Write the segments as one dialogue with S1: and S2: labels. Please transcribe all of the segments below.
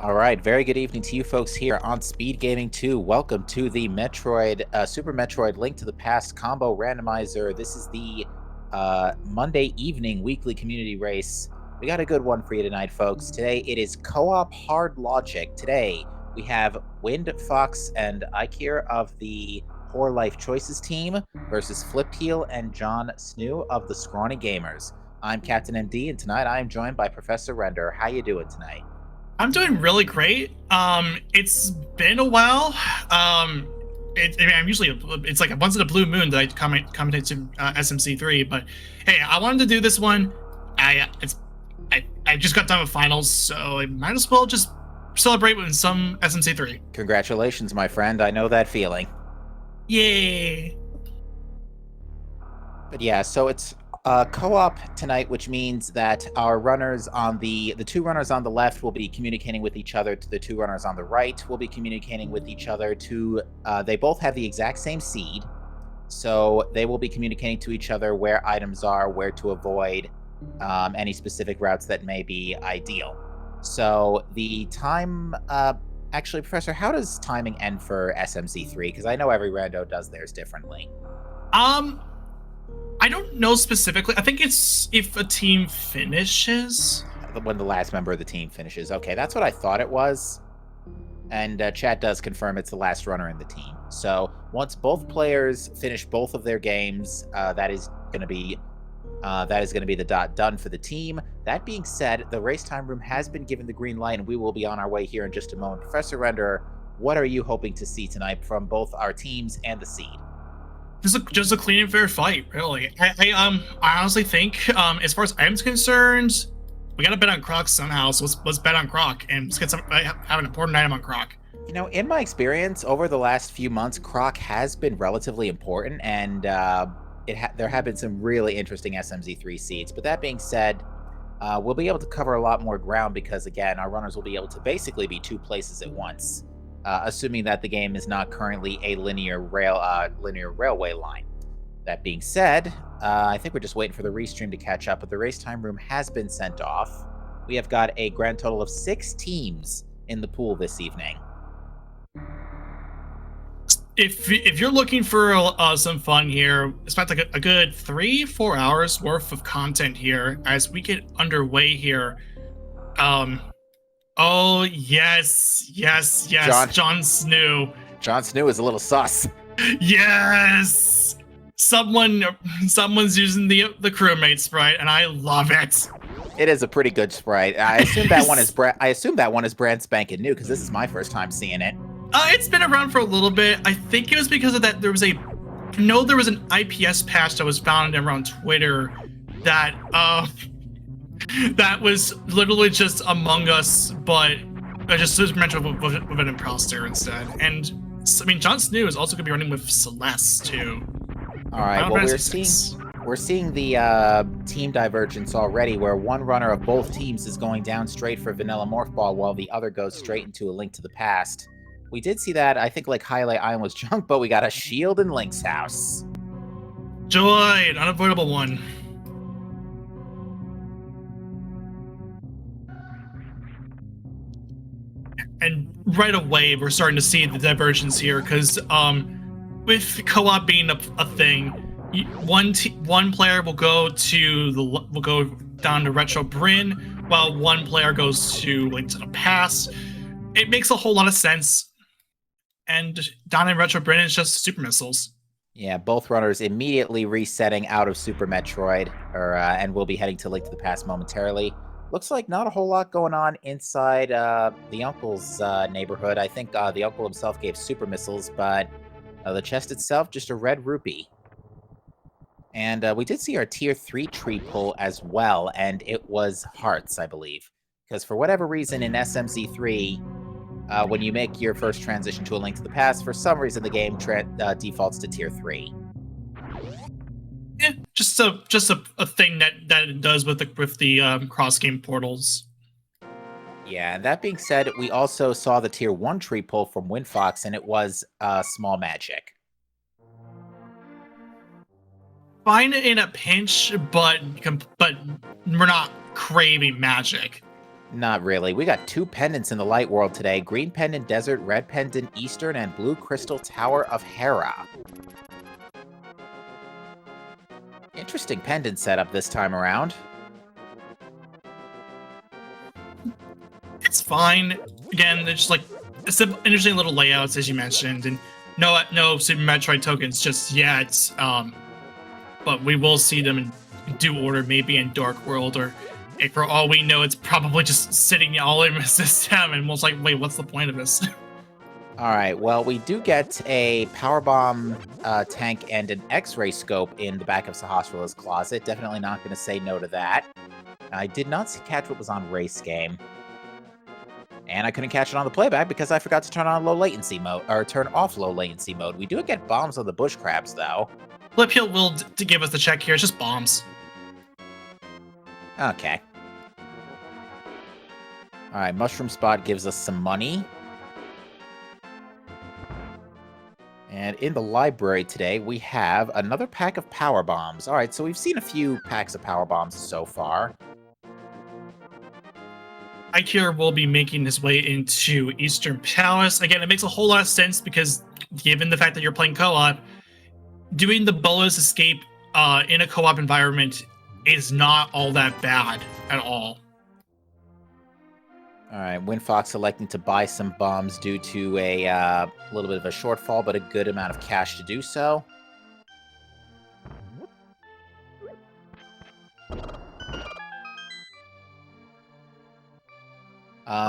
S1: All right, very good evening to you folks here on Speed Gaming 2. Welcome to the Metroid, Super Metroid Link to the Past combo randomizer. This is the Monday evening weekly community race. We got a good one for you tonight, folks. Today it is co-op hard logic. Today we have Wind Fox and Ikir of the Poor Life Choices team versus Flipped Heel and John Snoo of the Scrawny Gamers. I'm Captain MD, and tonight I am joined by Professor Render. How you doing tonight?
S2: I'm doing really great. It's been a while. I'm usually it's like once in a blue moon that I commentate to SMZ3, but hey, I wanted to do this one. I just got done with finals, so I might as well just celebrate with some SMZ3.
S1: Congratulations, my friend. I know that feeling.
S2: Yay!
S1: But yeah, so it's co-op tonight, which means that our runners on the two runners on the left will be communicating with each other. To the two runners on the right will be communicating with each other. They both have the exact same seed, so they will be communicating to each other where items are, where to avoid, any specific routes that may be ideal. So the time, actually, Professor, how does timing end for SMZ3? Because I know every rando does theirs differently.
S2: I don't know specifically. I think it's if a team finishes.
S1: When the last member of the team finishes. Okay, that's what I thought it was. And chat does confirm it's the last runner in the team. So once both players finish both of their games, that is going to be the dot done for the team. That being said, the race time room has been given the green light, and we will be on our way here in just a moment. Professor Render, what are you hoping to see tonight from both our teams and the seed?
S2: Just a clean and fair fight, really. I honestly think, as far as I'm concerned, we gotta bet on Croc somehow. So let's bet on Croc and let's have an important item on Croc.
S1: You know, in my experience over the last few months, Croc has been relatively important, and there have been some really interesting SMZ3 seeds. But that being said, we'll be able to cover a lot more ground because, again, our runners will be able to basically be two places at once. Assuming that the game is not currently a linear railway line. That being said, I think we're just waiting for the restream to catch up, but the race time room has been sent off. We have got a grand total of 6 teams in the pool this evening.
S2: If you're looking for some fun here, expect like a good 3-4 hours worth of content here as we get underway here. Oh, yes. John Snoo.
S1: John Snoo is a little sus.
S2: Yes! Someone's using the crewmate sprite, and I love it.
S1: It is a pretty good sprite. I assume that one is brand spanking new, because this is my first time seeing it.
S2: It's been around for a little bit. I think it was because of that. There was an IPS patch that was found around Twitter that that was literally just Among Us, but just mentioned with an imposter instead. And I mean, John Snoo is also going to be running with Celeste too.
S1: All right. Well, we're seeing the team divergence already, where one runner of both teams is going down straight for Vanilla Morph Ball, while the other goes straight into A Link to the Past. We did see that. I think like Highlight Island was junk, but we got a shield in Link's house.
S2: Joy, an unavoidable one. And right away, we're starting to see the divergence here because with co-op being a thing, one player will go down to Retro Bryn, while one player goes to Link to the Past. It makes a whole lot of sense. And down in Retro Bryn is just super missiles.
S1: Yeah, both runners immediately resetting out of Super Metroid, and we'll be heading to Link to the Past momentarily. Looks like not a whole lot going on inside the uncle's neighborhood. I think the uncle himself gave super missiles, but the chest itself, just a red rupee. And we did see our tier 3 tree pull as well, and it was hearts, I believe. Because for whatever reason in SMZ3, when you make your first transition to A Link to the Past, for some reason the game defaults to tier 3.
S2: Yeah, just a thing that it does with the cross game portals.
S1: Yeah, and that being said, we also saw the tier 1 tree pull from Windfox, and it was small magic.
S2: Fine in a pinch, but we're not craving magic.
S1: Not really. We got 2 pendants in the light world today. Green pendant desert, red pendant eastern, and blue crystal tower of Hera. Interesting pendant setup this time around.
S2: It's fine. Again, they're just like some interesting little layouts, as you mentioned, and no Super Metroid tokens just yet. But we will see them in due order, maybe in Dark World, or for all we know, it's probably just sitting all in the system, and we're like, wait, what's the point of this?
S1: All right, well, we do get a power bomb tank and an X-ray scope in the back of Sahasrah's closet. Definitely not going to say no to that. I did not catch what was on race game. And I couldn't catch it on the playback because I forgot to turn on low latency mode, or turn off low latency mode. We do get bombs on the bush crabs, though.
S2: Flip Hill will to give us the check here. It's just bombs.
S1: Okay. All right, Mushroom Spot gives us some money. And in the library today, we have another pack of power bombs. All right, so we've seen a few packs of power bombs so far.
S2: Ikir will be making his way into Eastern Palace. Again, it makes a whole lot of sense because given the fact that you're playing co-op, doing the bonus escape in a co-op environment is not all that bad at all.
S1: All right, Windfox electing to buy some bombs due to a little bit of a shortfall, but a good amount of cash to do so.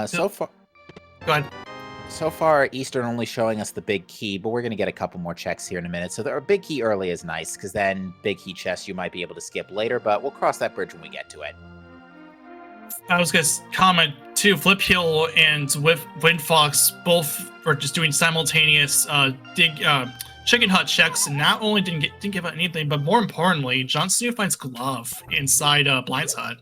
S1: So far,
S2: Go ahead.
S1: So far, Eastern only showing us the big key, but we're going to get a couple more checks here in a minute. So a big key early is nice, because then big key chest you might be able to skip later, but we'll cross that bridge when we get to it.
S2: I was going to comment too, Flip Hill and Windfox both were just doing simultaneous chicken hut checks, and not only didn't give out anything, but more importantly, Jon Snow finds glove inside Blind's hut.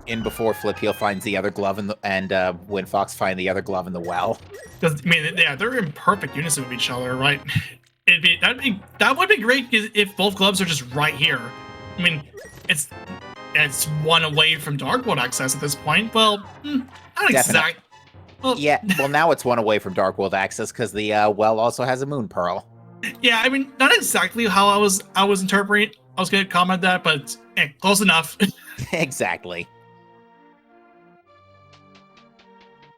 S1: In before Flip Heel finds the other glove and Windfox find the other glove in the well.
S2: Because I mean, yeah, they're in perfect unison with each other, right? That would be great if both gloves are just right here. I mean, it's one away from Dark World access at this point. Well, not exactly. Well,
S1: yeah, well now it's one away from Dark World access because the well also has a moon pearl.
S2: Yeah, I mean, not exactly how I was interpreting. I was going to comment that, but close enough.
S1: Exactly.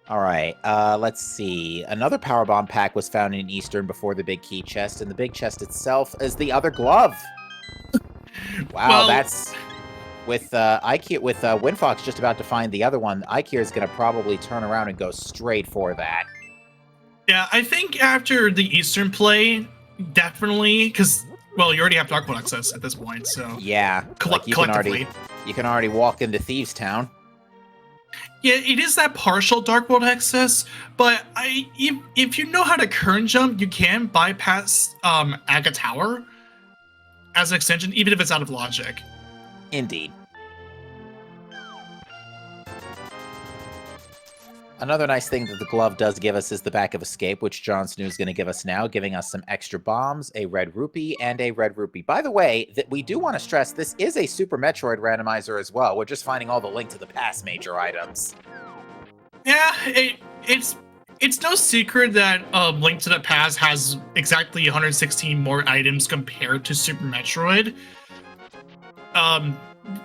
S1: All right, let's see. Another power bomb pack was found in Eastern before the big key chest, and the big chest itself is the other glove. Wow, well, that's with Windfox just about to find the other one. Ikir is going to probably turn around and go straight for that.
S2: Yeah, I think after the Eastern play, definitely, because well, you already have Dark World access at this point, so
S1: yeah, like you can already walk into Thieves Town.
S2: Yeah, it is that partial Dark World access, but if you know how to current jump, you can bypass Aga Tower as an extension, even if it's out of logic.
S1: Indeed. Another nice thing that the glove does give us is the back of escape, which Jon Snow is going to give us now, giving us some extra bombs, a red rupee, and a red rupee. By the way, that we do want to stress, this is a Super Metroid randomizer as well. We're just finding all the link to the past major items.
S2: Yeah, it's no secret that Link to the Past has exactly 116 more items compared to Super Metroid.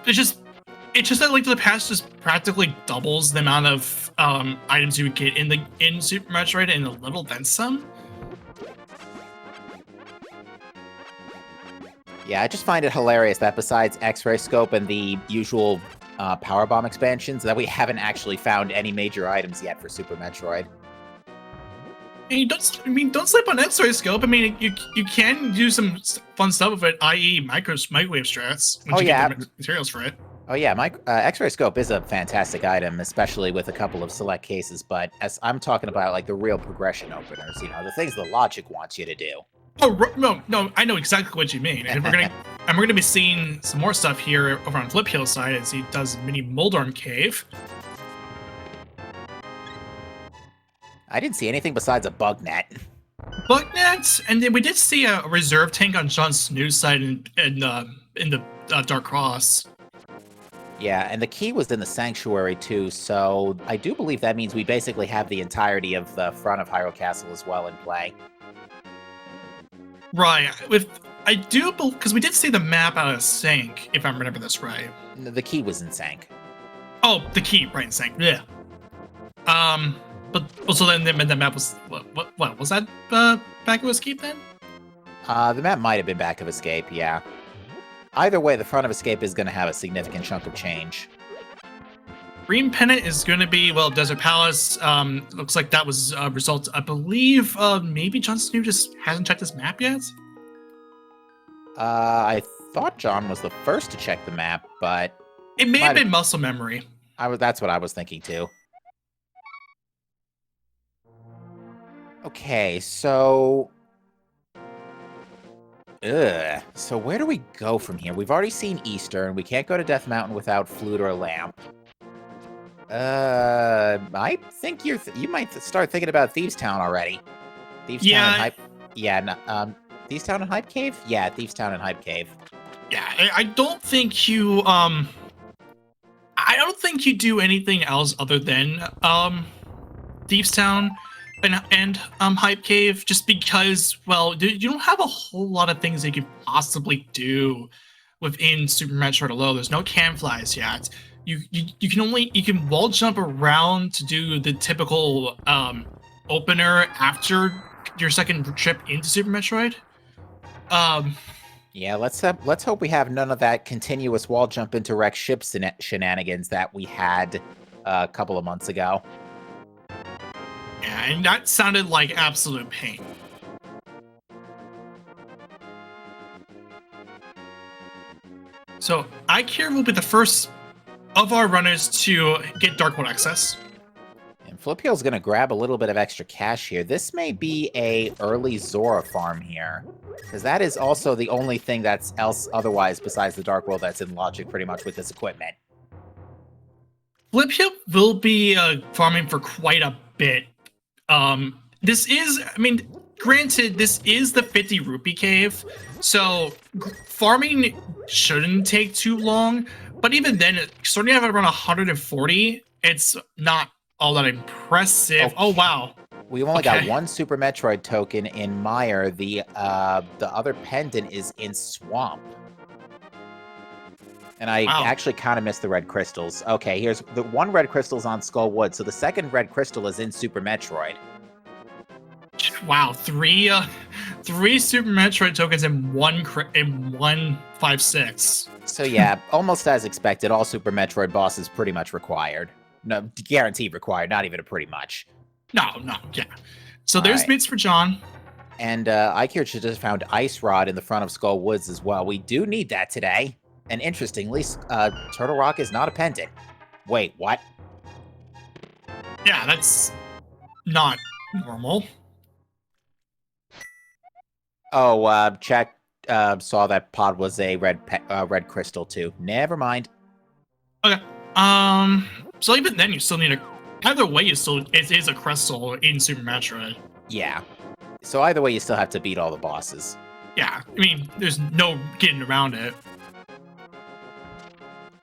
S2: It's just that Link to the Past just practically doubles the amount of items you would get in Super Metroid and a little then some.
S1: Yeah, I just find it hilarious that besides X-Ray Scope and the usual Power Bomb expansions, that we haven't actually found any major items yet for Super Metroid.
S2: Don't sleep on X-Ray Scope. I mean, you can do some fun stuff with it, i.e. microwave strats when you get the materials for it.
S1: Oh yeah, X-Ray Scope is a fantastic item, especially with a couple of select cases, but as I'm talking about like the real progression openers, you know, the things the logic wants you to do.
S2: Oh no, I know exactly what you mean. And we're gonna be seeing some more stuff here over on Flip Hill's side as he does mini Moldorm Cave.
S1: I didn't see anything besides a bug net.
S2: Bug nets, and then we did see a reserve tank on Jon Snow's side in the Dark Cross.
S1: Yeah, and the key was in the sanctuary too, so I do believe that means we basically have the entirety of the front of Hyrule Castle as well in play.
S2: Right. Because we did see the map out of sync, if I remember this right.
S1: The key was in Sank.
S2: Oh, the key, right in sync. Yeah. But so then the map was what was that? Back of Escape then?
S1: The map might have been Back of Escape, yeah. Either way, the front of Escape is going to have a significant chunk of change.
S2: Green Pennant is going to be, well, Desert Palace. Looks like that was a result. I believe maybe Jon Snow just hasn't checked his map yet.
S1: I thought John was the first to check the map, but
S2: it may have been muscle memory.
S1: That's what I was thinking too. Okay, so... So where do we go from here? We've already seen Eastern. We can't go to Death Mountain without Flute or Lamp. I think you might start thinking about Thieves Town already. Thieves Town and Hype... Yeah, no, Thieves Town and Hype Cave? Yeah, Thieves Town and Hype Cave.
S2: Yeah, I don't think you, I don't think you do anything else other than, Thieves Town and Hype Cave, just because, well, you don't have a whole lot of things that you can possibly do within Super Metroid alone. There's no Camflies yet. You can wall jump around to do the typical opener after your second trip into Super Metroid.
S1: Yeah, let's hope we have none of that continuous wall jump into wreck ship shenanigans that we had a couple of months ago.
S2: Yeah, and that sounded like absolute pain. So Ikir will be the first of our runners to get Dark World access.
S1: And Flipheel's going to grab a little bit of extra cash here. This may be a early Zora farm here, because that is also the only thing that's otherwise besides the Dark World that's in logic pretty much with this equipment.
S2: Flipheel will be farming for quite a bit. This is, I mean, granted, this is the 50 rupee cave, so farming shouldn't take too long, but even then, starting out at around 140, it's not all that impressive. Okay. Oh, wow.
S1: We've only got one Super Metroid token in Mire. The other pendant is in Swamp. And I actually kind of missed the red crystals. Okay, here's the one red crystal's on Skull Wood, so the second red crystal is in Super Metroid.
S2: Wow, three Super Metroid tokens in one 5/6. So
S1: yeah, almost as expected, all Super Metroid bosses pretty much required. No, guaranteed required, not even a pretty much.
S2: No, yeah. So there's bits for John.
S1: And Ikir just found Ice Rod in the front of Skull Woods as well. We do need that today. And interestingly, Turtle Rock is not a pendant. Wait, what?
S2: Yeah, that's not normal.
S1: Oh, Jack saw that pod was a red crystal too. Never mind.
S2: Okay. So even then, you still need either way, it is a crystal in Super Metroid.
S1: Yeah. So either way, you still have to beat all the bosses.
S2: Yeah. I mean, there's no getting around it.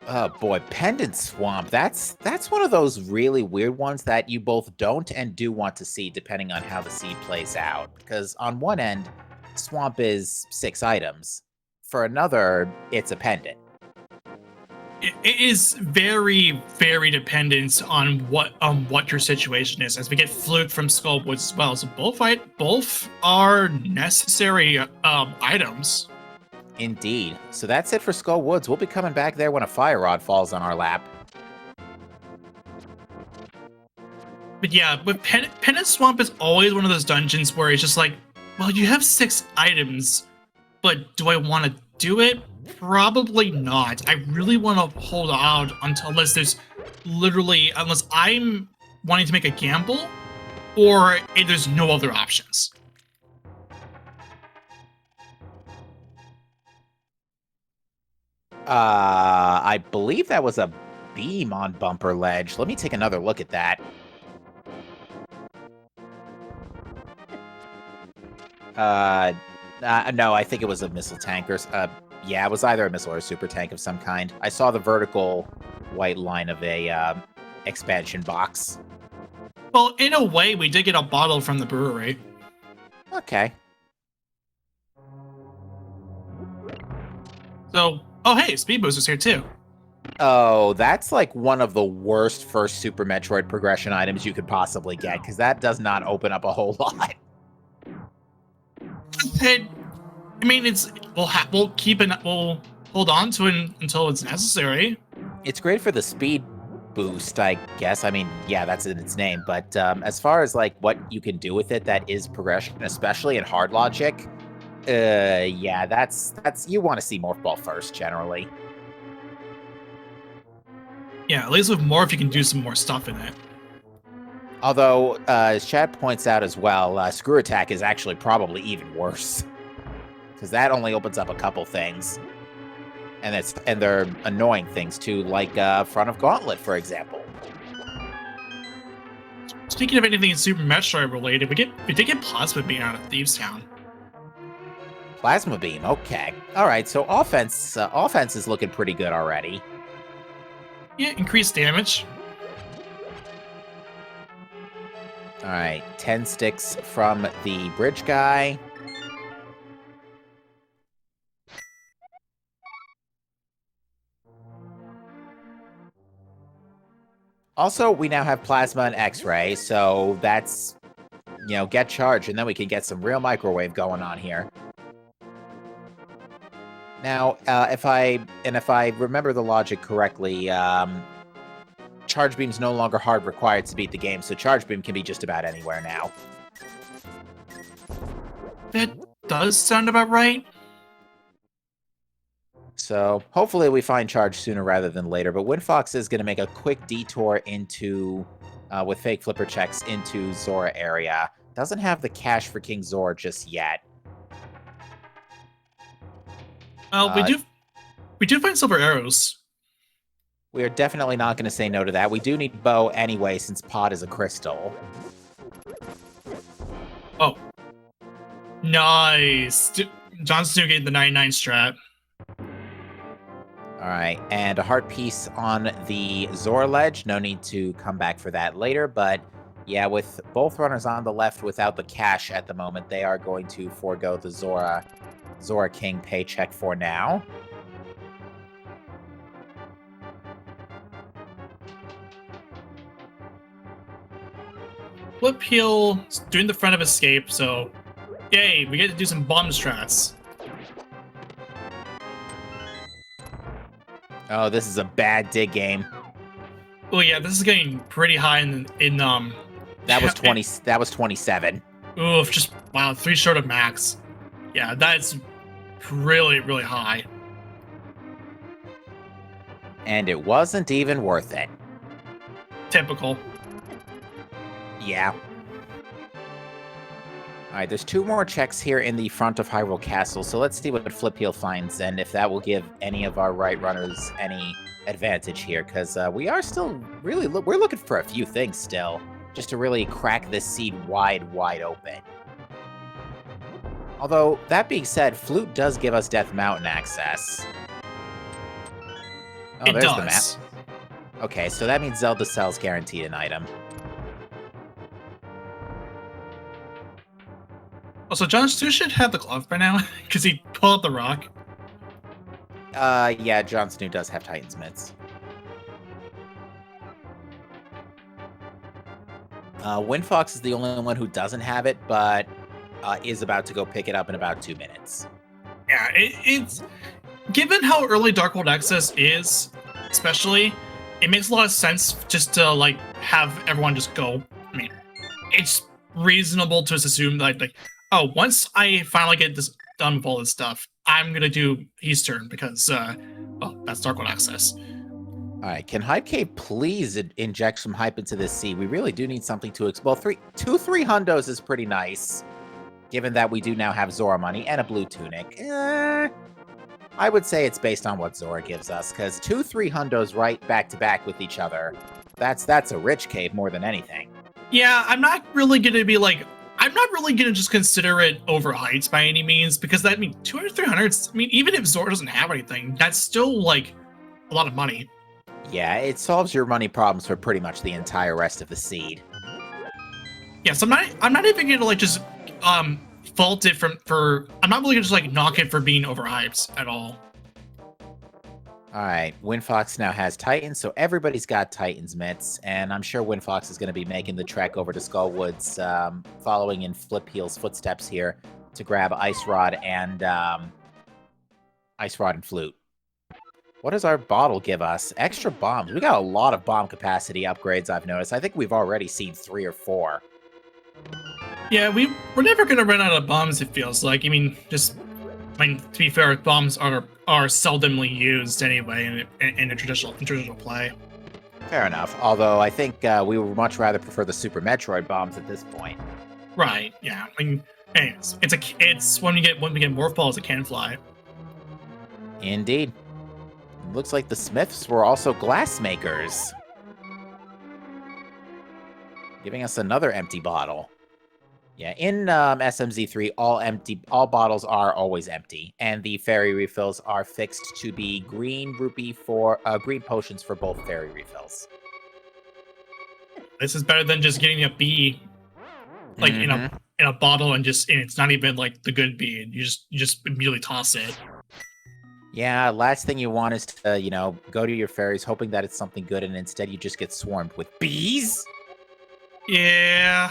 S1: Oh boy, Pendant Swamp. That's one of those really weird ones that you both don't and do want to see depending on how the seed plays out. Because on one end, Swamp is 6 items. For another, it's a pendant.
S2: It is very, very dependent on what your situation is. As we get Flute from Skullwoods as well, so both are necessary items.
S1: Indeed. So that's it for Skull Woods. We'll be coming back there when a fire rod falls on our lap.
S2: But yeah, with Pendant Swamp is always one of those dungeons where it's just like, well, you have 6 items, but do I want to do it? Probably not. I really want to hold out unless I'm wanting to make a gamble, or if there's no other options.
S1: I believe that was a beam on Bumper Ledge. Let me take another look at that. No, I think it was a missile tanker. Yeah, it was either a missile or a super tank of some kind. I saw the vertical white line of a expansion box.
S2: Well, in a way, we did get a bottle from the brewery.
S1: Okay.
S2: So, oh hey, Speed Booster's here too.
S1: Oh, that's like one of the worst first Super Metroid progression items you could possibly get, because that does not open up a whole lot.
S2: Hey, I mean, we'll hold on to it until it's necessary.
S1: It's great for the speed boost, I guess. I mean, yeah, that's in its name. But as far as like what you can do with it, that is progression, especially in hard logic. Yeah, that's you want to see Morph Ball first, generally.
S2: Yeah, at least with Morph, you can do some more stuff in it.
S1: Although, as Chad points out as well, Screw Attack is actually probably even worse. Because that only opens up a couple things. And they're annoying things too, like Front of Gauntlet, for example.
S2: Speaking of anything Super Metroid related, we did get Plasma Beam out of Thieves Town.
S1: Plasma Beam, okay. Alright, so offense is looking pretty good already.
S2: Yeah, increased damage.
S1: Alright, 10 sticks from the bridge guy. Also, we now have Plasma and X-Ray, so that's, get charged, and then we can get some real microwave going on here. Now, if I remember the logic correctly, Charge Beam's no longer hard required to beat the game, so Charge Beam can be just about anywhere now.
S2: That does sound about right.
S1: So hopefully we find Charge sooner rather than later, but Windfox is going to make a quick detour into, with fake flipper checks, into Zora area. Doesn't have the cash for King Zora just yet.
S2: We do find silver arrows.
S1: We are definitely not going to say no to that. We do need bow anyway, since Pod is a crystal.
S2: Oh. Nice. Jon Snow getting the 99 strat.
S1: Alright, and a heart piece on the Zora ledge. No need to come back for that later, but yeah, with both runners on the left without the cash at the moment, they are going to forego the Zora King paycheck for now.
S2: Flip Heel doing the front of escape, so yay, we get to do some bomb strats.
S1: Oh, this is a bad dig game.
S2: Oh yeah, this is getting pretty high in
S1: That was 20. That was 27.
S2: Oof, just wow, 3 short of max. Yeah, that's really, really high.
S1: And it wasn't even worth it.
S2: Typical.
S1: Yeah. Alright, there's 2 more checks here in the front of Hyrule Castle, so let's see what Flip Heel finds, and if that will give any of our right runners any advantage here, because we are still really, we're looking for a few things still, just to really crack this seed wide open. Although, that being said, Flute does give us Death Mountain access. Oh,
S2: It
S1: there's
S2: does.
S1: the map. Okay, so that means Zelda Cell's guaranteed an item.
S2: Also, Jon Stu should have the glove by now, because he pulled out the rock.
S1: Yeah, Jon Snow does have Titan's Mitts. Windfox is the only one who doesn't have it, but is about to go pick it up in about 2 minutes.
S2: Yeah, it's given how early Dark World Access is, especially, it makes a lot of sense just to like have everyone just go. I mean, it's reasonable to assume that like, oh, once I finally get this done with all this stuff, I'm gonna do his turn because, well, that's Dark World Access.
S1: All right, can Hype Cave please inject some hype into this seed? We really do need something to well, 3 hundos is pretty nice, given that we do now have Zora money and a blue tunic. I would say it's based on what Zora gives us, because 2-3 hundos right back to back with each other. That's a rich cave more than anything.
S2: Yeah, I'm not really gonna be like, I'm I'm not really gonna just consider it overhyped by any means, because that, I mean, 200, 300, I mean, even if Zora doesn't have anything, that's still like a lot of money.
S1: Yeah, it solves your money problems for pretty much the entire rest of the seed.
S2: Yeah, so I'm not even gonna like just fault it I'm not really gonna just like knock it for being overhyped at all.
S1: Alright, Winfox now has Titans, so everybody's got Titans mitts, and I'm sure Winfox is going to be making the trek over to Skullwoods, following in Flipheel's footsteps here to grab Ice Rod and Flute. What does our bottle give us? Extra bombs. We got a lot of bomb capacity upgrades, I've noticed. I think we've already seen 3 or 4.
S2: Yeah, we're never gonna run out of bombs, it feels like. I mean, to be fair, bombs are seldomly used anyway in a traditional play.
S1: Fair enough. Although I think we would much rather prefer the Super Metroid bombs at this point.
S2: Right. Yeah. I mean, anyways, it's when we get morph balls, it can fly.
S1: Indeed. Looks like the Smiths were also glass makers, giving us another empty bottle. Yeah, in SMZ3, all bottles are always empty, and the fairy refills are fixed to be green green potions for both fairy refills.
S2: This is better than just getting a bee, like in a bottle, and it's not even like the good bee, and you just immediately toss it.
S1: Yeah, last thing you want is to go to your fairies hoping that it's something good, and instead you just get swarmed with bees.
S2: Yeah,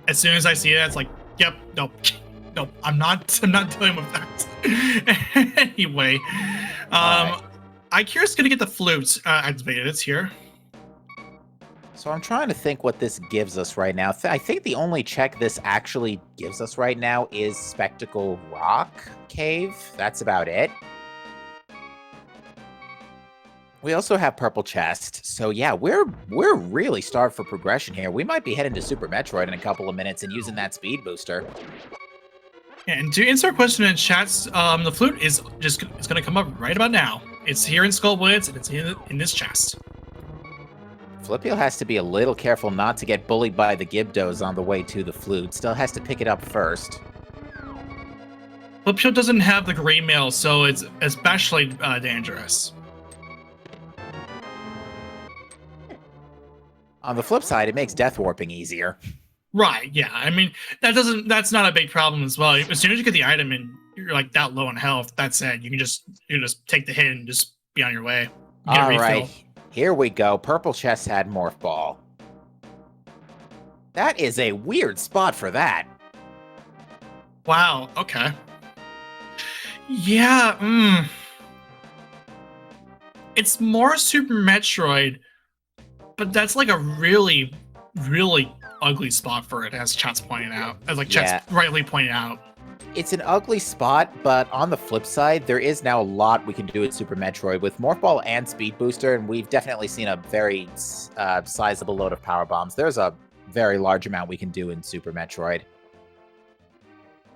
S2: as soon as I see it, it's like, yep, nope, I'm not dealing with that. Anyway, right. Ikira's gonna get the flute activated. It's here.
S1: So I'm trying to think what this gives us right now. I think the only check this actually gives us right now is Spectacle Rock Cave. That's about it. We also have Purple Chest, so yeah, we're really starved for progression here. We might be heading to Super Metroid in a couple of minutes and using that speed booster.
S2: And to answer a question in chats, the flute it's going to come up right about now. It's here in Skullwoods, and it's in this chest.
S1: Flipeel has to be a little careful not to get bullied by the Gibdos on the way to the flute. Still has to pick it up first.
S2: Flipeel doesn't have the gray mail, so it's especially dangerous.
S1: On the flip side, it makes death warping easier.
S2: Right, yeah. I mean, that's not a big problem as well. As soon as you get the item and you're like that low in health, that's it. You can just take the hit and just be on your way.
S1: All right, here we go. Purple Chest had Morph Ball. That is a weird spot for that.
S2: Wow, okay. Yeah, It's more Super Metroid, but that's like a really, really ugly spot for it, as Chat's pointing out. Chat's rightly pointed out.
S1: It's an ugly spot, but on the flip side, there is now a lot we can do at Super Metroid with Morph Ball and Speed Booster, and we've definitely seen a very sizable load of Power Bombs. There's a very large amount we can do in Super Metroid.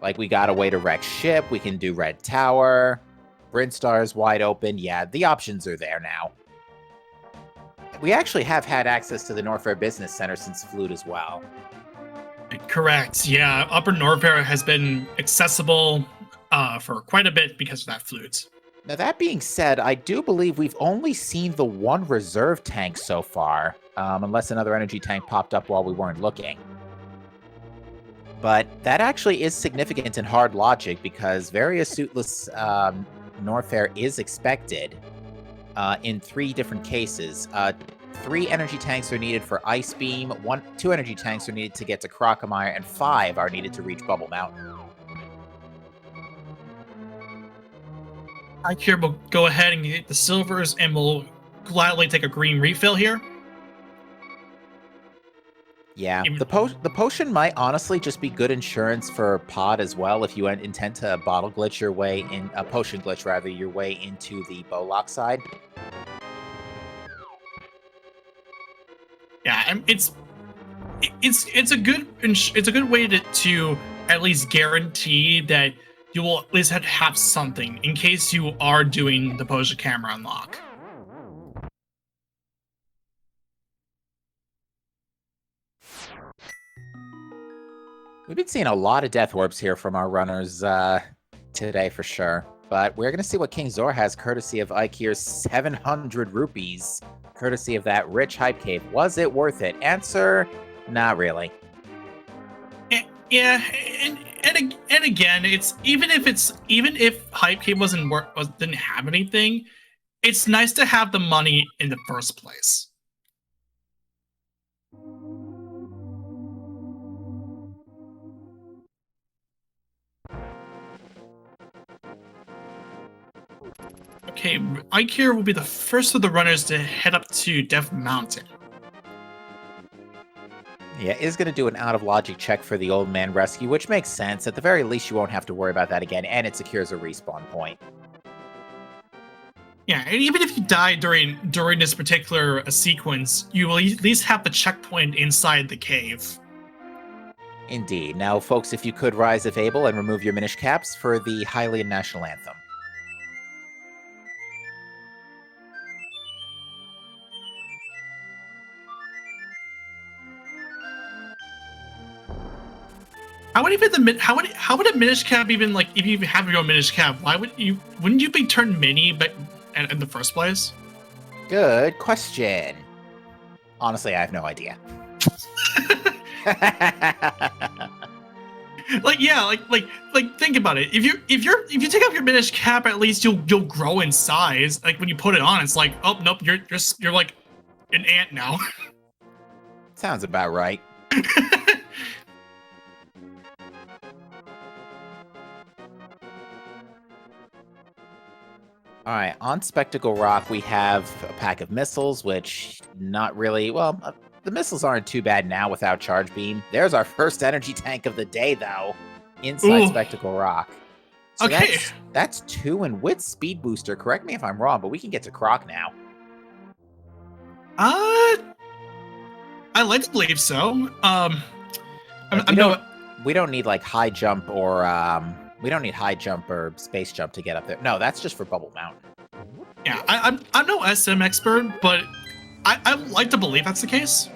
S1: Like, we got a way to wreck ship, we can do Red Tower, Brinstar's wide open. Yeah, the options are there now. We actually have had access to the Norfair Business Center since Flute as well.
S2: Correct. Yeah, Upper Norfair has been accessible for quite a bit because of that flute.
S1: Now, that being said, I do believe we've only seen the one reserve tank so far, unless another energy tank popped up while we weren't looking. But that actually is significant in hard logic because various suitless Norfair is expected in 3 different cases. 3 energy tanks are needed for Ice Beam, 2 energy tanks are needed to get to Crocomire, and 5 are needed to reach Bubble Mountain.
S2: Ikira will go ahead and get the silvers, and will gladly take a green refill here.
S1: Yeah, the potion might honestly just be good insurance for Pod as well if you intend to bottle glitch your way in, a potion glitch rather, your way into the Bowlock side.
S2: Yeah, it's a good way to at least guarantee that you will at least have something in case you are doing the potion camera unlock.
S1: We've been seeing a lot of death orbs here from our runners today for sure. But we're going to see what King Zor has courtesy of Ikir's 700 rupees. Courtesy of that rich hype cave. Was it worth it? Answer, not really.
S2: Yeah, and again, it's even if hype cave didn't have anything, it's nice to have the money in the first place. Okay, Ikir will be the first of the runners to head up to Death Mountain.
S1: Yeah, is going to do an out-of-logic check for the old man rescue, which makes sense. At the very least, you won't have to worry about that again, and it secures a respawn point.
S2: Yeah, and even if you die during this particular sequence, you will at least have the checkpoint inside the cave.
S1: Indeed. Now, folks, if you could rise if able and remove your Minish caps for the Hylian National Anthem.
S2: How would a Minish cap even, like, if you even have your own Minish cap, wouldn't you be turned mini but in the first place?
S1: Good question. Honestly, I have no idea.
S2: Think about it. If you take off your Minish cap, at least you'll grow in size. Like when you put it on, it's like, oh nope, you're like an ant now.
S1: Sounds about right. All right, on Spectacle Rock, we have a pack of missiles, which not really, well, the missiles aren't too bad now without Charge Beam. There's our first energy tank of the day, though, inside
S2: Ooh.
S1: Spectacle Rock. So
S2: Okay.
S1: That's 2 and with Speed Booster. Correct me if I'm wrong, but we can get to Croc now.
S2: I like to believe so.
S1: We don't need like high jump or we don't need high jump or space jump to get up there. No, that's just for Bubble Mountain.
S2: Yeah, I'm no SM expert, but I like to believe that's the case.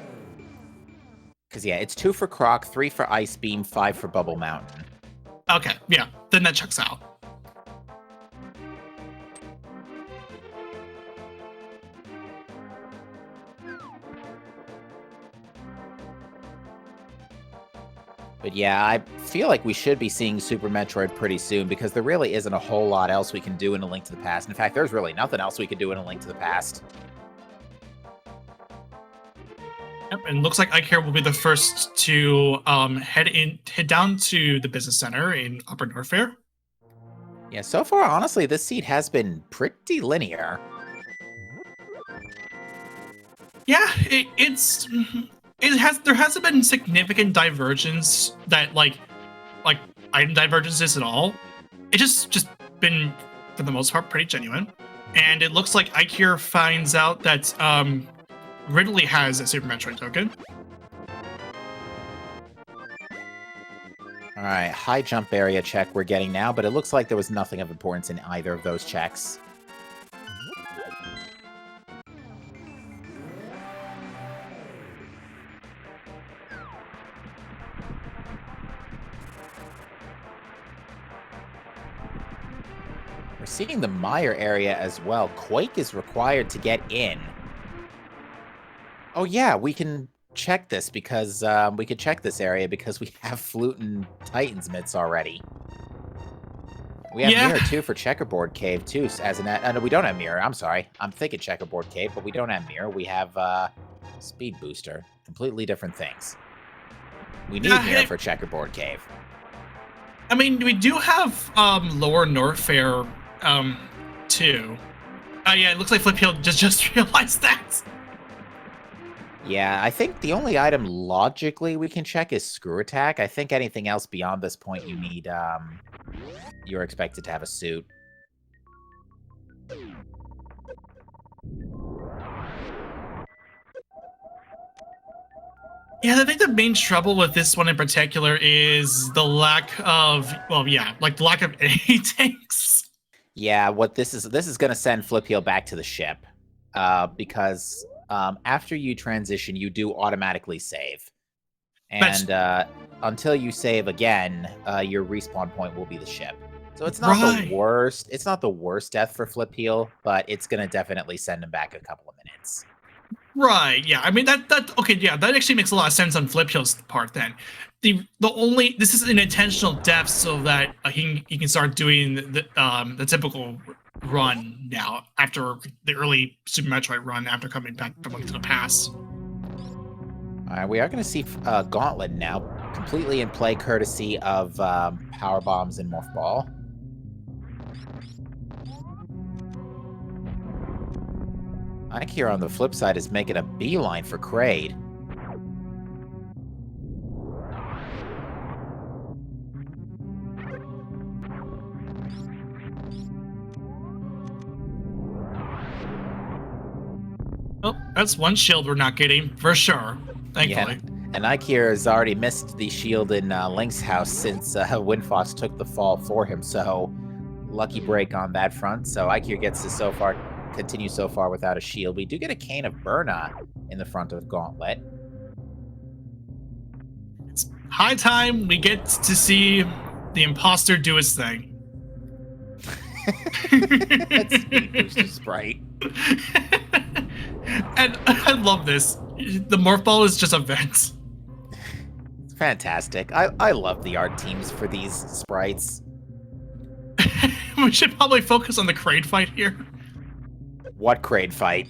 S1: Because yeah, it's 2 for Croc, 3 for Ice Beam, 5 for Bubble Mountain.
S2: Okay, yeah, then that checks out.
S1: But yeah, I feel like we should be seeing Super Metroid pretty soon because there really isn't a whole lot else we can do in A Link to the Past. In fact, there's really nothing else we could do in A Link to the Past.
S2: Yep, and looks like Ikir will be the first to head down to the business center in Upper Norfair.
S1: Yeah, so far, honestly, this seed has been pretty linear.
S2: Yeah, there hasn't been significant divergence that like item divergences at all. It's just been for the most part pretty genuine. And it looks like Ikir finds out that Ridley has a Super Metroid token.
S1: All right, high jump area check we're getting now, but it looks like there was nothing of importance in either of those checks. We're seeing the Mire area as well. Quake is required to get in. Oh yeah, we can check this because we could check this area because we have Flute and Titan's mitts already. We have Mirror too for Checkerboard Cave too. As an no, we don't have Mirror. I'm sorry, I'm thinking Checkerboard Cave, but we don't have Mirror. We have Speed Booster. Completely different things. We need Mirror for Checkerboard Cave.
S2: I mean, we do have Lower Norfair too. Yeah, it looks like Flip Hill just realized that.
S1: Yeah, I think the only item logically we can check is Screw Attack. I think anything else beyond this point you need, you're expected to have a suit.
S2: Yeah, I think the main trouble with this one in particular is the lack of, the lack of any tanks.
S1: Yeah, what this is going to send Flip Heel back to the ship, because after you transition, you do automatically save. And until you save again, your respawn point will be the ship. So it's not
S2: Right.
S1: the worst. It's not the worst death for Flip Heal, but it's gonna definitely send him back a couple of minutes.
S2: Right. Yeah. I mean that okay. Yeah, that actually makes a lot of sense on Flip Hill's part. Then this is an intentional death so that he can start doing the typical run now after the early Super Metroid run after coming back from Link to the Past.
S1: All right, we are going to see Gauntlet now, completely in play courtesy of Power Bombs and Morph Ball. Ike here on the flip side is making a beeline for Kraid.
S2: Oh, that's one shield we're not getting for sure. Thankfully.
S1: Yeah, and Ike here has already missed the shield in Link's house since Windfox took the fall for him. So lucky break on that front. So Ike here gets to continue so far without a shield. We do get a Cane of Burna in the front of Gauntlet.
S2: It's high time we get to see the imposter do his thing.
S1: That's Speed Booster Sprite.
S2: And I love this. The Morph Ball is just a vent.
S1: It's fantastic. I love the art teams for these sprites.
S2: We should probably focus on the Kraid fight here.
S1: What Kraid fight?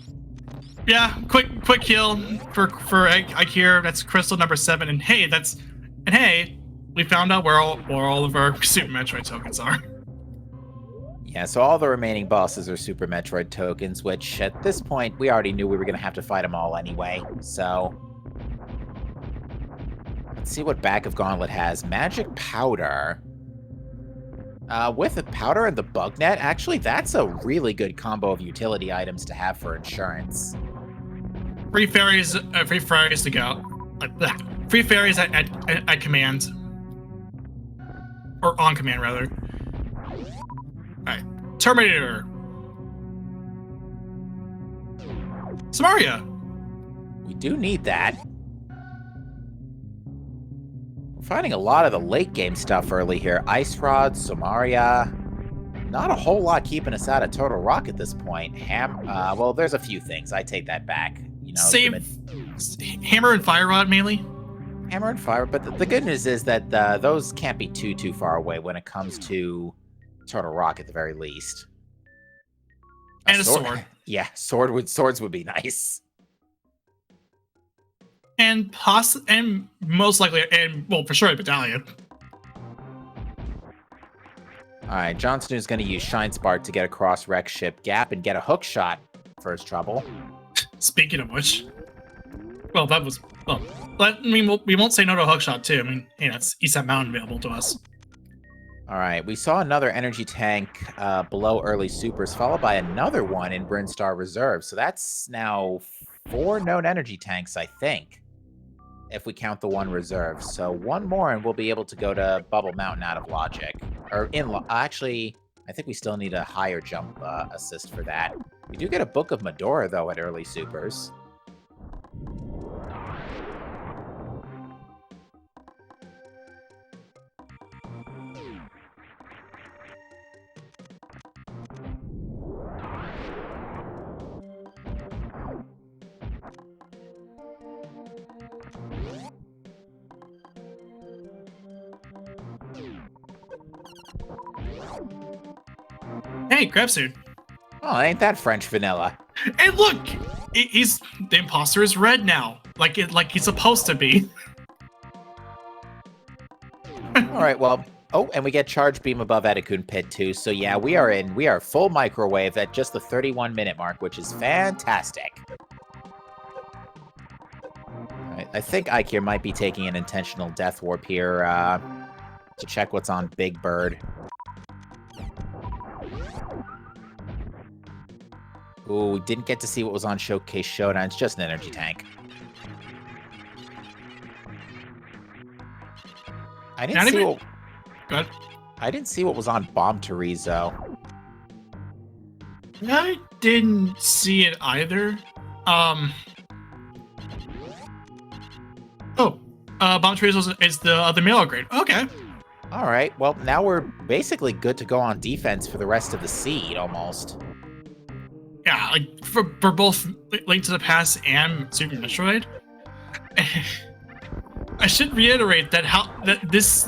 S2: Yeah, quick kill for Ike here. That's crystal number 7. And hey, we found out where all of our Super Metroid tokens are.
S1: Yeah, so all the remaining bosses are Super Metroid tokens, which at this point we already knew we were going to have to fight them all anyway. So let's see what Back of Gauntlet has. Magic Powder. With the powder and the bug net, actually, that's a really good combo of utility items to have for insurance.
S2: Free fairies to go. Free fairies at command. Or on command, rather. Alright. Terminator. Samaria.
S1: We do need that. We're finding a lot of the late game stuff early here. Ice Rod, Somaria. Not a whole lot keeping us out of Total Rock at this point. Well, there's a few things. I take that back. You know,
S2: Hammer and Fire Rod mainly.
S1: Hammer and Fire, but the good news is that those can't be too far away when it comes to Total Rock at the very least.
S2: And a sword.
S1: Yeah, swords would be nice.
S2: And most likely, for sure, a battalion.
S1: All right, Johnson is going to use Shine Spark to get across Rex Ship Gap and get a hook shot for his trouble.
S2: Speaking of which, we won't say no to a hook shot too. I mean, hey, that's East Mountain available to us.
S1: All right, we saw another energy tank below early supers, followed by another one in Brinstar Reserve. So that's now 4 known energy tanks, I think, if we count the one reserve. So one more, and we'll be able to go to Bubble Mountain out of logic. Actually, I think we still need a higher jump assist for that. We do get a Book of Medora, though, at early supers.
S2: Hey, grab suit.
S1: Oh, ain't that French vanilla?
S2: And look, the imposter is red now, like he's supposed to be.
S1: All right, well, and we get Charge Beam above Etikun Pit too. So yeah, we are full microwave at just the 31-minute mark, which is fantastic. All right, I think Ike here might be taking an intentional death warp here to check what's on Big Bird. Ooh, we didn't get to see what was on Showcase Showdown. It's just an energy tank. I didn't see what was on Bomb Terizo.
S2: I didn't see it either. Oh, Bomb Tracer is the other mail upgrade. Okay.
S1: All right. Well, now we're basically good to go on defense for the rest of the seed, almost.
S2: Yeah, like for both Link to the Past and Super Metroid. I should reiterate that this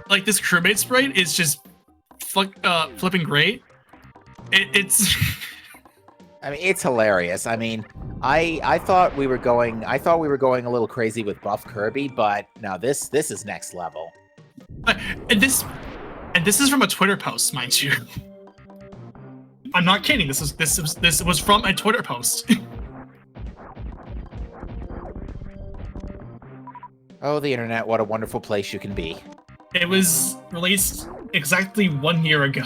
S2: crewmate sprite is just flipping great. It's
S1: I mean, it's hilarious. I mean, I thought we were going a little crazy with Buff Kirby, but no, this is next level.
S2: and this is from a Twitter post, mind you. I'm not kidding. This was from a Twitter post.
S1: Oh, the internet! What a wonderful place you can be.
S2: It was released exactly 1 year ago.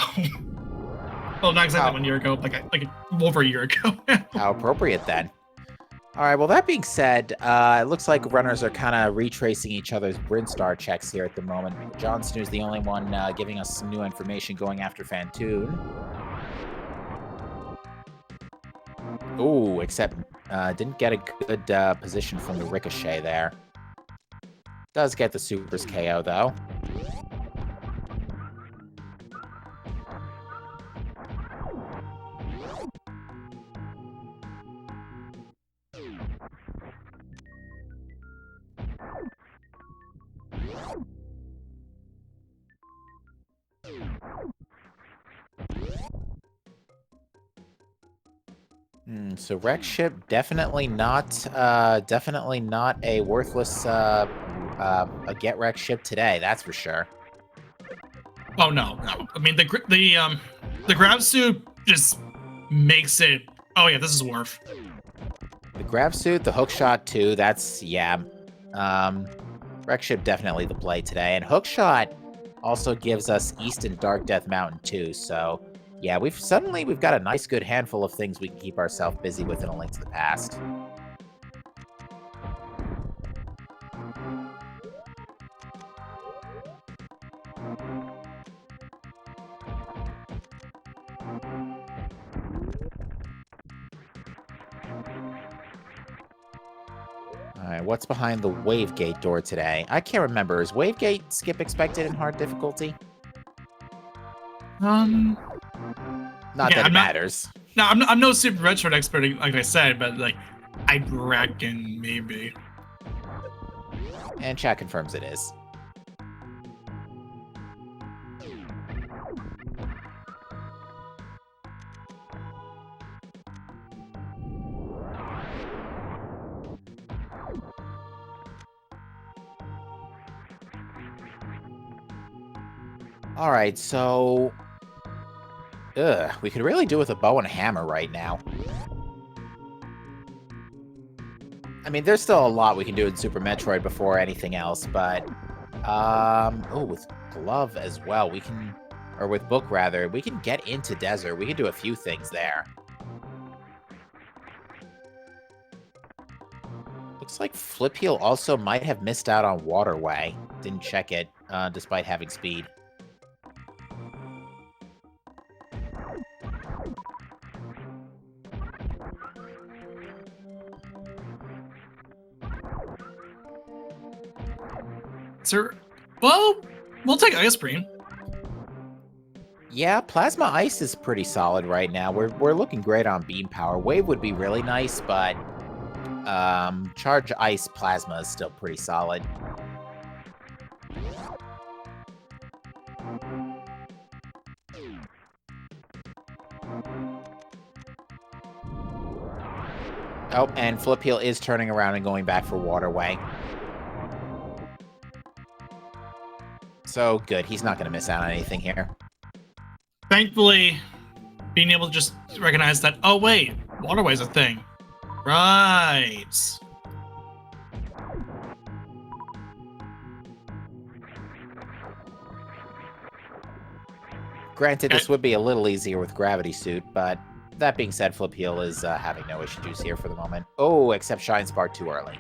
S2: Well, not exactly 1 year ago, like over a year ago.
S1: How appropriate then. All right, well, that being said, it looks like runners are kind of retracing each other's Brinstar checks here at the moment. Jon Snoo's the only one giving us some new information going after Fantoon. Ooh, except didn't get a good position from the Ricochet there. Does get the Supers KO, though. So wreck ship definitely not a worthless a get wreck ship today. That's for sure.
S2: Oh no. I mean the grab suit just makes it. Oh yeah, this is worth.
S1: The grab suit, the hook shot too. That's wreck ship definitely the play today, and hook shot also gives us East and Dark Death Mountain too. So. Yeah, we've got a nice good handful of things we can keep ourselves busy with in A Link to the Past. Alright, what's behind the Wave Gate door today? I can't remember. Is Wave Gate skip expected in hard difficulty? Not that it matters.
S2: No, I'm no Super Metroid expert, like I said, but like I reckon maybe.
S1: And chat confirms it is. All right, so we could really do with a bow and hammer right now. I mean, there's still a lot we can do in Super Metroid before anything else, but with glove as well, we can, or with book rather, we can get into desert. We can do a few things there. Looks like Flip Heel also might have missed out on Waterway. Didn't check it, despite having speed.
S2: Sir, well, we'll take Ice Cream.
S1: Yeah, Plasma Ice is pretty solid right now. We're looking great on Beam Power. Wave would be really nice, but Charge Ice Plasma is still pretty solid. Oh, and Flip Heel is turning around and going back for Waterway. So good. He's not going to miss out on anything here.
S2: Thankfully, being able to just recognize that, oh wait, Waterway's a thing. Right.
S1: Granted, this would be a little easier with Gravity Suit, but that being said, Flip Heel is having no issues here for the moment. Oh, except Shine Spark too early.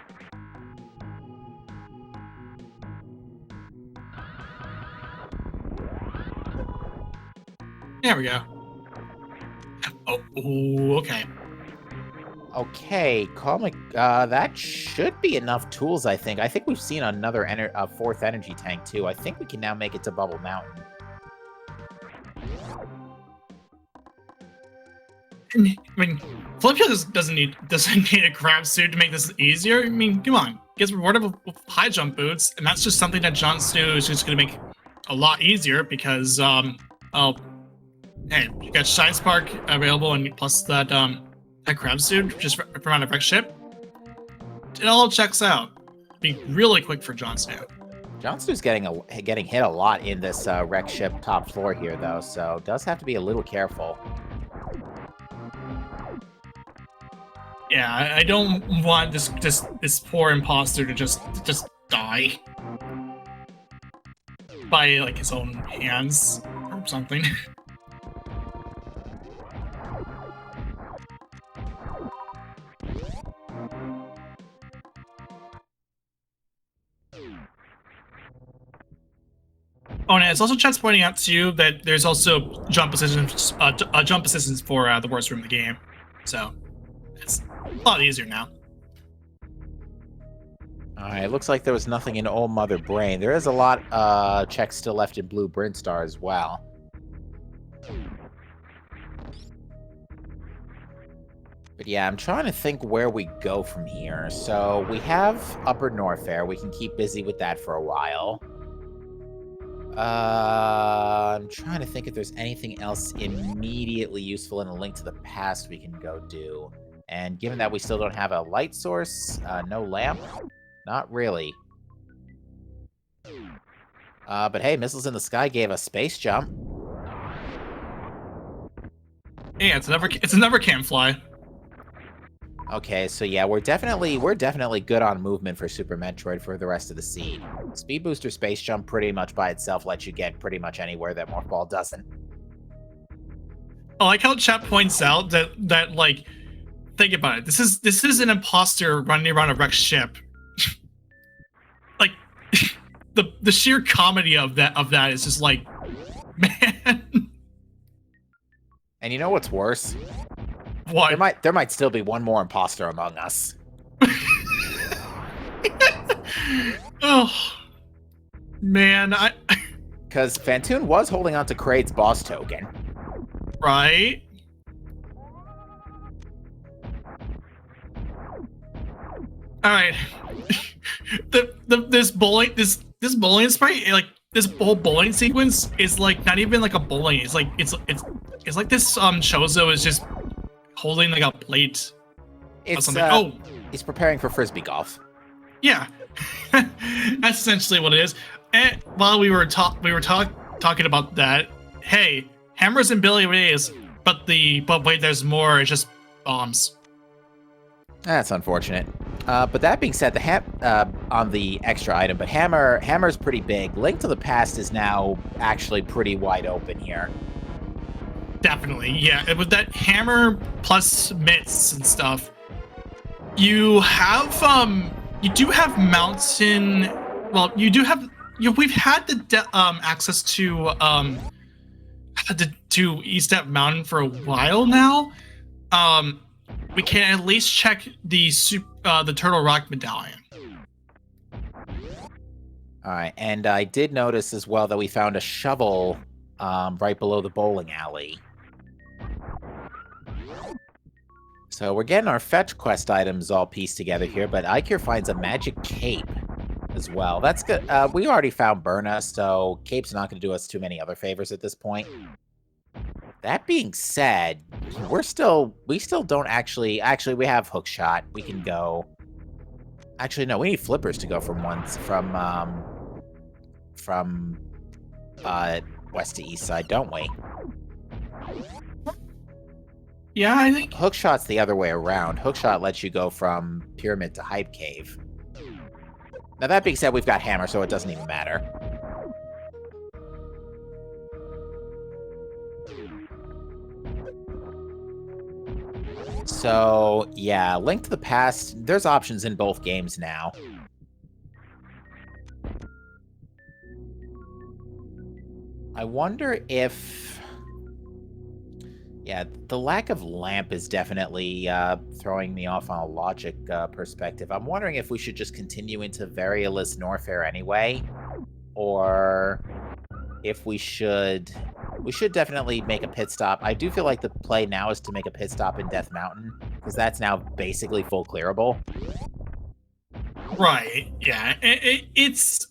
S2: There we go. Oh, okay.
S1: Okay, comic. That should be enough tools. I think. I think we've seen another fourth energy tank too. I think we can now make it to Bubble Mountain.
S2: I mean, Flipio doesn't need a grab suit to make this easier. I mean, come on, gets rewarded with high jump boots, and that's just something that Jon Snow is just going to make a lot easier because oh, hey, you got Shy Spark available, and plus that that grab suit just from out of wreck ship. It all checks out. Being really quick for Jon Snow.
S1: Jon Snow's getting hit a lot in this wreck ship top floor here, though, so does have to be a little careful.
S2: Yeah, I don't want this poor imposter to just die by like his own hands or something. Oh, and it's also chat's pointing out to you that there's also jump assistance for the worst room in the game, so it's a lot easier now.
S1: Alright, looks like there was nothing in Old Mother Brain. There is a lot checks still left in Blue Brinstar as well. But yeah, I'm trying to think where we go from here. So we have Upper North Air. We can keep busy with that for a while. I'm trying to think if there's anything else immediately useful in A Link to the Past we can go do. And given that we still don't have a light source, no lamp, not really. But hey, Missiles in the Sky gave us space jump.
S2: Yeah, it's another can fly.
S1: Okay, so yeah, we're definitely good on movement for Super Metroid for the rest of the seed. Speed Booster Space Jump pretty much by itself lets you get pretty much anywhere that Morph Ball doesn't.
S2: I like how chat points out that like, think about it. This is an imposter running around a wrecked ship. Like, the sheer comedy of that is just like, man.
S1: And you know what's worse?
S2: What?
S1: There might still be one more imposter among us.
S2: Oh man,
S1: Because Fantoon was holding on to Kraid's boss token.
S2: Right? Alright. This bowling sprite, like this whole bowling sequence is like not even like a bowling. It's like this Chozo is just holding like a plate or something.
S1: He's preparing for frisbee golf.
S2: Yeah. That's essentially what it is. And while we were talking about that, hey, hammers and Billy Rays, but wait, there's more. It's just bombs.
S1: That's unfortunate. But that being said, on the extra item, but hammer's pretty big. Link to the Past is now actually pretty wide open here.
S2: Definitely, yeah. With that hammer plus mitts and stuff, you do have mountain. Well, you do have. We've had the access to East Step Mountain for a while now. We can at least check the Turtle Rock Medallion.
S1: All right, and I did notice as well that we found a shovel right below the bowling alley. So we're getting our fetch quest items all pieced together here, but Ikir finds a magic cape as well. That's good. We already found Burna, so cape's not going to do us too many other favors at this point. That being said, we still don't actually we have hookshot. We can go. Actually, no, we need flippers to go from west to east side, don't we?
S2: Yeah, I think
S1: hookshot's the other way around. Hookshot lets you go from pyramid to hype cave. Now that being said, we've got hammer, so it doesn't even matter. So, yeah, Link to the Past, there's options in both games now. I wonder if Yeah, the lack of lamp is definitely throwing me off on a logic perspective. I'm wondering if we should just continue into Variolous Norfair anyway, or if we should definitely make a pit stop. I do feel like the play now is to make a pit stop in Death Mountain, because that's now basically full clearable.
S2: Right. Yeah. It's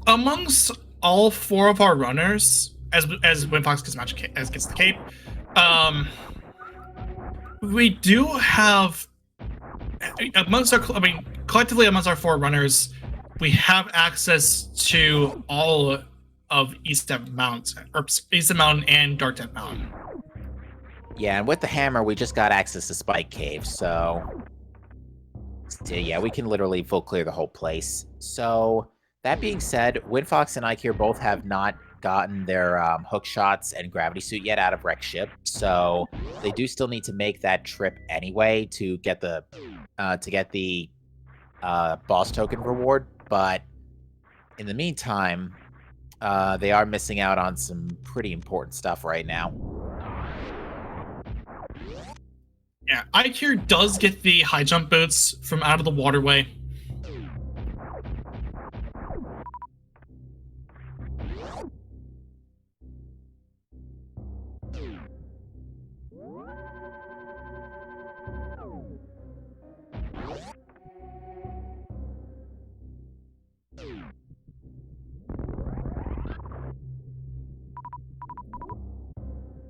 S2: amongst all four of our runners, as when Fox gets the cape, um, we do have amongst our, I mean, collectively amongst our four runners, we have access to all of East Death Mountain, or East Death Mountain and Dark Death Mountain.
S1: Yeah, and with the hammer, we just got access to Spike Cave, so yeah, we can literally full clear the whole place. So that being said, Windfox and Ike here both have not gotten their hook shots and gravity suit yet out of Wreck Ship, so they do still need to make that trip anyway to get the boss token reward. But in the meantime, they are missing out on some pretty important stuff right now.
S2: Yeah, Ike here does get the high jump boots from out of the waterway.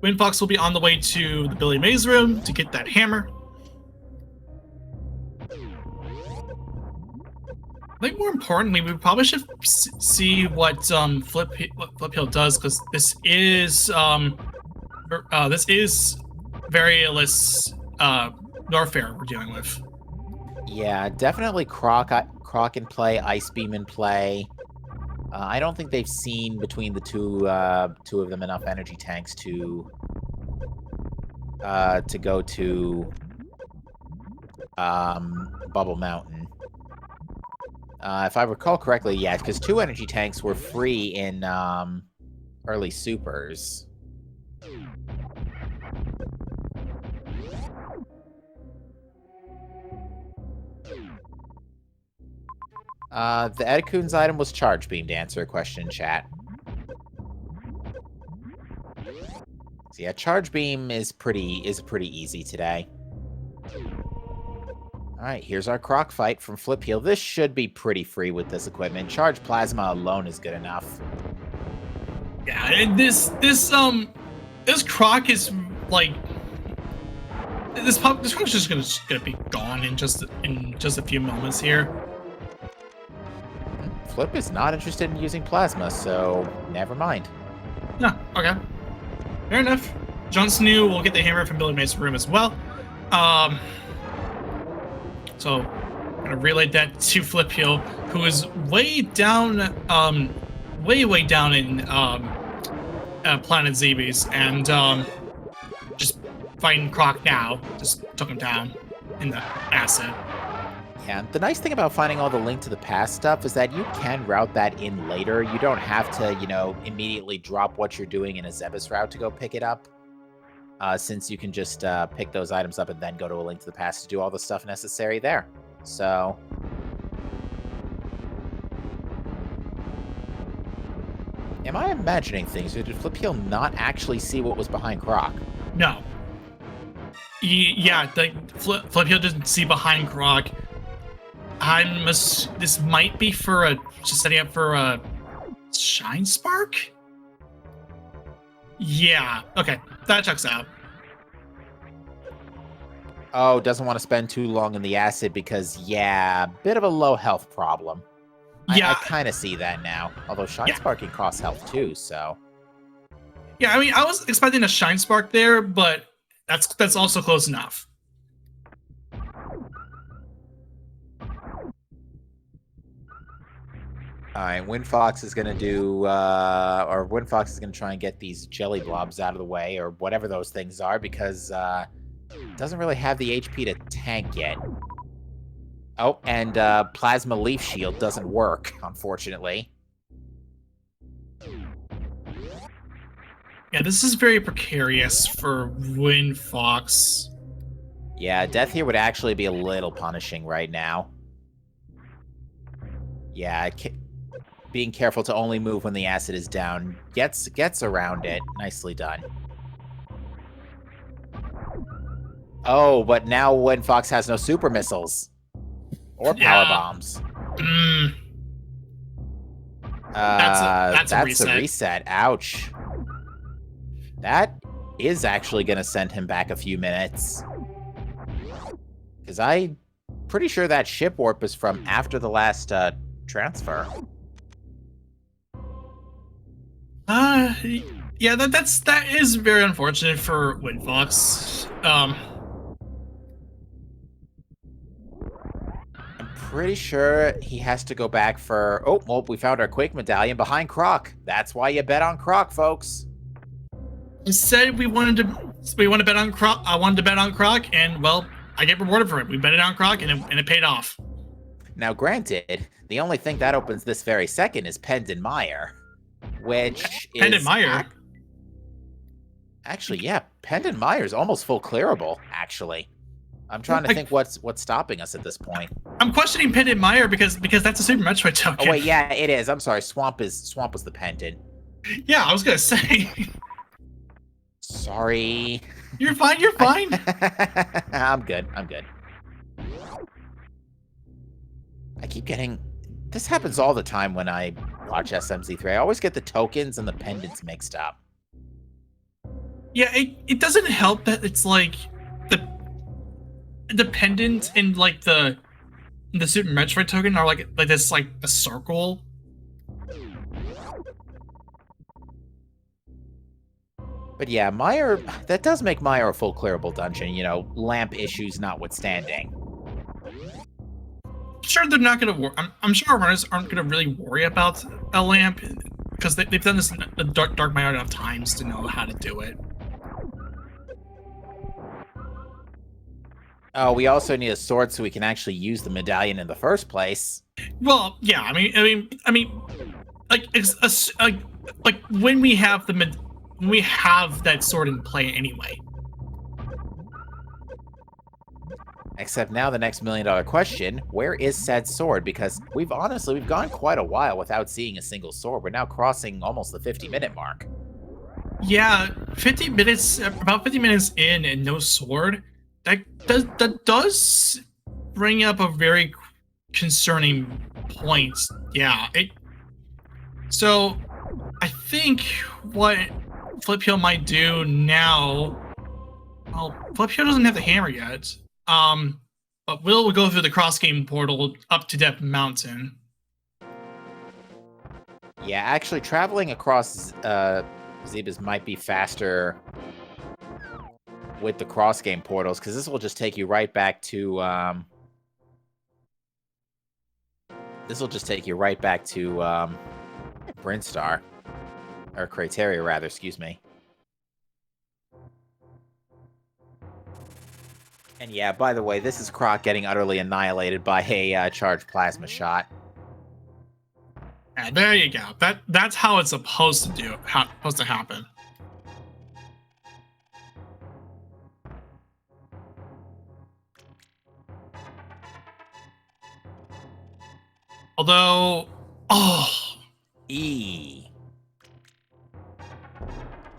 S2: Windfox will be on the way to the Billy Mays room to get that hammer. I think more importantly, we probably should see what Flip Hill does, because this is Variolous Norfair we're dealing with.
S1: Yeah, definitely Croc in play, Ice Beam in play. I don't think they've seen between the two of them enough energy tanks to go to Bubble Mountain. If I recall correctly, yeah, because 2 energy tanks were free in early supers. The Edekun's item was Charge Beam, to answer a question in chat. So yeah, Charge Beam is pretty easy today. Alright, here's our Croc fight from Flip Heel. This should be pretty free with this equipment. Charge Plasma alone is good enough.
S2: Yeah, and this Croc is like this Croc's just gonna be gone in just a few moments here.
S1: Flip is not interested in using Plasma, so never mind.
S2: No, okay. Fair enough. Jon Snow will get the hammer from Billy Mays' room as well. So I'm gonna relay that to Flip Hill, who is way down, way down in Planet Zebes, and just fighting Croc now. Just took him down in the acid.
S1: Yeah, the nice thing about finding all the Link to the Past stuff is that you can route that in later. You don't have to, immediately drop what you're doing in a Zebus route to go pick it up. Since you can just pick those items up and then go to a Link to the Past to do all the stuff necessary there. So am I imagining things, or did Flip Heel not actually see what was behind Croc?
S2: No. Yeah, the Flip Heel didn't see behind Croc. This might be for just setting up for a Shine Spark? Yeah, okay, that checks out.
S1: Oh, doesn't want to spend too long in the acid because, yeah, bit of a low health problem.
S2: Yeah.
S1: I kind of see that now. Although Shine Spark can cost health too, so.
S2: Yeah, I mean, I was expecting a Shine Spark there, but that's also close enough.
S1: Alright, Windfox is going to do, Windfox is going to try and get these jelly blobs out of the way, or whatever those things are, because, doesn't really have the HP to tank yet. Oh, and, Plasma Leaf Shield doesn't work, unfortunately.
S2: Yeah, this is very precarious for Win Fox.
S1: Yeah, death here would actually be a little punishing right now. Yeah, being careful to only move when the acid is down gets around it. Nicely done. Oh, but now when Fox has no super missiles or power bombs.
S2: That's a reset.
S1: A reset. Ouch. That is actually going to send him back a few minutes. Because I'm pretty sure that ship warp is from after the last transfer.
S2: Yeah, that is very unfortunate for Windfox.
S1: I'm pretty sure he has to go back for... Oh, well, we found our Quake medallion behind Croc. That's why you bet on Croc, folks.
S2: Instead, we wanted to bet on Croc. I wanted to bet on Croc, and well, I get rewarded for it. We bet it on Croc, and it paid off.
S1: Now, granted, the only thing that opens this very second is Pendon Meyer, which
S2: Pendon Meyer.
S1: Actually, yeah, Pendon Meyer is almost full clearable. Actually, I'm trying to think what's stopping us at this point.
S2: I'm questioning Pendon Meyer because that's a Super Metroid token.
S1: Oh wait, yeah, it is. I'm sorry. Swamp was the pendant.
S2: Yeah, I was gonna say.
S1: Sorry.
S2: You're fine. You're fine.
S1: I'm good. I keep getting... This happens all the time when I watch SMZ3. I always get the tokens and the pendants mixed up.
S2: Yeah, it doesn't help that it's like the pendant and like the Super Metroid token are like this like a circle.
S1: But yeah, Meyer, that does make Meyer a full clearable dungeon, you know, lamp issues notwithstanding.
S2: I'm sure they're not gonna. I'm sure our runners aren't gonna really worry about a lamp because they've done this in Dark Meyer enough times to know how to do it.
S1: Oh, we also need a sword so we can actually use the medallion in the first place.
S2: Well, yeah, I mean, like when we have that sword in play anyway.
S1: Except now the next $1 million question, where is said sword? Because we've gone quite a while without seeing a single sword. We're now crossing almost the 50-minute mark.
S2: Yeah, about 50 minutes in and no sword. That does bring up a very concerning point. Yeah, so I think what Flip Hill might do now. Well, Flip Hill doesn't have the hammer yet. But we'll go through the cross game portal up to Death Mountain.
S1: Yeah, actually, traveling across Zebas might be faster with the cross game portals, because this will just take you right back to Brinstar, or Crateria rather, excuse me. And yeah, by the way, this is Croc getting utterly annihilated by a charged plasma shot.
S2: And there you go. That's how it's supposed to happen. Although,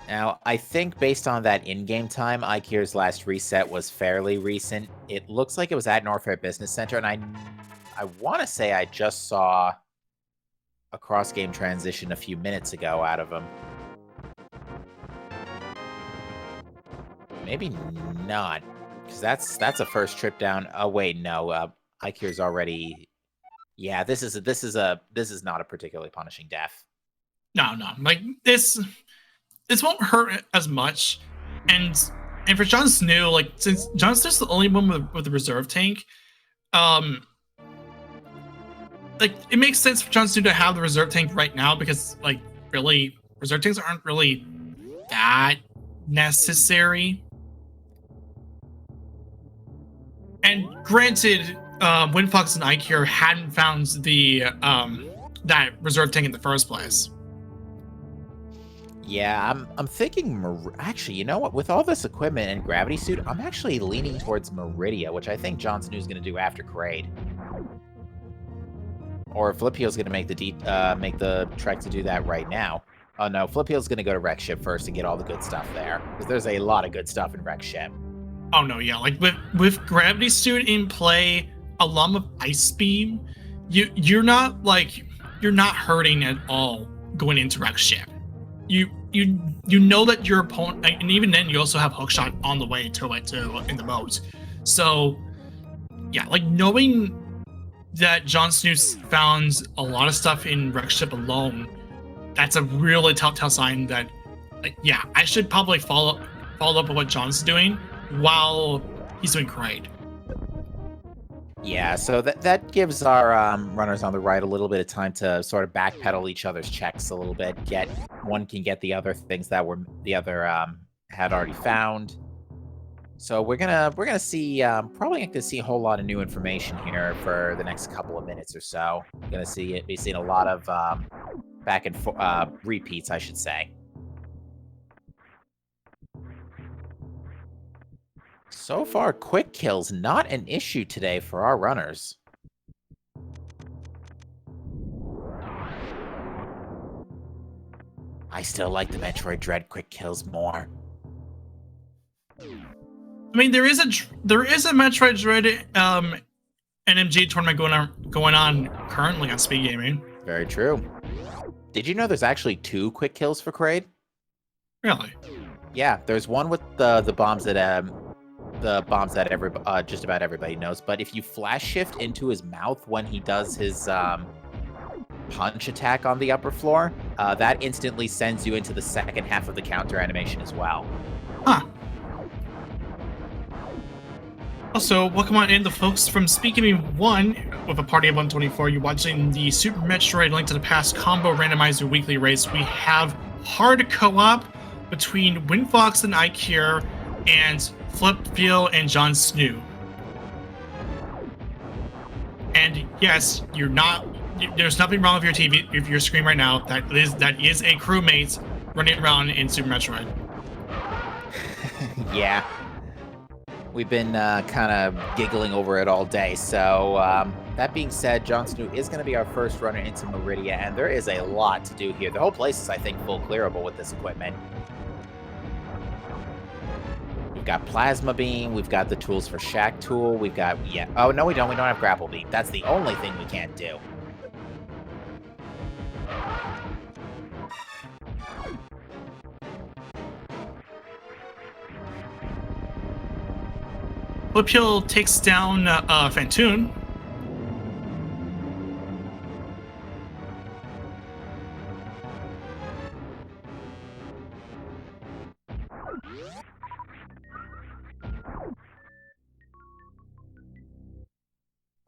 S1: Now, I think based on that in-game time, Ikir's last reset was fairly recent. It looks like it was at Norfair Business Center, and I want to say I just saw a cross-game transition a few minutes ago out of him. Maybe not, because that's a first trip down. Oh wait, no, Ikir's already. Yeah, this is not a particularly punishing death.
S2: No, like this won't hurt as much, and for Jon Snow, like since Jon Snow's the only one with the reserve tank, like it makes sense for Jon Snow to have the reserve tank right now because like really reserve tanks aren't really that necessary. And granted, Windfox and Ikir hadn't found the that reserve tank in the first place.
S1: Yeah, I'm thinking actually, you know what? With all this equipment and gravity suit, I'm actually leaning towards Meridia, which I think Jon Snow's going to do after Kraid. Or Flipheel's going to make the trek to do that right now. Oh no, Flipheel's going to go to Wreck Ship first and get all the good stuff there, because there's a lot of good stuff in Wreck Ship.
S2: Oh no, yeah, like with gravity suit in play, along with ice beam, you're not hurting at all going into Wreck Ship. You know that your opponent, and even then you also have hookshot on the way to it too in the moat. So yeah, like knowing that Jon Snow found a lot of stuff in Wreck Ship alone, that's a really telltale sign that, like, yeah, I should probably follow up with what Jon's doing while he's doing Kraid.
S1: Yeah, so that gives our runners on the right a little bit of time to sort of backpedal each other's checks a little bit. One can get the other things that were the other had already found. So we're gonna see probably not gonna see a whole lot of new information here for the next couple of minutes or so. Gonna be seeing a lot of back and repeats, I should say. So far, quick kills not an issue today for our runners. I still like the Metroid Dread quick kills more.
S2: I mean, there is a Metroid Dread NMG tournament going on currently on Speed Gaming.
S1: Very true. Did you know there's actually 2 quick kills for Kraid?
S2: Really?
S1: Yeah, there's one with the bombs that just about everybody knows. But if you flash shift into his mouth when he does his punch attack on the upper floor, that instantly sends you into the second half of the counter animation as well.
S2: Huh. Also, welcome on in the folks from Speed Gaming 1 with a party of 124. You're watching the Super Metroid Link to the Past Combo Randomizer Weekly Race. We have hard co-op between Windfox and Ikir and Flipfeel and Jon Snow. And yes, there's nothing wrong with your TV, with your screen right now. That is a crewmate running around in Super Metroid.
S1: Yeah. We've been kind of giggling over it all day. So that being said, Jon Snow is going to be our first runner into Meridia, and there is a lot to do here. The whole place is, I think, full clearable with this equipment. We've got Plasma Beam, we've got the tools for Shack Tool, we've got, oh, no, we don't have Grapple Beam. That's the only thing we can't do.
S2: Flipfeel takes down Fantoon.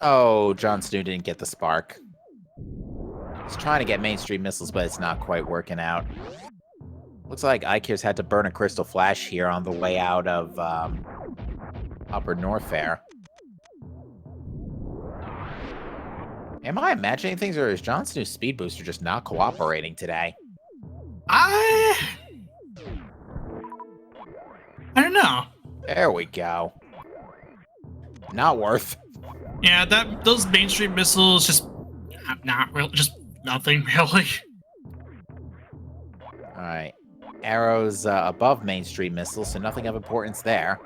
S1: Oh, Jon Snow didn't get the spark. He's trying to get mainstream missiles, but it's not quite working out. Looks like Ikir's had to burn a Crystal Flash here on the way out of Upper Norfair. Am I imagining things, or is Jon Snow's speed booster just not cooperating today?
S2: I don't know.
S1: There we go. Not worth.
S2: Yeah, those mainstream missiles just nothing really.
S1: All right, arrows above mainstream missiles, so nothing of importance there.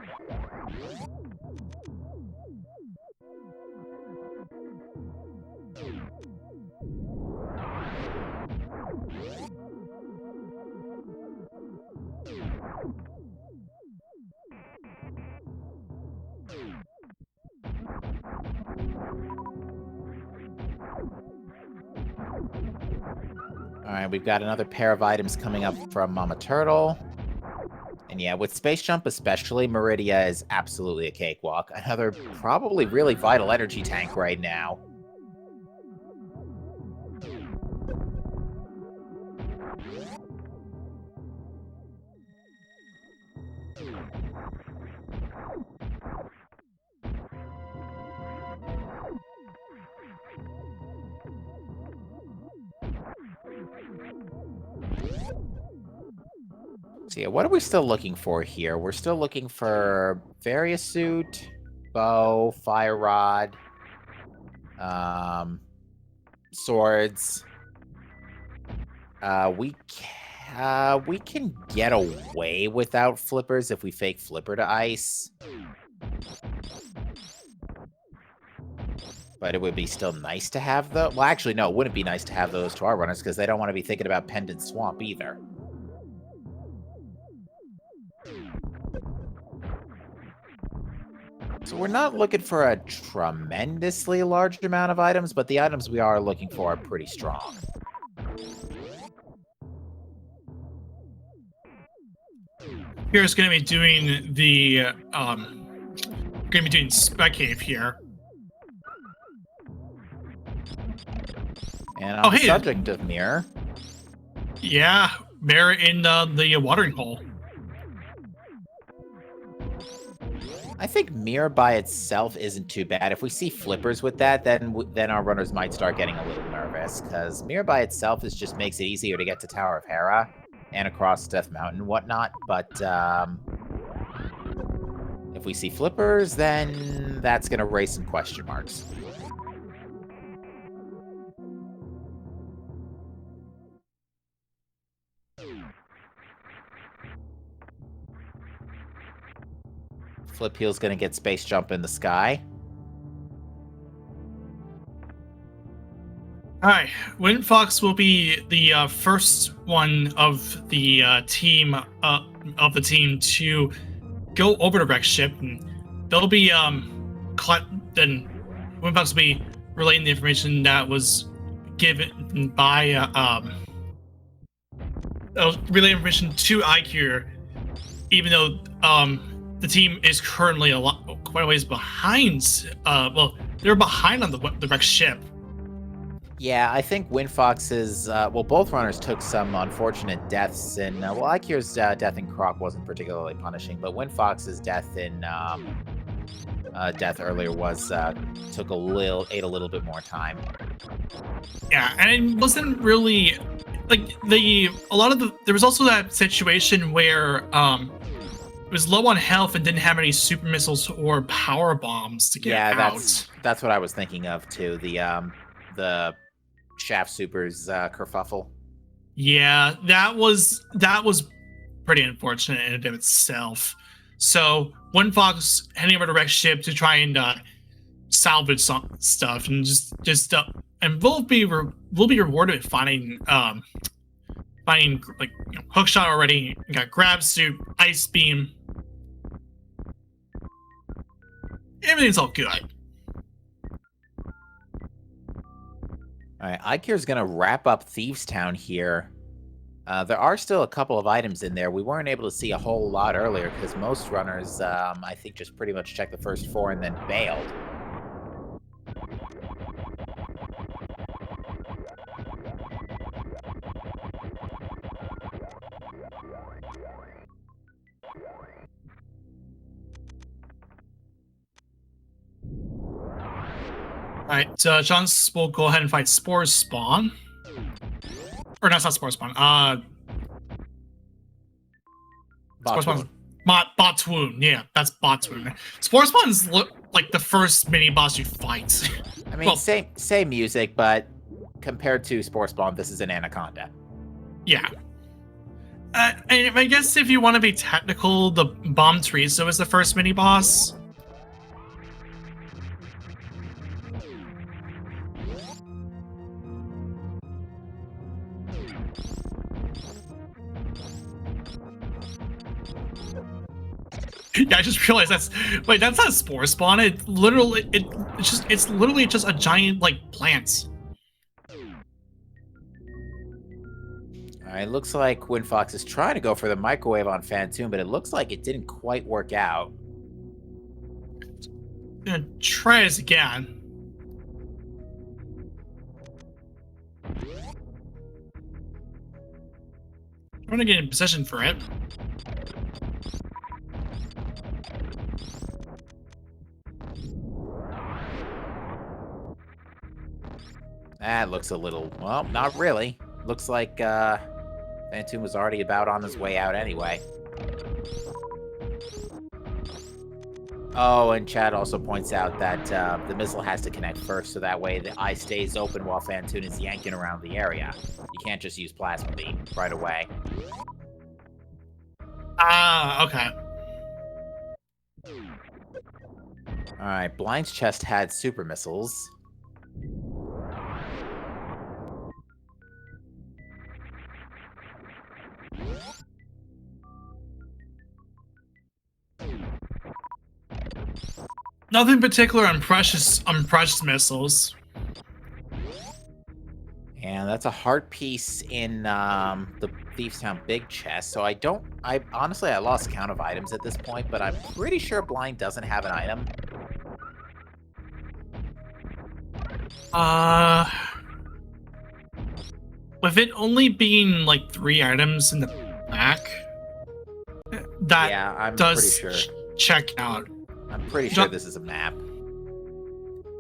S1: All right, we've got another pair of items coming up from Mama Turtle. And yeah, with Space Jump especially, Meridia is absolutely a cakewalk. Another probably really vital energy tank right now. So yeah, what are we still looking for here? We're still looking for various suit, bow, fire rod, swords. We can get away without flippers if we fake flipper to ice. But it would be still nice to have the. Well, actually, no, it wouldn't be nice to have those to our runners because they don't want to be thinking about Pendant Swamp either. So we're not looking for a tremendously large amount of items, but the items we are looking for are pretty strong.
S2: Here's going to be doing the going to be doing Spec Cave here.
S1: And on the subject of mirror.
S2: Yeah, mirror in the watering hole.
S1: I think mirror by itself isn't too bad. If we see flippers with that, then our runners might start getting a little nervous, because mirror by itself just makes it easier to get to Tower of Hera and across Death Mountain and whatnot. But if we see flippers, then that's going to raise some question marks. Flip Heel's going to get space jump in the sky.
S2: All right, Wind Fox will be the first one of the team to go over the wreck ship, and they'll be then Wind Fox will be relaying the information that was given by relay information to IQ, even though the team is currently quite a ways behind. Well, they're behind on the wrecked ship.
S1: Yeah, I think Wind Fox's, well, both runners took some unfortunate deaths in, well, Ikir's death in Croc wasn't particularly punishing, but Wind Fox's death in, death earlier was, ate a little bit more time.
S2: Yeah, and it wasn't really, like, there was also that situation where, it was low on health and didn't have any super missiles or power bombs to get out.
S1: Yeah, that's what I was thinking of too. The Shaft Super's kerfuffle.
S2: Yeah, that was pretty unfortunate in and of itself. So Wind Fox heading over to Rex ship to try and salvage some stuff, and and we'll be rewarded with finding like hookshot already. We got grab suit, ice beam. Everything's all good.
S1: All right, Ikir's going to wrap up Thieves Town here. There are still a couple of items in there. We weren't able to see a whole lot earlier because most runners, I think, just pretty much checked the first 4 and then bailed.
S2: Alright, John's will go ahead and fight Spore Spawn. Or no, it's not Spore Spawn. Spore Spawn's Botwoon. Yeah, that's Botwoon. Spore Spawn's like the first mini boss you fight.
S1: I mean, well, same music, but compared to Spore Spawn, this is an Anaconda.
S2: Yeah. And I guess if you want to be technical, the Bomb Triso is the first mini boss. Yeah, I just realized that's not Spore Spawn. It's literally just a giant like plant.
S1: Alright, looks like Wind Fox is trying to go for the microwave on Phantoon, but it looks like it didn't quite work out.
S2: Gonna try this again. I'm gonna get in position for it.
S1: That looks a little, well, not really. Looks like Phantoon was already about on his way out anyway. Oh, and Chad also points out that the missile has to connect first, so that way the eye stays open while Phantoon is yanking around the area. You can't just use Plasma Beam right away.
S2: Ah, okay.
S1: Alright, Blind's chest had super missiles.
S2: Nothing particular on precious missiles.
S1: And that's a heart piece in the Thieves Town big chest. So I honestly lost count of items at this point, but I'm pretty sure Blind doesn't have an item.
S2: With it only being like 3 items in the back, that
S1: yeah, I'm
S2: does
S1: pretty sure.
S2: Check out.
S1: I'm pretty sure this is a map.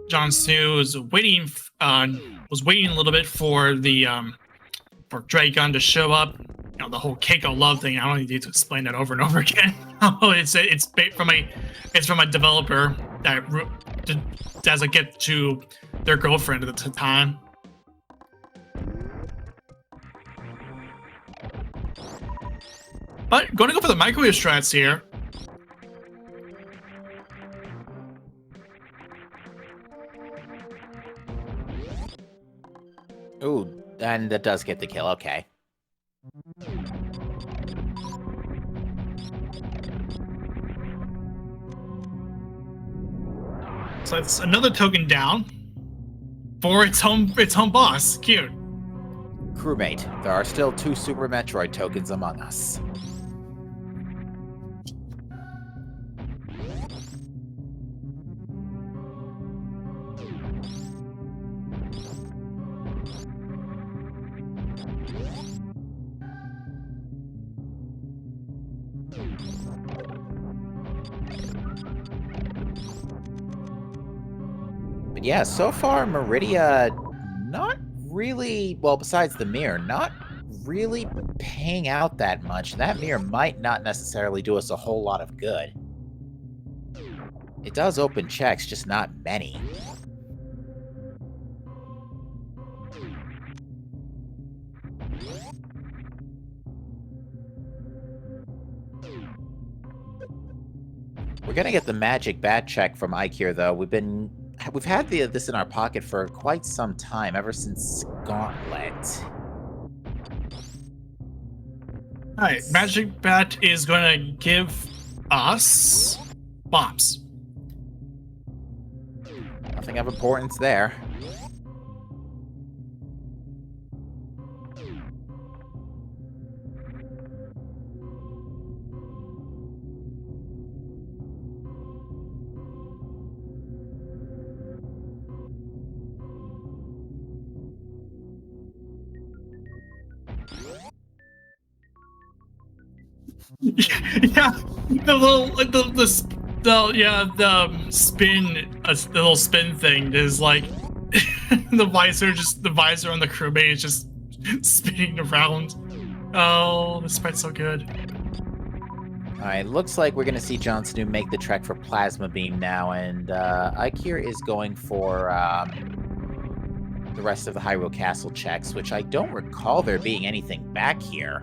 S2: Jon Snow was waiting a little bit for the for Dragon to show up. You know, the whole Keiko love thing. I don't need to explain that over and over again. It's from a developer that doesn't get to their girlfriend at the time. But going to go for the microwave strats here.
S1: Ooh, and that does get the kill. Okay.
S2: So it's another token down for its home boss. Cute.
S1: Crewmate, there are still 2 Super Metroid tokens among us. But yeah, so far Meridia not really, well, besides the mirror, not really paying out that much. That mirror might not necessarily do us a whole lot of good. It does open checks, just not many. We're gonna get the magic bat check from Ike here, though. We've had this in our pocket for quite some time, ever since Gauntlet.
S2: Alright, Magic Bat is gonna give us bombs.
S1: Nothing of importance there.
S2: Yeah, the little spin thing is like the visor on the crewmate is just spinning around. Oh, this fight's so good.
S1: Alright, looks like we're gonna see Jon Snow make the trek for Plasma Beam now, and Ike here is going for the rest of the Hyrule Castle checks, which I don't recall there being anything back here.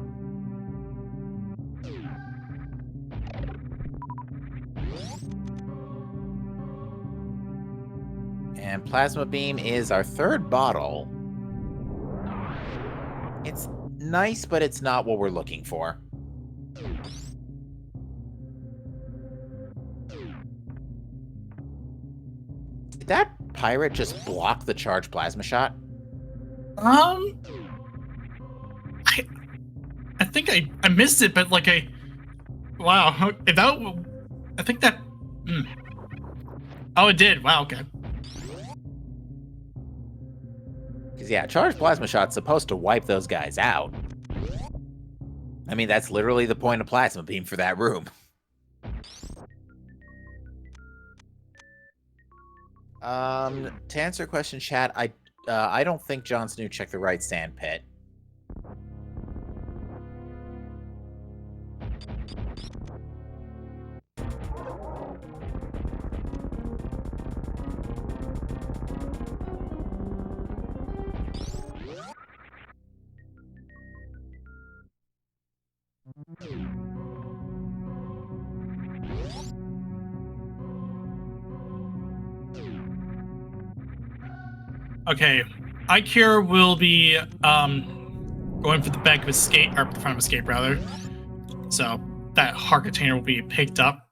S1: And Plasma Beam is our 3rd bottle. It's nice, but it's not what we're looking for. Did that pirate just block the charged plasma shot?
S2: I think I missed it, but like wow, I think that. Oh, it did. Wow. Okay.
S1: Because, yeah, charged plasma shot's supposed to wipe those guys out. I mean, that's literally the point of Plasma Beam for that room. To answer a question, chat, I don't think Jon Snow checked the right sand pit.
S2: Okay, Ikea will be going for the back of escape, or the front of escape rather. So that heart container will be picked up.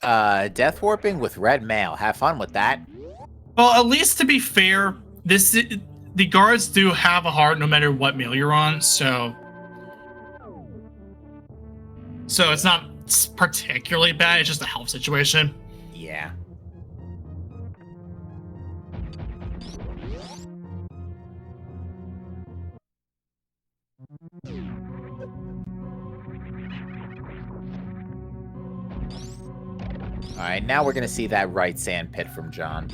S1: Death warping with red mail. Have fun with that.
S2: Well, at least to be fair, the guards do have a heart no matter what mail you're on, so it's not particularly bad. It's just a health situation.
S1: Yeah. All right, now we're gonna see that right sand pit from John.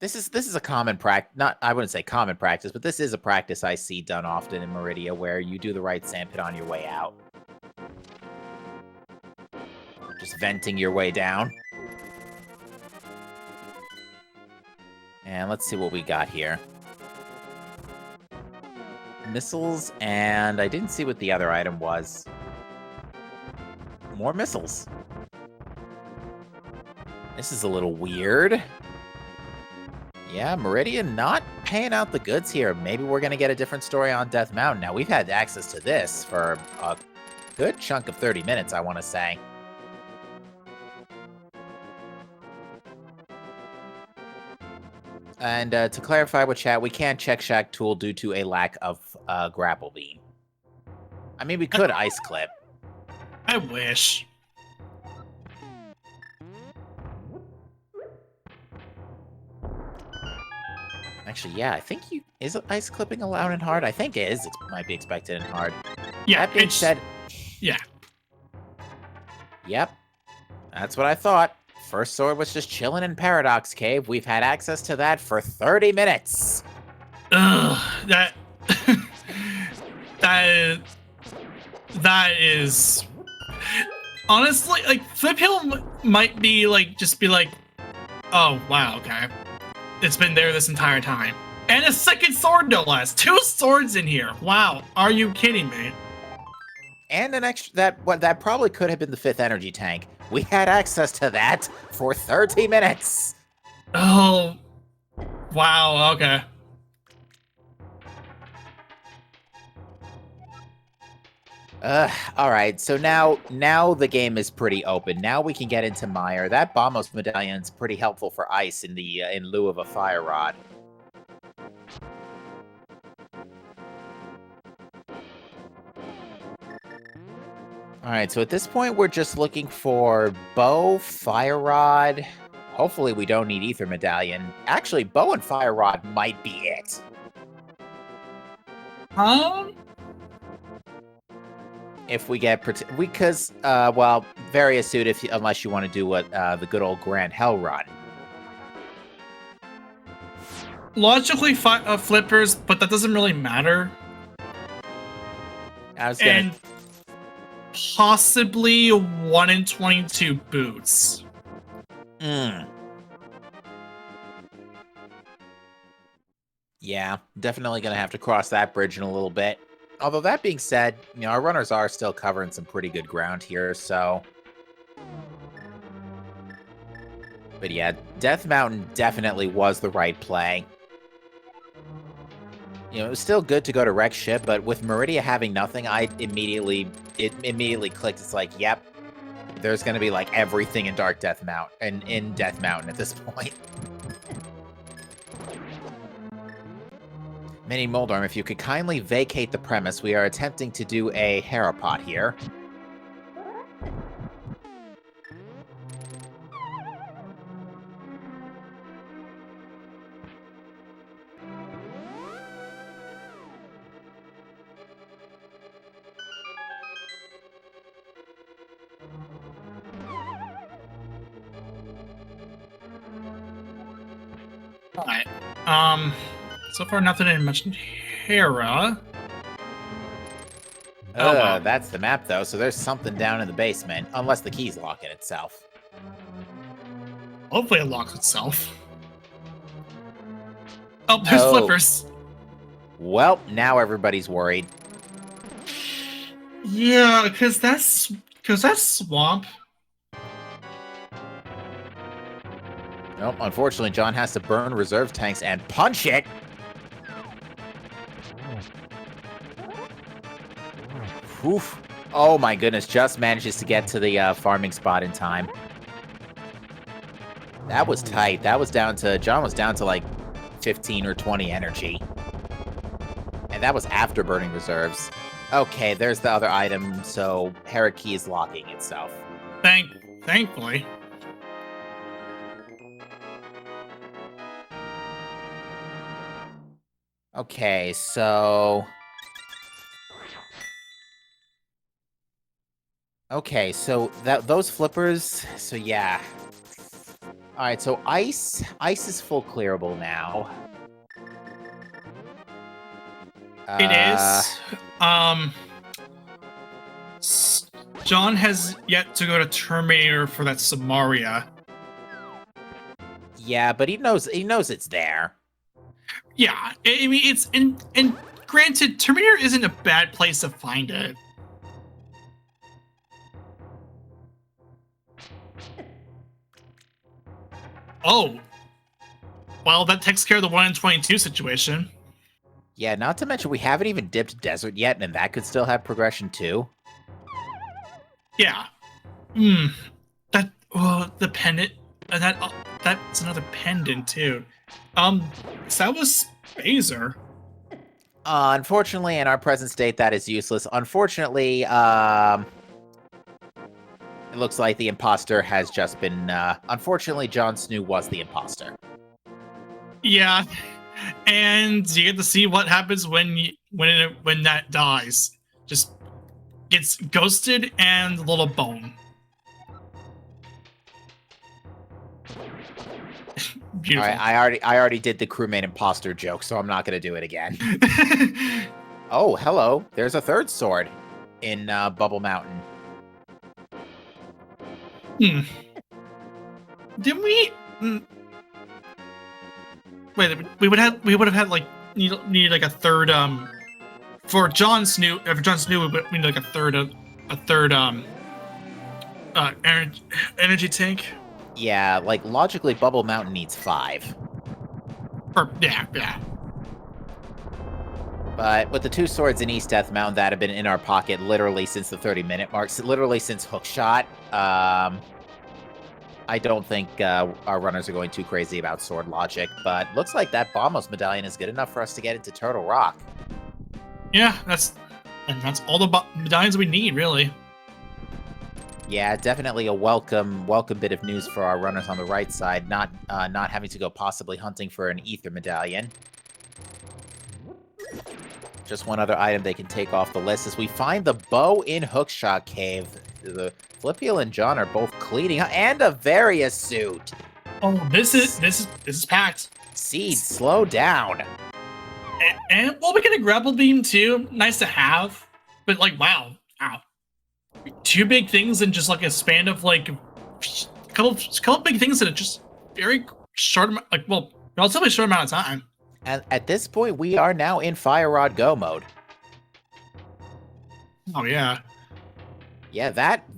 S1: This is a common practice. Not, I wouldn't say common practice, but this is a practice I see done often in Meridia, where you do the right sand pit on your way out, just venting your way down. And let's see what we got here. Missiles, and I didn't see what the other item was. More missiles. This is a little weird. Yeah, Meridian not paying out the goods here. Maybe we're going to get a different story on Death Mountain. Now, we've had access to this for a good chunk of 30 minutes, I want to say. And to clarify with chat, we can't check Shack Tool due to a lack of grapple beam. I mean, we could ice clip.
S2: I wish.
S1: Actually, yeah, I think is ice clipping allowed in hard? I think it is. It might be expected in hard.
S2: Yeah,
S1: that being said,
S2: yeah.
S1: Yep, that's what I thought. First sword was just chilling in Paradox Cave. We've had access to that for 30 minutes.
S2: Ugh, that is honestly, like, Flip Hill might be like, just be like, oh wow, okay, it's been there this entire time, and a second sword no less. 2 swords in here. Wow, are you kidding me?
S1: And an extra that probably could have been the 5th energy tank. We had access to that for 30 minutes.
S2: Oh, wow. Okay.
S1: All right. So now the game is pretty open. Now we can get into Mire. That Bombos medallion is pretty helpful for ice in lieu of a fire rod. All right, so at this point, we're just looking for bow, fire rod. Hopefully, we don't need ether medallion. Actually, bow and fire rod might be it. If we get because well, very astute unless you want to do what the good old Grand Hell run.
S2: Logically, flippers, but that doesn't really matter.
S1: I was gonna.
S2: And possibly 1 in 22 boots.
S1: Yeah, definitely gonna have to cross that bridge in a little bit. Although that being said, you know, our runners are still covering some pretty good ground here, so. But yeah, Death Mountain definitely was the right play. You know, it was still good to go to Rex Ship, but with Meridia having nothing, it immediately clicked. It's like, yep, there's gonna be like everything in Death Mountain at this point. Mini Moldorm, if you could kindly vacate the premise, we are attempting to do a Harapot here.
S2: Alright. So far nothing I mentioned Hera.
S1: Oh, wow. That's the map, though, so there's something down in the basement. Unless the key's locking itself.
S2: Hopefully it locks itself. Oh, there's flippers.
S1: Well, now everybody's worried.
S2: Yeah, because that's swamp.
S1: Nope, unfortunately, John has to burn reserve tanks and punch it. Oof. Oh my goodness, just manages to get to the farming spot in time. That was tight. That was down to, John was down to like 15 or 20 energy. And that was after burning reserves. Okay, there's the other item, so Heraki is locking itself.
S2: Thankfully.
S1: Okay, so... Okay, so those flippers, so yeah. Alright, so ice is full clearable now.
S2: It is. John has yet to go to Terminator for that Samaria.
S1: Yeah, but he knows it's there.
S2: Yeah, I mean it's and granted, Terminator isn't a bad place to find it. Oh, well, that takes care of the 1 in 22 situation.
S1: Yeah, not to mention we haven't even dipped desert yet, and that could still have progression too.
S2: Yeah. That the pendant that's another pendant too. So that was Phaser.
S1: Unfortunately, in our present state, that is useless. Unfortunately, it looks like the imposter has just been. Unfortunately, Jon Snow was the imposter.
S2: Yeah, and you get to see what happens when that dies. Just gets ghosted and a little bone. Beautiful.
S1: All right, I already did the crewmate imposter joke, so I'm not gonna do it again. Oh, hello. There's a third sword in Bubble Mountain.
S2: Didn't we? Wait, we would have had like need like a third for Jon Snow. For Jon Snow, we would need like a third energy tank.
S1: Yeah, like logically, Bubble Mountain needs 5.
S2: Or yeah.
S1: But with the 2 swords in East Death Mountain that have been in our pocket literally since the 30-minute mark, literally since Hookshot, I don't think our runners are going too crazy about sword logic, but looks like that Bombos medallion is good enough for us to get into Turtle Rock.
S2: Yeah, that's all the medallions we need, really.
S1: Yeah, definitely a welcome bit of news for our runners on the right side, not having to go possibly hunting for an ether medallion. Just one other item they can take off the list as we find the bow in Hookshot Cave. The Flippiel and John are both cleaning and a Various suit.
S2: Oh, this is packed.
S1: Seed, slow down.
S2: And well, we get a grapple beam too. Nice to have, but like, wow, 2 big things in just like a span of like a couple big things in a just very short, relatively short amount of time.
S1: And at this point, we are now in Fire Rod Go mode.
S2: Oh yeah.
S1: Yeah, that,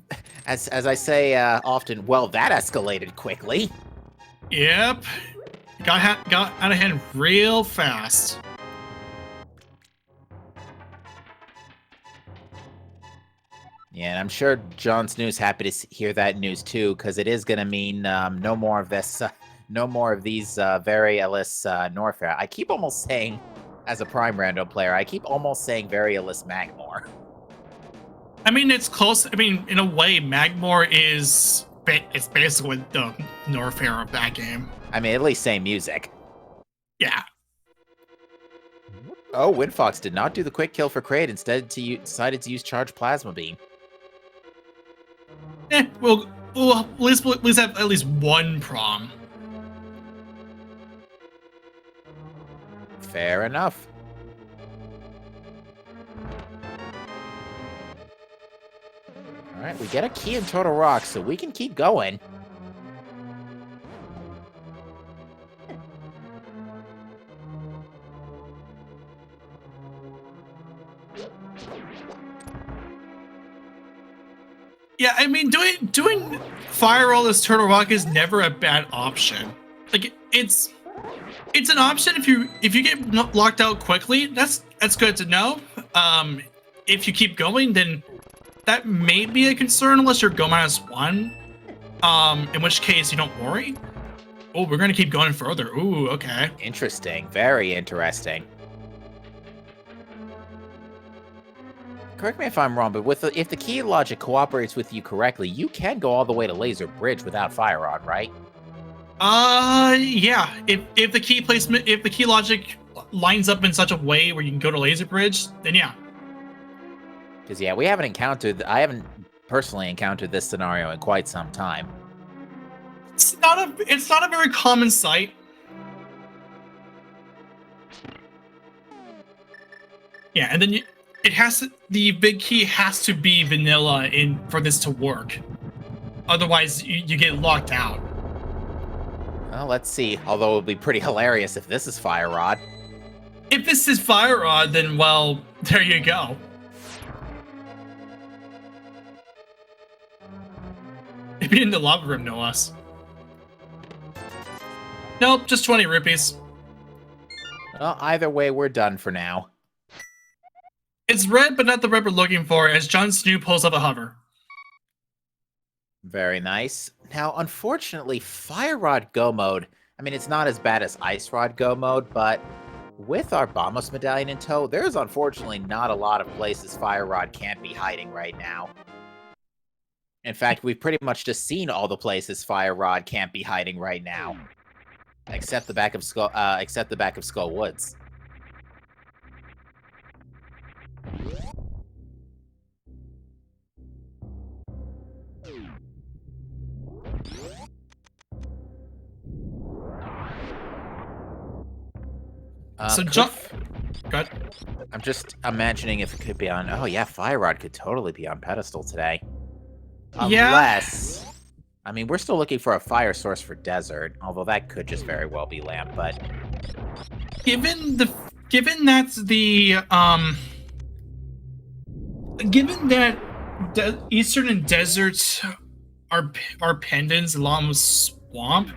S1: as I say often, well, that escalated quickly.
S2: Yep. Got out of hand real fast.
S1: Yeah, and I'm sure Jon Snow's happy to hear that news too, because it is going to mean no more of this, no more of these very Ellis Norfair. I keep almost saying, as a Prime Rando player, I keep almost saying very Ellis Magmore.
S2: I mean, it's close. I mean, in a way, Magmore is it's basically the Norfair of that game.
S1: I mean, at least same music.
S2: Yeah.
S1: Oh, Windfox did not do the quick kill for Kraid. Instead, decided to use Charge Plasma Beam.
S2: We'll at least have at least one prom.
S1: Fair enough. All right, we get a key in Turtle Rock, so we can keep going.
S2: Yeah, I mean, doing fire roll as turtle rock is never a bad option. Like it's an option if you get locked out quickly. That's good to know. If you keep going, then that may be a concern unless you're go -1. In which case you don't worry. Oh, we're gonna keep going further. Ooh, okay.
S1: Interesting. Very interesting. Correct me if I'm wrong, but if the key logic cooperates with you correctly, you can go all the way to Laser Bridge without Fire Rod, right?
S2: Yeah. If the key placement, if the key logic lines up in such a way where you can go to Laser Bridge, then yeah.
S1: Because yeah, I haven't personally encountered this scenario in quite some time.
S2: It's not a very common sight. Yeah, and then the big key has to be vanilla for this to work. Otherwise, you get locked out.
S1: Well, let's see. Although it would be pretty hilarious if this is Fire Rod.
S2: If this is Fire Rod, then well, there you go. Maybe in the lava room, no less. Nope, just 20 rupees.
S1: Well, either way, we're done for now.
S2: It's red, but not the red we're looking for, as Jon Snow pulls up a hover.
S1: Very nice. Now, unfortunately, Fire Rod Go mode, I mean, it's not as bad as Ice Rod Go mode, but with our Bombos medallion in tow, there's unfortunately not a lot of places Fire Rod can't be hiding right now. In fact, we've pretty much just seen all the places Fire Rod can't be hiding right now. Except the back of Skull Woods.
S2: So jump. Good.
S1: I'm just imagining if it could be on. Oh yeah, Fire Rod could totally be on pedestal today. Unless, I mean, we're still looking for a fire source for desert, although that could just very well be lamp. But
S2: given that eastern and deserts are pendants along with swamp,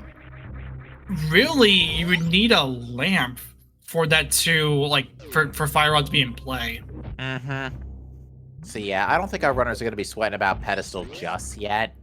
S2: really you would need a lamp for that to for Fire Rod to be in play.
S1: Mm-hmm. So yeah, I don't think our runners are going to be sweating about pedestal just yet.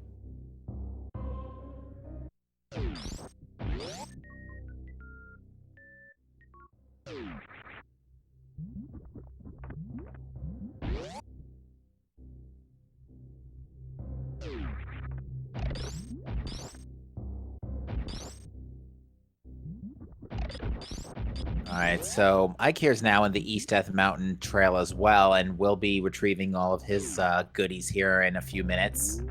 S1: Alright, so Ike here's now in the East Death Mountain Trail as well, and we'll be retrieving all of his goodies here in a few minutes.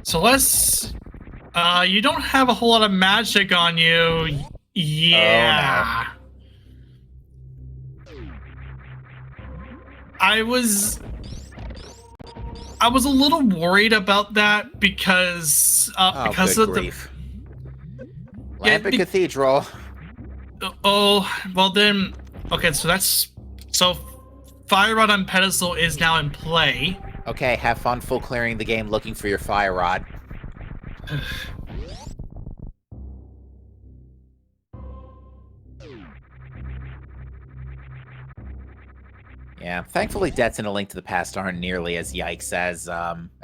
S2: So let's... you don't have a whole lot of magic on you. Yeah. Oh, no. I was a little worried about that because
S1: good
S2: of
S1: grief. Lamp and Cathedral.
S2: Oh, well then, okay, so Fire Rod on pedestal is now in play.
S1: Okay, have fun full clearing the game looking for your Fire Rod. Yeah, thankfully deaths in A Link to the Past aren't nearly as yikes as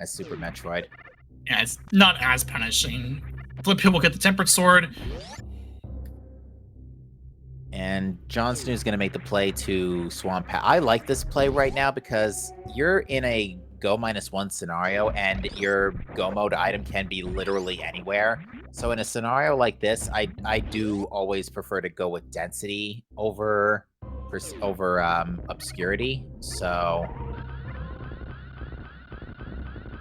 S1: Super Metroid.
S2: Yeah, it's not as punishing. Flip people get the Tempered Sword.
S1: And Jon Snoo's going to make the play to Swamp Pass. I like this play right now because you're in a go -1 scenario and your go mode item can be literally anywhere. So in a scenario like this, I do always prefer to go with density over obscurity. So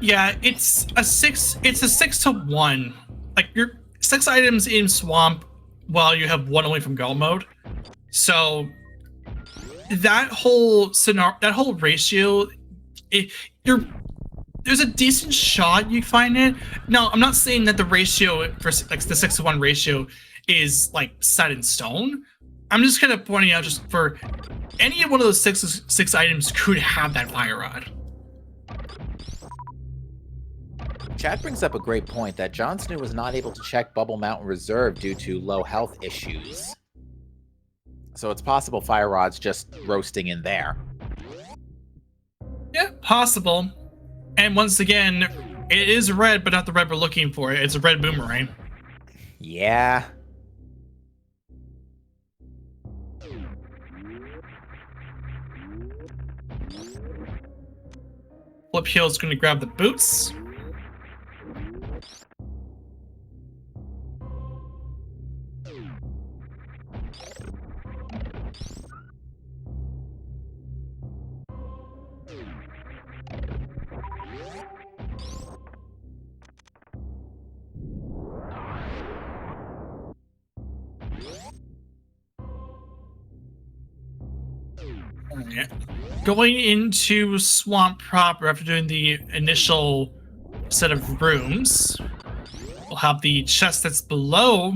S2: yeah, it's a 6-to-1. Like you're 6 items in swamp while you have 1 away from go mode. So that whole scenario, that whole ratio, there's a decent shot you find it. Now, I'm not saying that the ratio for like the 6-to-1 ratio is like set in stone. I'm just kind of pointing out just for any one of those six items could have that fire rod.
S1: Chad brings up a great point that Jon Snow was not able to check Bubble Mountain Reserve due to low health issues. So it's possible fire rod's just roasting in there.
S2: Yeah, possible. And once again, it is red, but not the red we're looking for. It's a red boomerang.
S1: Yeah.
S2: Flip Heel's going to grab the boots. Yeah. Going into Swamp proper after doing the initial set of rooms, we'll have the chest that's below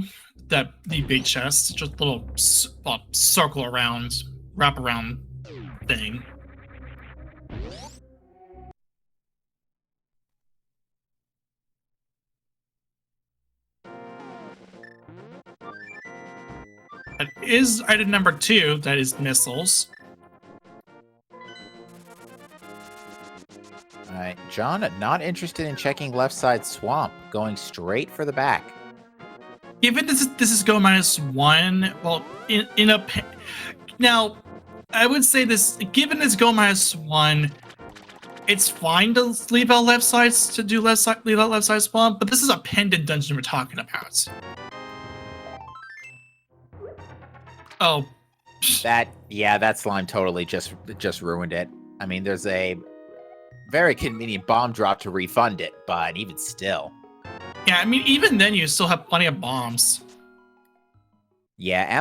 S2: the big chest, just a little circle around, wrap around thing. That is item number 2, that is missiles.
S1: Alright, John, not interested in checking left side swamp, going straight for the back.
S2: Given this is go -1, well, now, I would say this, given this go -1, it's fine to leave out left sides to do leave out left side swamp, but this is a pendant dungeon we're talking about. Oh.
S1: That slime totally just ruined it. I mean, there's a very convenient bomb drop to refund it, but even still.
S2: Yeah, I mean, even then you still have plenty of bombs.
S1: Yeah,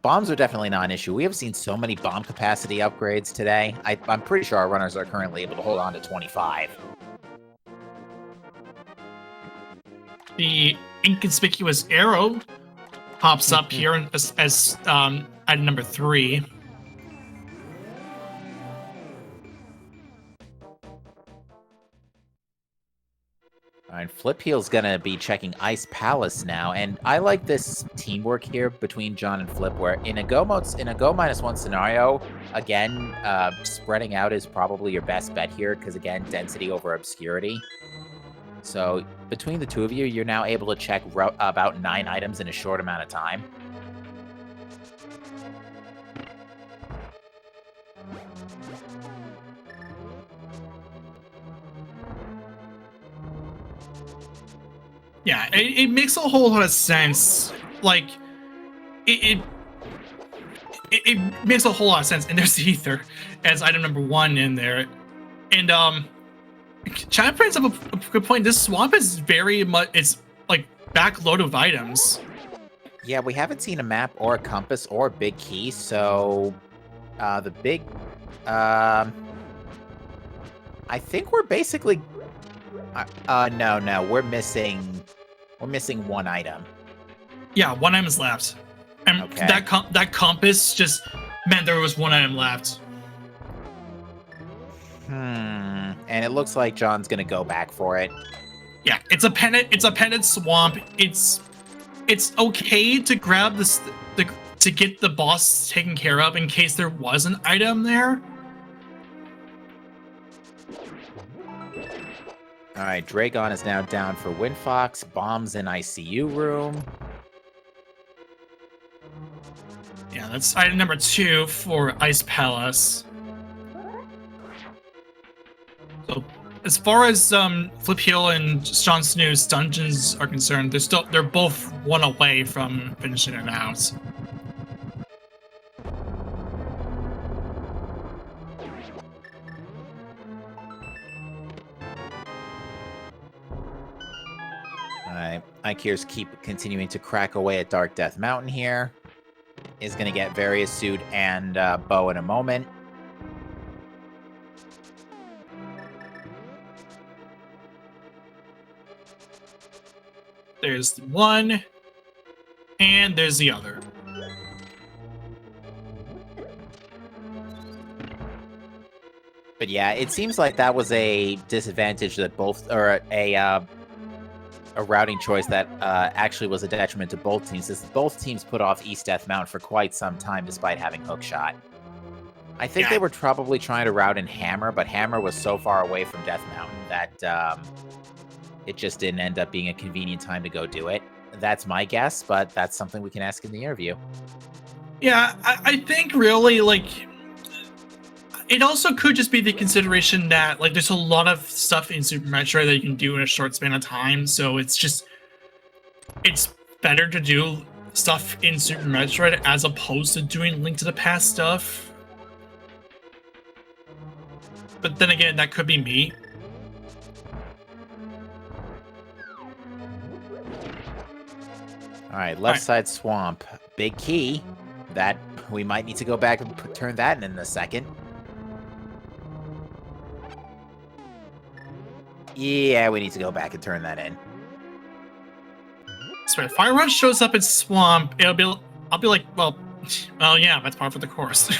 S1: bombs are definitely not an issue. We have seen so many bomb capacity upgrades today. I'm pretty sure our runners are currently able to hold on to 25.
S2: The inconspicuous arrow pops up here as item number 3.
S1: Alright, Flip Heel's gonna be checking Ice Palace now, and I like this teamwork here between John and Flip, where in a go -1 scenario, again, spreading out is probably your best bet here, because again, density over obscurity. So between the two of you, you're now able to check about 9 items in a short amount of time.
S2: Yeah, it makes a whole lot of sense. Like, it makes a whole lot of sense. And there's the ether as item number 1 in there. And Chad brings up a good point. This swamp is very much, it's like backload of items.
S1: Yeah, we haven't seen a map or a compass or a big key, so the big I think we're basically no, we're missing 1 item.
S2: Yeah, 1 item is left. And
S1: okay.
S2: that compass just meant there was 1 item left.
S1: And it looks like John's gonna go back for it.
S2: Yeah, it's a pendant swamp. It's okay to grab this to get the boss taken care of in case there was an item there.
S1: Alright, Dragon is now down for Windfox. Bombs in ICU room.
S2: Yeah, that's item number 2 for Ice Palace. So, as far as Flip Heel and Jon Snoo's dungeons are concerned, they're both 1 away from finishing it out.
S1: Alright, Ikir's continuing to crack away at Dark Death Mountain here. Is going to get Various Suit and Bow in a moment.
S2: There's one, and there's the other.
S1: But yeah, it seems like that was a disadvantage that both, or a routing choice that actually was a detriment to both teams, since both teams put off East Death Mountain for quite some time despite having hookshot. I think they were probably trying to route in Hammer, but Hammer was so far away from Death Mountain that it just didn't end up being a convenient time to go do it. That's my guess, but that's something we can ask in the interview.
S2: Yeah, I think really, like, it also could just be the consideration that, like, there's a lot of stuff in Super Metroid that you can do in a short span of time, so it's better to do stuff in Super Metroid as opposed to doing Link to the Past stuff. But then again, that could be me.
S1: All right, left side swamp. Big key. That we might need to go back and turn that in a second. Yeah, we need to go back and turn that in.
S2: So if Fire Run shows up in swamp, I'll be like, well, yeah, that's part of the course.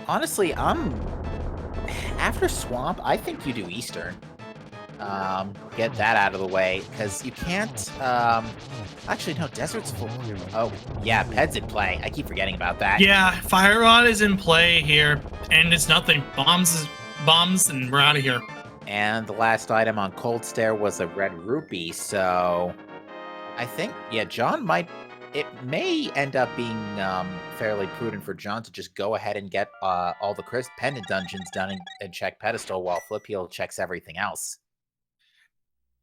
S1: Honestly, after swamp, I think you do Eastern. Get that out of the way, because you can't, actually, no, Desert's full clear. Oh, yeah, Ped's in play. I keep forgetting about that.
S2: Yeah, Fire Rod is in play here, and it's nothing. Bombs, and we're out of here.
S1: And the last item on Cold Stare was a red rupee, so I think, yeah, it may end up being fairly prudent for John to just go ahead and get all the Crisp Pendant dungeons done and check Pedestal while Flip Heel checks everything else.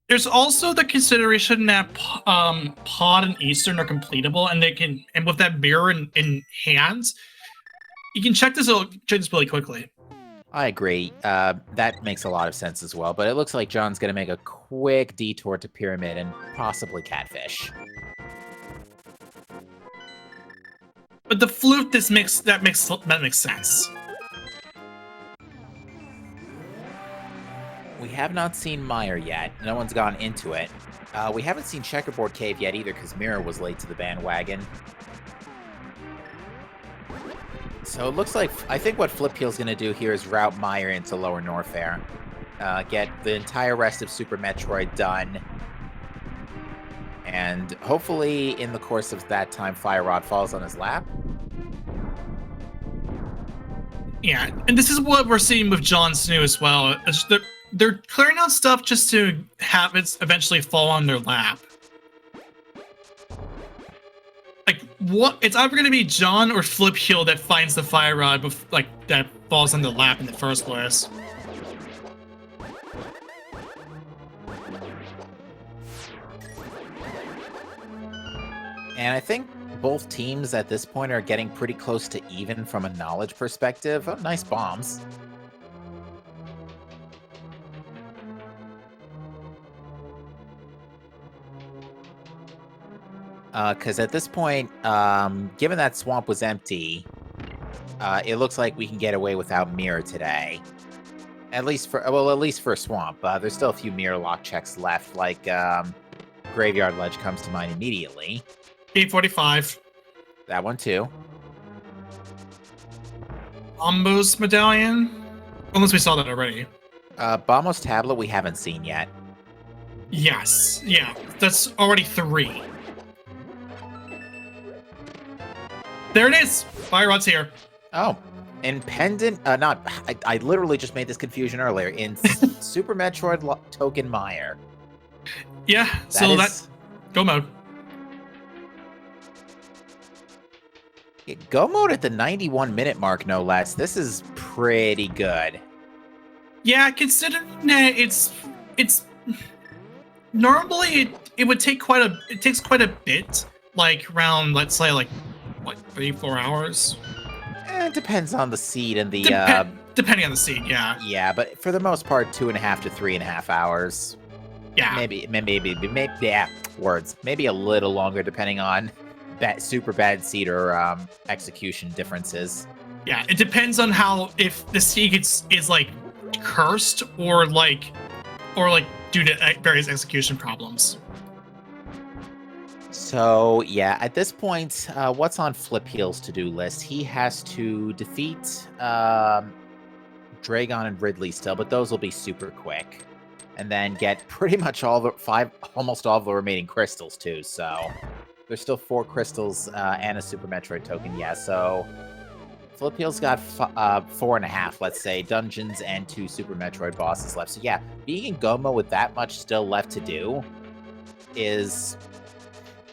S2: There's also the consideration that Pod and Eastern are completable, and with that mirror in hands, you can check this really quickly.
S1: I agree. That makes a lot of sense as well, but it looks like John's going to make a quick detour to Pyramid and possibly Catfish.
S2: But the flute, that makes sense.
S1: We have not seen Meyer yet. No one's gone into it. We haven't seen Checkerboard Cave yet either, because Mirror was late to the bandwagon. So it looks like, I think what Flip Heel's going to do here is route Meyer into Lower Norfair. Get the entire rest of Super Metroid done. And hopefully, in the course of that time, Fire Rod falls on his lap.
S2: Yeah, and this is what we're seeing with Jon Snow as well. They're clearing out stuff just to have it eventually fall on their lap. Like, what? It's either going to be John or Flip Heel that finds the Fire Rod, that falls on their lap in the first place.
S1: And I think both teams at this point are getting pretty close to even from a knowledge perspective. Oh, nice bombs. Because at this point, given that swamp was empty, it looks like we can get away without mirror today. At least for swamp. There's still a few mirror lock checks left, like Graveyard Ledge comes to mind immediately.
S2: 845.
S1: That one too.
S2: Bombo's medallion? Unless we saw that already.
S1: Bombo's tablet we haven't seen yet.
S2: Yes. Yeah. That's already 3. There it is! Fire Rod's here.
S1: Oh. In Pendant, I literally just made this confusion earlier. In Super Metroid Token Meyer.
S2: Yeah, that's go mode.
S1: Go mode at the 91-minute mark, no less. This is pretty good.
S2: Yeah, considering that it's normally it would take it takes quite a bit, like around, let's say, like what, 3-4 hours.
S1: It depends on the seed and the
S2: depending on the seed, yeah.
S1: Yeah, but for the most part, 2.5 to 3.5 hours.
S2: Yeah.
S1: Maybe yeah, words. Maybe a little longer depending on super bad seed or execution differences.
S2: Yeah, it depends on if the seed is like cursed or like or like due to various execution problems.
S1: So, yeah, at this point, what's on Flip Heel's to-do list? He has to defeat Dragon and Ridley still, but those will be super quick. And then get pretty much almost all of the remaining crystals, too. So, there's still 4 crystals and a Super Metroid token. Yeah, so Flip Heel's got 4.5, let's say, dungeons and 2 Super Metroid bosses left. So, yeah, being in Gomo with that much still left to do is...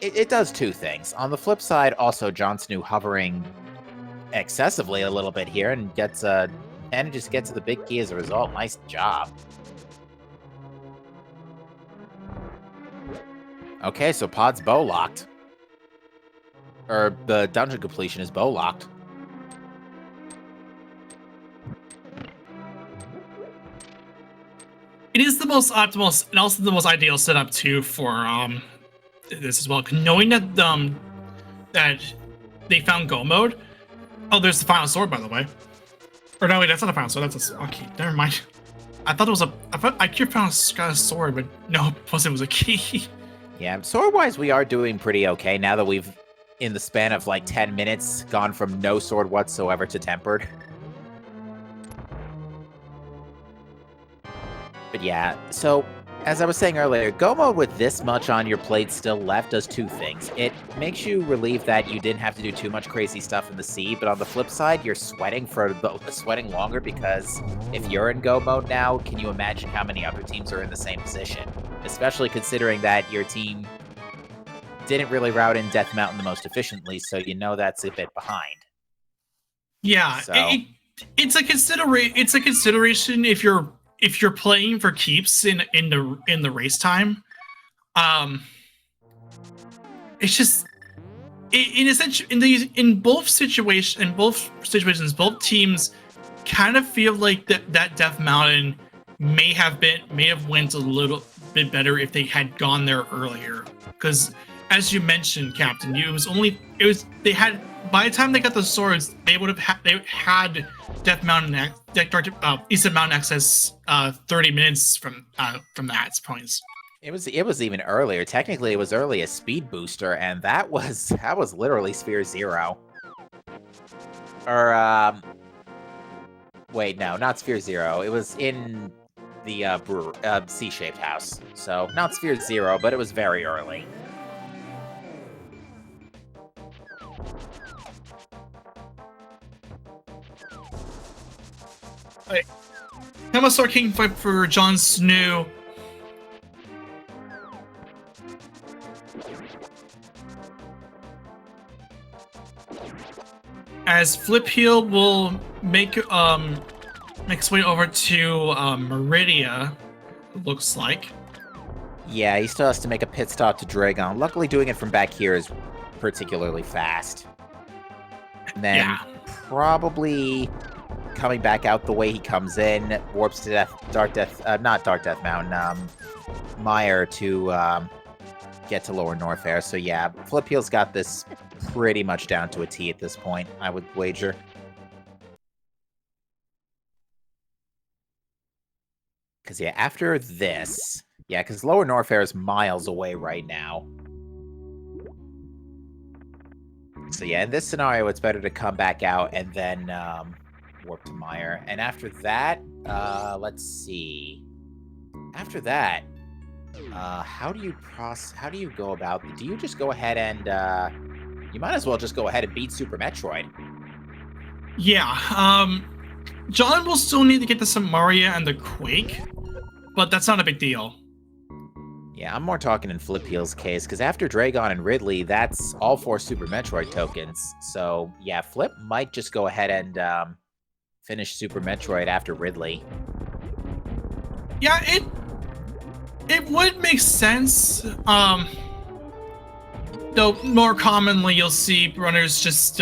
S1: It does 2 things. On the flip side, also, Jon Snow hovering excessively a little bit here and manages to get to the big key as a result. Nice job. Okay, so Pod's bow locked. Or the dungeon completion is bow locked.
S2: It is the most optimal and also the most ideal setup too for this as well. Knowing that that they found Go mode. Oh, there's the final sword, by the way. Or no, wait, that's not the final sword. That's a okay. Never mind. I thought it was I kept found a sword, but no, it was a key.
S1: Yeah, sword-wise, we are doing pretty okay now that we've, in the span of like 10 minutes, gone from no sword whatsoever to tempered. But yeah, so as I was saying earlier, Go mode with this much on your plate still left does 2 things. It makes you relieved that you didn't have to do too much crazy stuff in the sea, but on the flip side, you're sweating longer because if you're in Go mode now, can you imagine how many other teams are in the same position? Especially considering that your team didn't really route in Death Mountain the most efficiently, so you know that's a bit behind.
S2: Yeah,
S1: so.
S2: It's a consideration if you're playing for keeps in the race time. It's just in both situations, both teams kind of feel like that Death Mountain may have went a little bit better if they had gone there earlier. Because as you mentioned, Captain, they had, by the time they got the swords, they had Death Mountain, Eastern Mountain access 30 minutes from that point.
S1: It was even earlier. Technically, it was early as Speed Booster, and that was literally Sphere 0. Or wait, no, not Sphere 0. It was in the C-shaped house. So not Sphere 0, but it was very early.
S2: Right. How much King fight for Jon Snow? As Flip Heel will make its way over to Meridia, it looks like.
S1: Yeah, he still has to make a pit stop to Dragon. Luckily, doing it from back here is particularly fast. And then probably coming back out the way he comes in, warps to not Dark Death Mountain, Mire to get to Lower North Air. So yeah, Flip Heel's got this pretty much down to a T at this point, I would wager. Because yeah, after this, because Lower North Air is miles away right now. So yeah, in this scenario, it's better to come back out and then warp to Mire. And after that, let's see. After that, how do you go about? Do you just go ahead and you might as well just go ahead and beat Super Metroid?
S2: Yeah. John will still need to get the Samaria and the Quake, but that's not a big deal.
S1: Yeah, I'm more talking in Flip Heel's case, because after Dragon and Ridley, that's all 4 Super Metroid tokens. So yeah, Flip might just go ahead and finish Super Metroid after Ridley.
S2: Yeah, it would make sense. Though more commonly you'll see runners just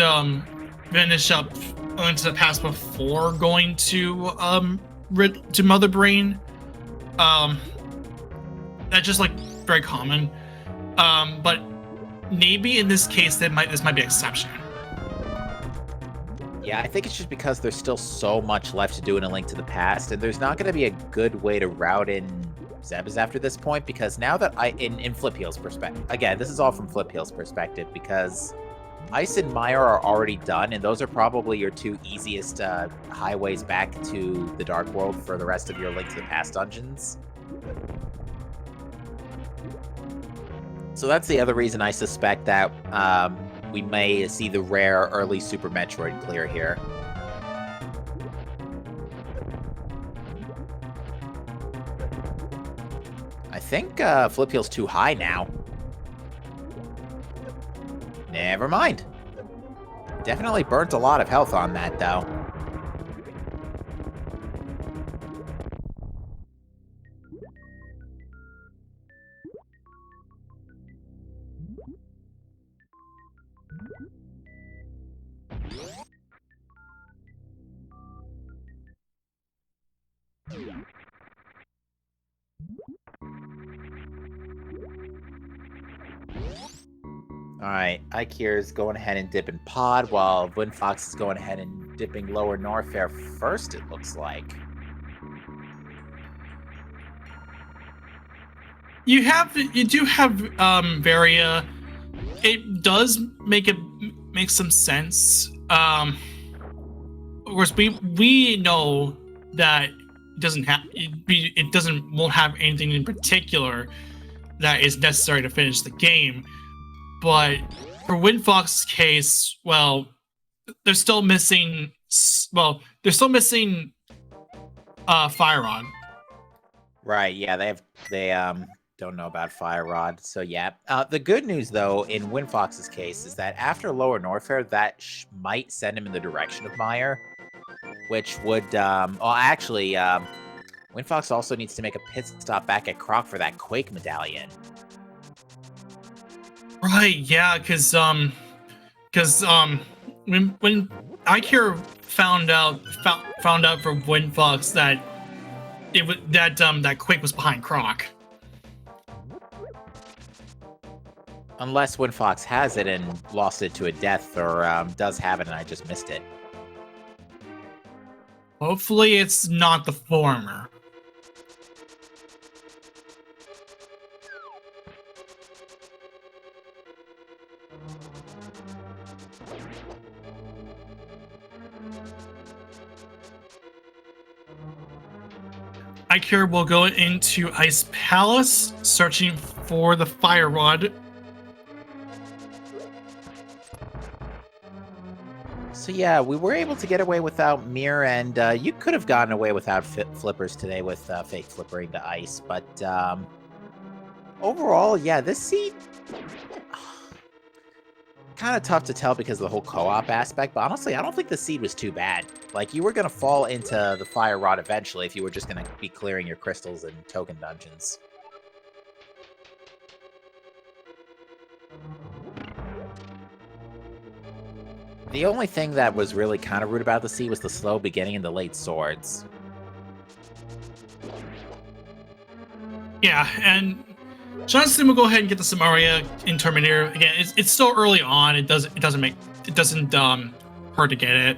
S2: finish up into the pass before going to Mother Brain. That's just like very common. But maybe in this case this might be an exception.
S1: Yeah, I think it's just because there's still so much left to do in A Link to the Past, and there's not going to be a good way to route in Zeb is after this point, because now that in Flipheel's perspective, again, this is all from Flipheel's perspective, because Ice and Mire are already done, and those are probably your two easiest highways back to the Dark World for the rest of your Link to the Past dungeons. So that's the other reason I suspect that we may see the rare early Super Metroid clear here. I think Flipheel's too high now. Never mind. Definitely burnt a lot of health on that, though. Alright, Ikir's going ahead and dipping Pod, while Windfox is going ahead and dipping Lower Norfair first, it looks like.
S2: You do have Varia. It does make some sense. Of course, we know that it won't have anything in particular that is necessary to finish the game. But for Windfox's case, well, they're still missing. Well, they're still missing Fire Rod.
S1: Right. Yeah, they don't know about Fire Rod. So yeah. The good news though in Windfox's case is that after Lower Norfair, that might send him in the direction of Mire, which would actually Windfox also needs to make a pit stop back at Croc for that Quake medallion.
S2: Right, yeah, because when Ikir found out for Windfox that that Quake was behind Croc.
S1: Unless Windfox has it and lost it to a death, or does have it and I just missed it.
S2: Hopefully, it's not the former. Ikir will go into Ice Palace, searching for the Fire Rod.
S1: So yeah, we were able to get away without Mir, and you could have gotten away without flippers today with fake flippering to Ice, but overall, yeah, this seed kind of tough to tell because of the whole co-op aspect, but honestly, I don't think the seed was too bad. Like, you were going to fall into the Fire Rod eventually if you were just going to be clearing your crystals and token dungeons. The only thing that was really kind of rude about the seed was the slow beginning and the late swords.
S2: Yeah, and Johnson will go ahead and get the Samaria in Terminator. Again, it's still early on. It doesn't hurt to get it.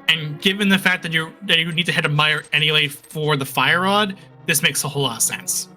S2: And given the fact that you need to hit a Mire anyway for the Fire Rod, this makes a whole lot of sense.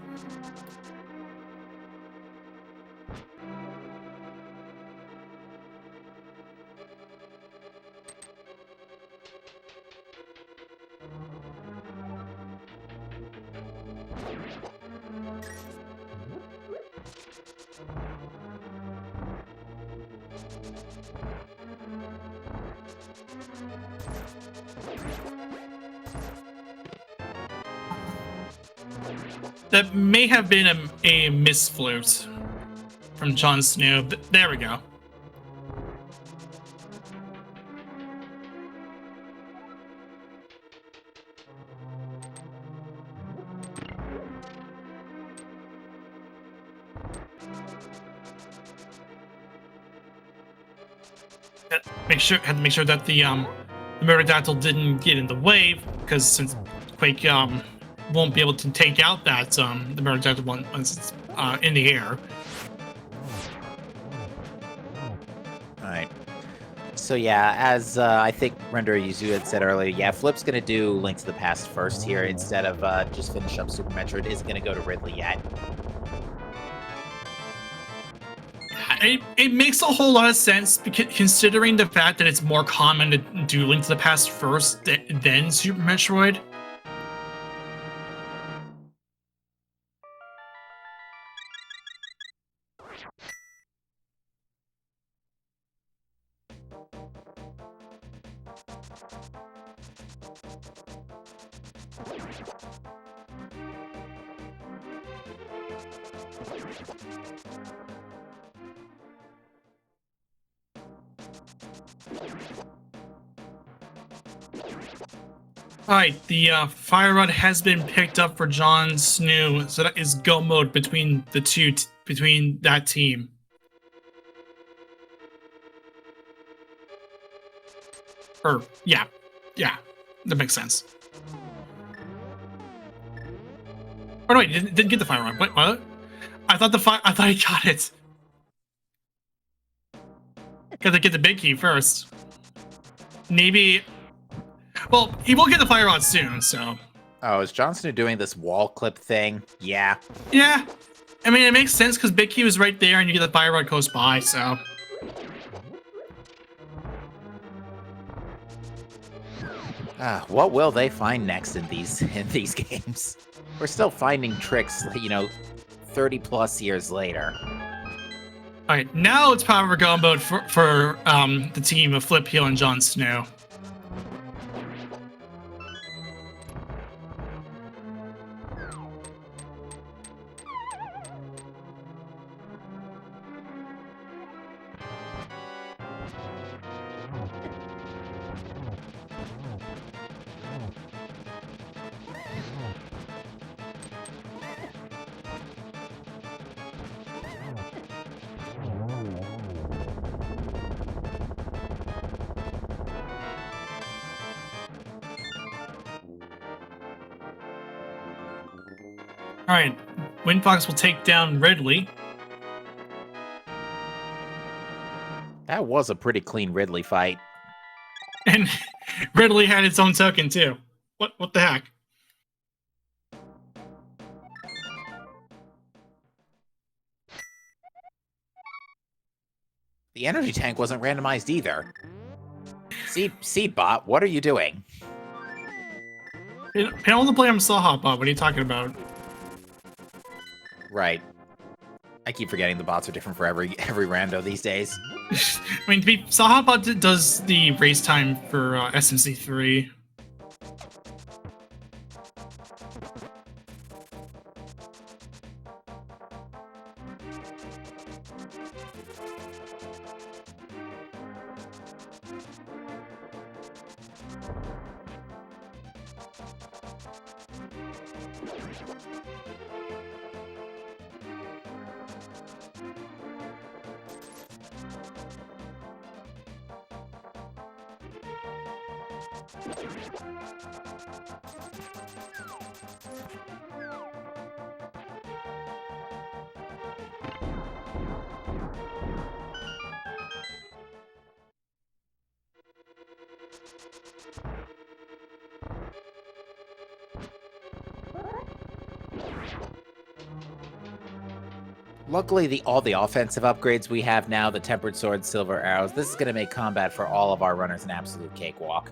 S2: That may have been a misflute from Jon Snow, but there we go. Had to make sure that the Merodactyl didn't get in the way, because since Quake won't be able to take out that the Merodactyl once it's in the air.
S1: So yeah, as I think Render Yuzu had said earlier, yeah, Flip's gonna do Link to the Past first here instead of just finish up Super Metroid. Isn't gonna go to Ridley yet.
S2: It makes a whole lot of sense considering the fact that it's more common to do Link to the Past first than Super Metroid. Alright, the fire rod has been picked up for Jon Snow, so that is go mode between the two, between that team. Yeah, that makes sense. Oh no, wait, didn't get the fire rod. What? I thought he got it. Gotta get the big key first. Maybe. Well, he will get the fire rod soon, so.
S1: Oh, is Jon Snow doing this wall clip thing? Yeah.
S2: Yeah. I mean, it makes sense because big key was right there and you get the fire rod close by, so.
S1: What will they find next in these games? We're still finding tricks, 30 plus years later.
S2: All right, now it's power go mode for the team of Flip, Heel, and Jon Snow. All right, Windfox will take down Ridley.
S1: That was a pretty clean Ridley fight.
S2: And Ridley had its own token too. What the heck?
S1: The energy tank wasn't randomized either. Seedbot, what are you doing?
S2: Panel to play on Sawhawk Bot. What are you talking about?
S1: Right. I keep forgetting the bots are different for every rando these days.
S2: I mean, Sawhawk Bot does the race time for SMZ3.
S1: Luckily, all the offensive upgrades we have now, the Tempered Sword, Silver Arrows, this is going to make combat for all of our runners an absolute cakewalk.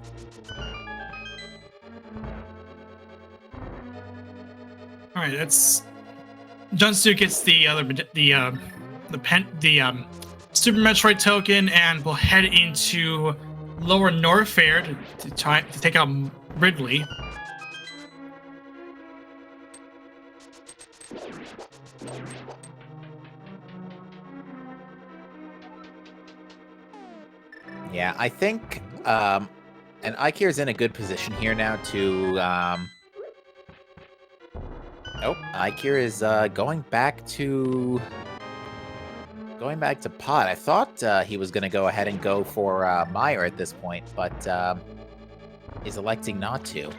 S2: All right, that's Jon Snow gets the Super Metroid token, and we'll head into Lower North Fair to try to take out Ridley.
S1: Yeah, I think, and Ikir's in a good position here now to, oh, Ikir is going back to Pod. I thought he was going to go ahead and go for Meyer at this point, but is electing not to.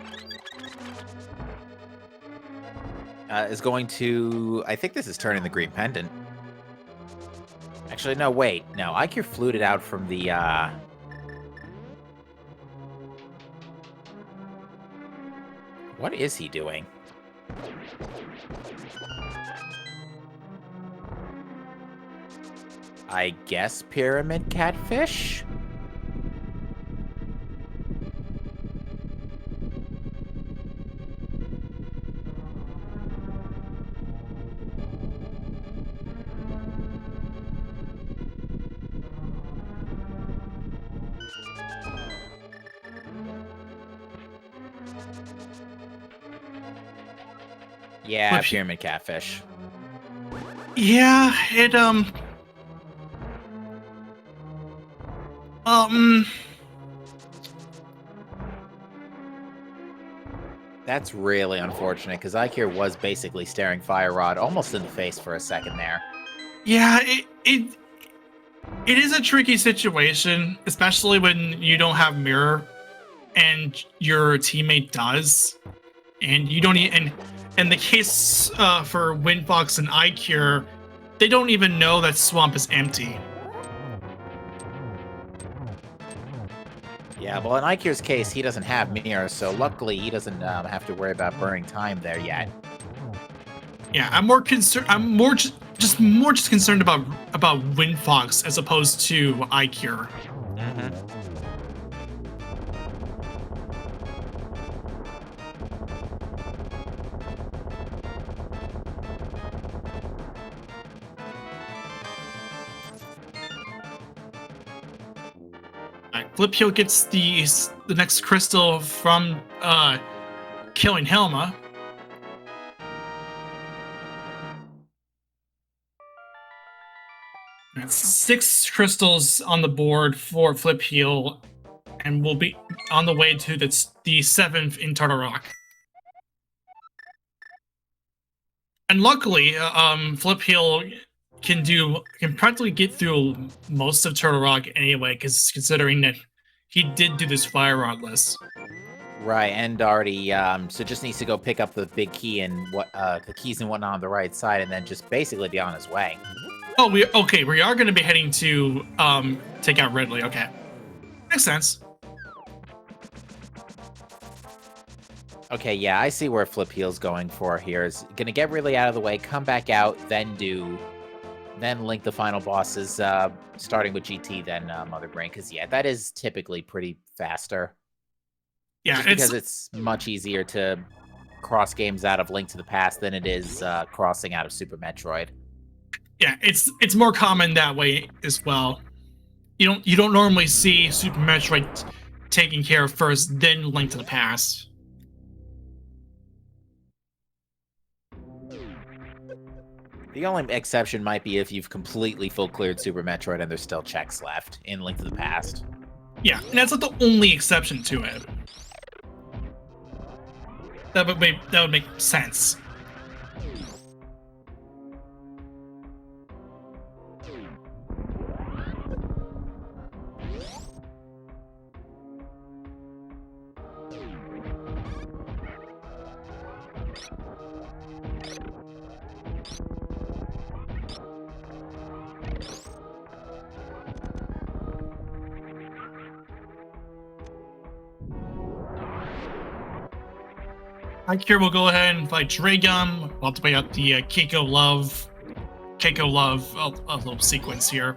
S1: Is going to, I think this is turning the green pendant. Actually, no, wait. No, Ikir fluted out from the What is he doing? I guess pyramid catfish? Yeah,
S2: But-
S1: pyramid catfish.
S2: Yeah, it
S1: That's really unfortunate, because Ikir was basically staring Fire Rod almost in the face for a second there.
S2: yeah, it is a tricky situation, especially when you don't have mirror and your teammate does, and you don't and in the case for Windfox and iCure, they don't even know that swamp is empty.
S1: Yeah, well, in Ikir's case, he doesn't have mirror, so luckily he doesn't have to worry about burning time there yet.
S2: Yeah, I'm more concerned. I'm more just concerned about Windfox as opposed to iCure.
S1: Mm-hmm.
S2: Flip Heel gets the next crystal from killing Helma. That's 6 crystals on the board for Flip Heel, and we'll be on the way to the 7th in Turtle Rock. And luckily, Flip Heel can practically get through most of Turtle Rock anyway, because considering that he did do this Fire Rod list.
S1: Right, and already, so just needs to go pick up the big key and the keys and whatnot on the right side, and then just basically be on his way.
S2: Oh, we are going to be heading to take out Ridley. Okay, makes sense.
S1: Okay, yeah, I see where Flip Heel's going for here. Is gonna get Ridley out of the way, come back out, then link the final bosses, starting with GT, then Mother Brain, because yeah, that is typically pretty faster.
S2: Yeah,
S1: just because it's much easier to cross games out of Link to the Past than it is crossing out of Super Metroid.
S2: Yeah, it's more common that way as well. You don't normally see Super Metroid taken care of first, then Link to the Past.
S1: The only exception might be if you've completely full cleared Super Metroid and there's still checks left in Link to the Past.
S2: Yeah, and that's not the only exception to it. That would make sense. iCure will go ahead and fight Dragon. We'll have to play out the Keiko Love a little sequence here.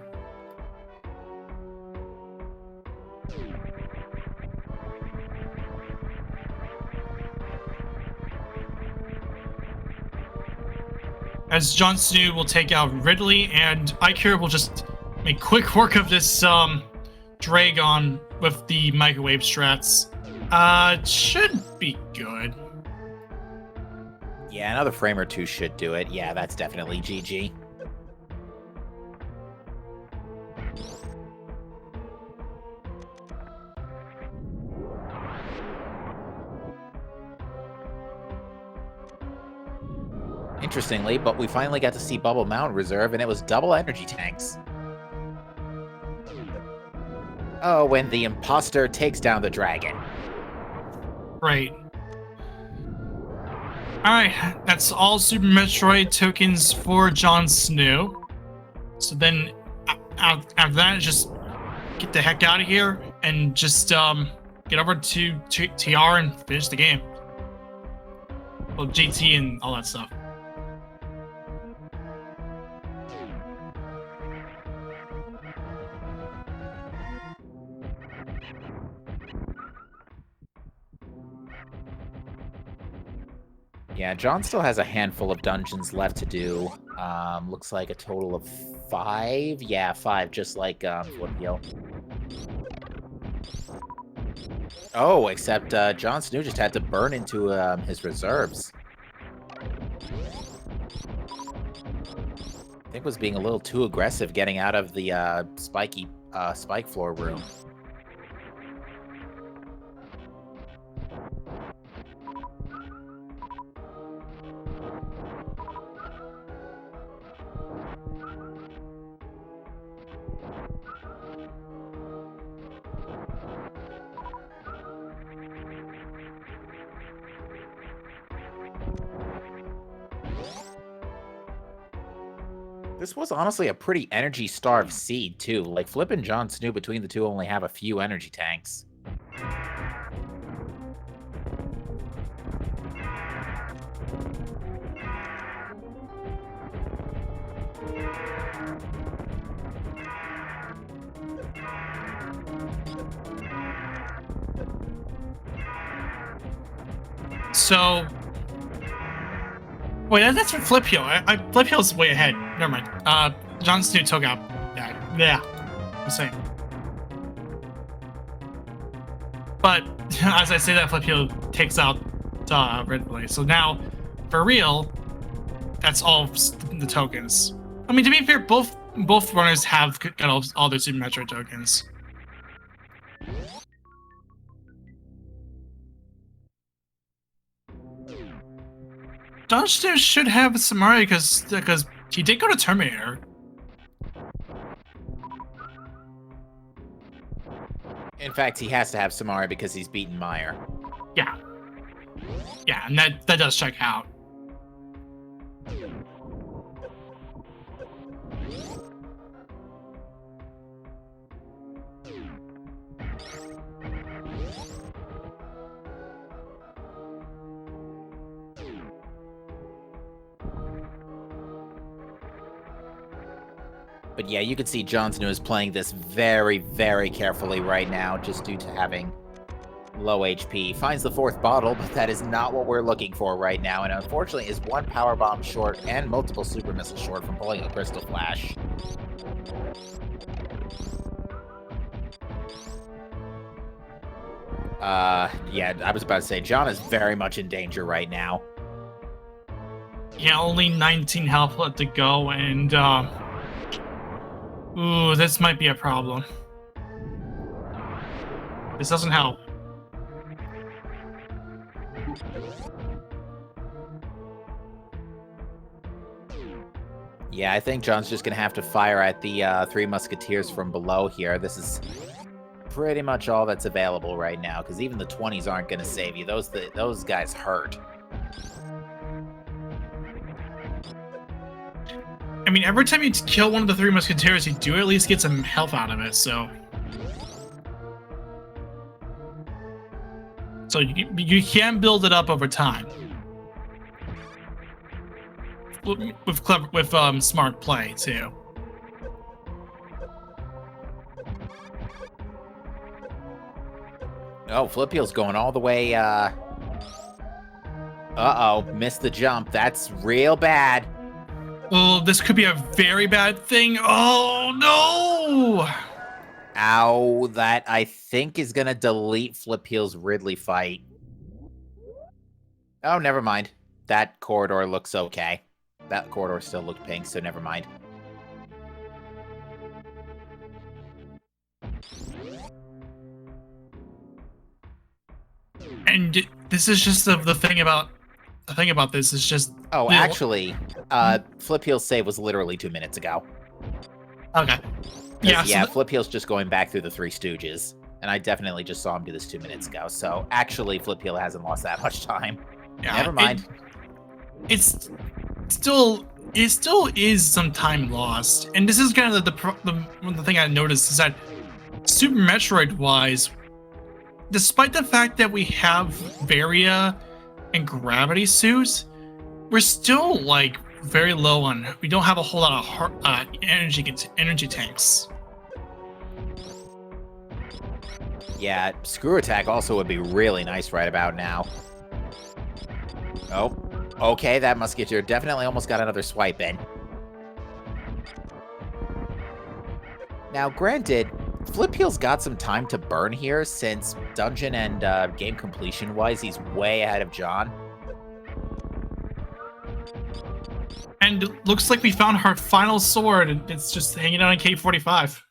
S2: As Jon Snow will take out Ridley, and iCure will just make quick work of this Dragon with the microwave strats. Should be good.
S1: Yeah, another frame or two should do it. Yeah, that's definitely GG. Interestingly, but we finally got to see Bubble Mountain Reserve, and it was double energy tanks. Oh, when the imposter takes down the dragon.
S2: Right. Alright, that's all Super Metroid tokens for Jon Snow. So then, after that, just get the heck out of here and just get over to TR and finish the game. well, GT and all that stuff.
S1: Yeah, John still has a handful of dungeons left to do. Looks like a total of 5. Yeah, 5, just like Flipio. Oh, except Jon Snow just had to burn into his reserves. I think was being a little too aggressive getting out of the spike floor room. This was honestly a pretty energy-starved seed, too. Like, Flip and Jon Snow between the two only have a few energy tanks.
S2: So... Wait, that's for Flipio. Flipio's way ahead. Never mind. Jon Snow took out. Yeah. I'm saying. But as I say that, Flipio takes out Ridley. So now, for real, that's all the tokens. I mean, to be fair, both runners have got all their Super Metroid tokens. Jon Snow should have Samari because he did go to Terminator.
S1: In fact, he has to have Samari because he's beaten Meyer.
S2: Yeah, and that does check out.
S1: But yeah, you can see Jon Snow is playing this very, very carefully right now, just due to having low HP. Finds the 4th bottle, but that is not what we're looking for right now, and unfortunately is 1 power bomb short and multiple super missiles short from pulling a crystal flash. Yeah, I was about to say, John is very much in danger right now.
S2: Yeah, only 19 health left to go, and ooh, this might be a problem. This doesn't help.
S1: Yeah, I think John's just gonna have to fire at the 3 Musketeers from below here. This is pretty much all that's available right now, because even the 20s aren't gonna save you. Those guys hurt.
S2: I mean, every time you kill one of the 3 Musketeers, you do at least get some health out of it, so... So you can build it up over time. With smart play, too.
S1: Oh, Flipio's going all the way, Uh-oh, missed the jump. That's real bad.
S2: Oh, this could be a very bad thing. Oh, no!
S1: Ow, that I think is gonna delete Flipio's Ridley fight. Oh, never mind. That corridor looks okay. That corridor still looked pink, so never mind.
S2: And this is just the thing about... The thing about this is just...
S1: Oh, actually, Flipio's save was literally 2 minutes ago.
S2: Okay. Yeah,
S1: Yeah, Flipio's just going back through the 3 Stooges. And I definitely just saw him do this 2 minutes ago. So, actually, Flipio hasn't lost that much time.
S2: Yeah,
S1: Never mind.
S2: It still is some time lost. And this is kind of the thing I noticed is that Super Metroid-wise, despite the fact that we have Varia and gravity suit, we're still like very low on. We don't have a whole lot of energy tanks.
S1: Yeah, screw attack also would be really nice right about now. Oh, okay, that musketeer definitely almost got another swipe in. Now, granted, Flipheel's got some time to burn here since dungeon and game completion-wise, he's way ahead of John.
S2: And looks like we found our final sword, and it's just hanging out in K45.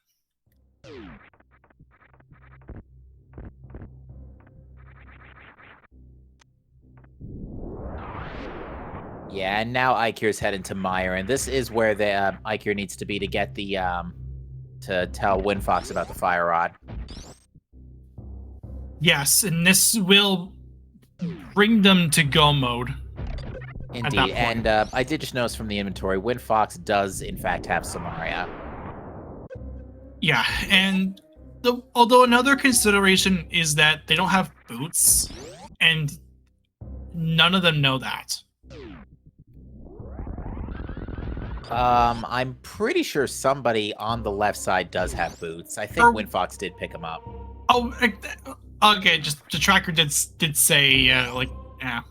S1: Yeah, and now Ikir's heading to Meyer, and this is where the Ikir needs to be to get the to tell Windfox about the fire rod.
S2: Yes, and this will bring them to go mode.
S1: Indeed, and I did just notice from the inventory, Windfox does in fact have Samaria.
S2: Yeah, and although another consideration is that they don't have boots, and none of them know that.
S1: I'm pretty sure somebody on the left side does have boots. I think Windfox did pick them up.
S2: Oh, okay. Just the tracker did say like yeah.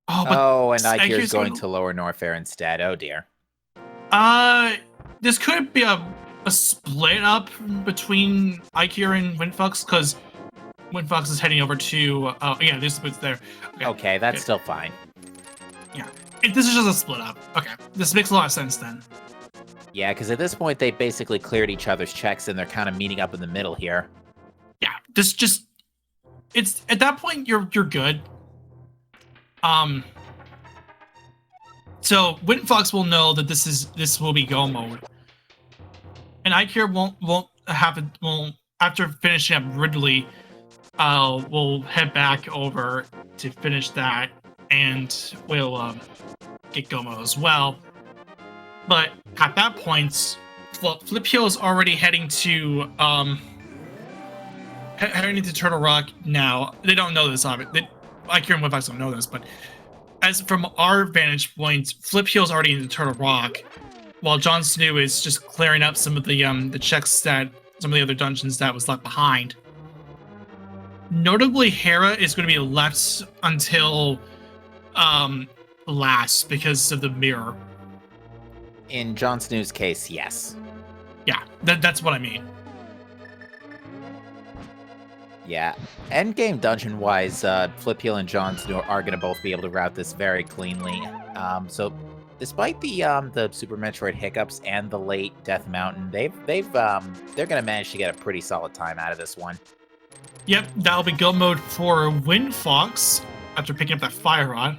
S1: Oh, and Ikir's going to Lower Norfair instead. Oh dear.
S2: This could be a split up between Ikir and Windfox because Windfox is heading over to. Yeah, there's boots there.
S1: Okay, that's still fine.
S2: Yeah. This is just a split up. Okay, this makes a lot of sense then.
S1: Yeah, because at this point they basically cleared each other's checks and they're kind of meeting up in the middle here.
S2: Yeah, it's at that point you're good. So Windfox will know that this will be go mode, and Ikir won't after finishing up Ridley, we'll head back over to finish that, and we'll get go mode as well. But at that point, Flipheal is already heading to Turtle Rock now. They don't know this, obviously. Ikir and Windfox don't know this, but as from our vantage point, Flipheal's already in Turtle Rock, while Jon Snow is just clearing up some of the checks that some of the other dungeons that was left behind. Notably, Hera is going to be left until last because of the mirror.
S1: In Jon Snow's case, yes.
S2: Yeah, that's what I mean.
S1: Yeah, endgame dungeon-wise, Flipheal and Jon Snow are going to both be able to route this very cleanly. So, despite the Super Metroid hiccups and the late Death Mountain, they're going to manage to get a pretty solid time out of this one.
S2: Yep, that'll be go mode for Windfox after picking up that fire rod.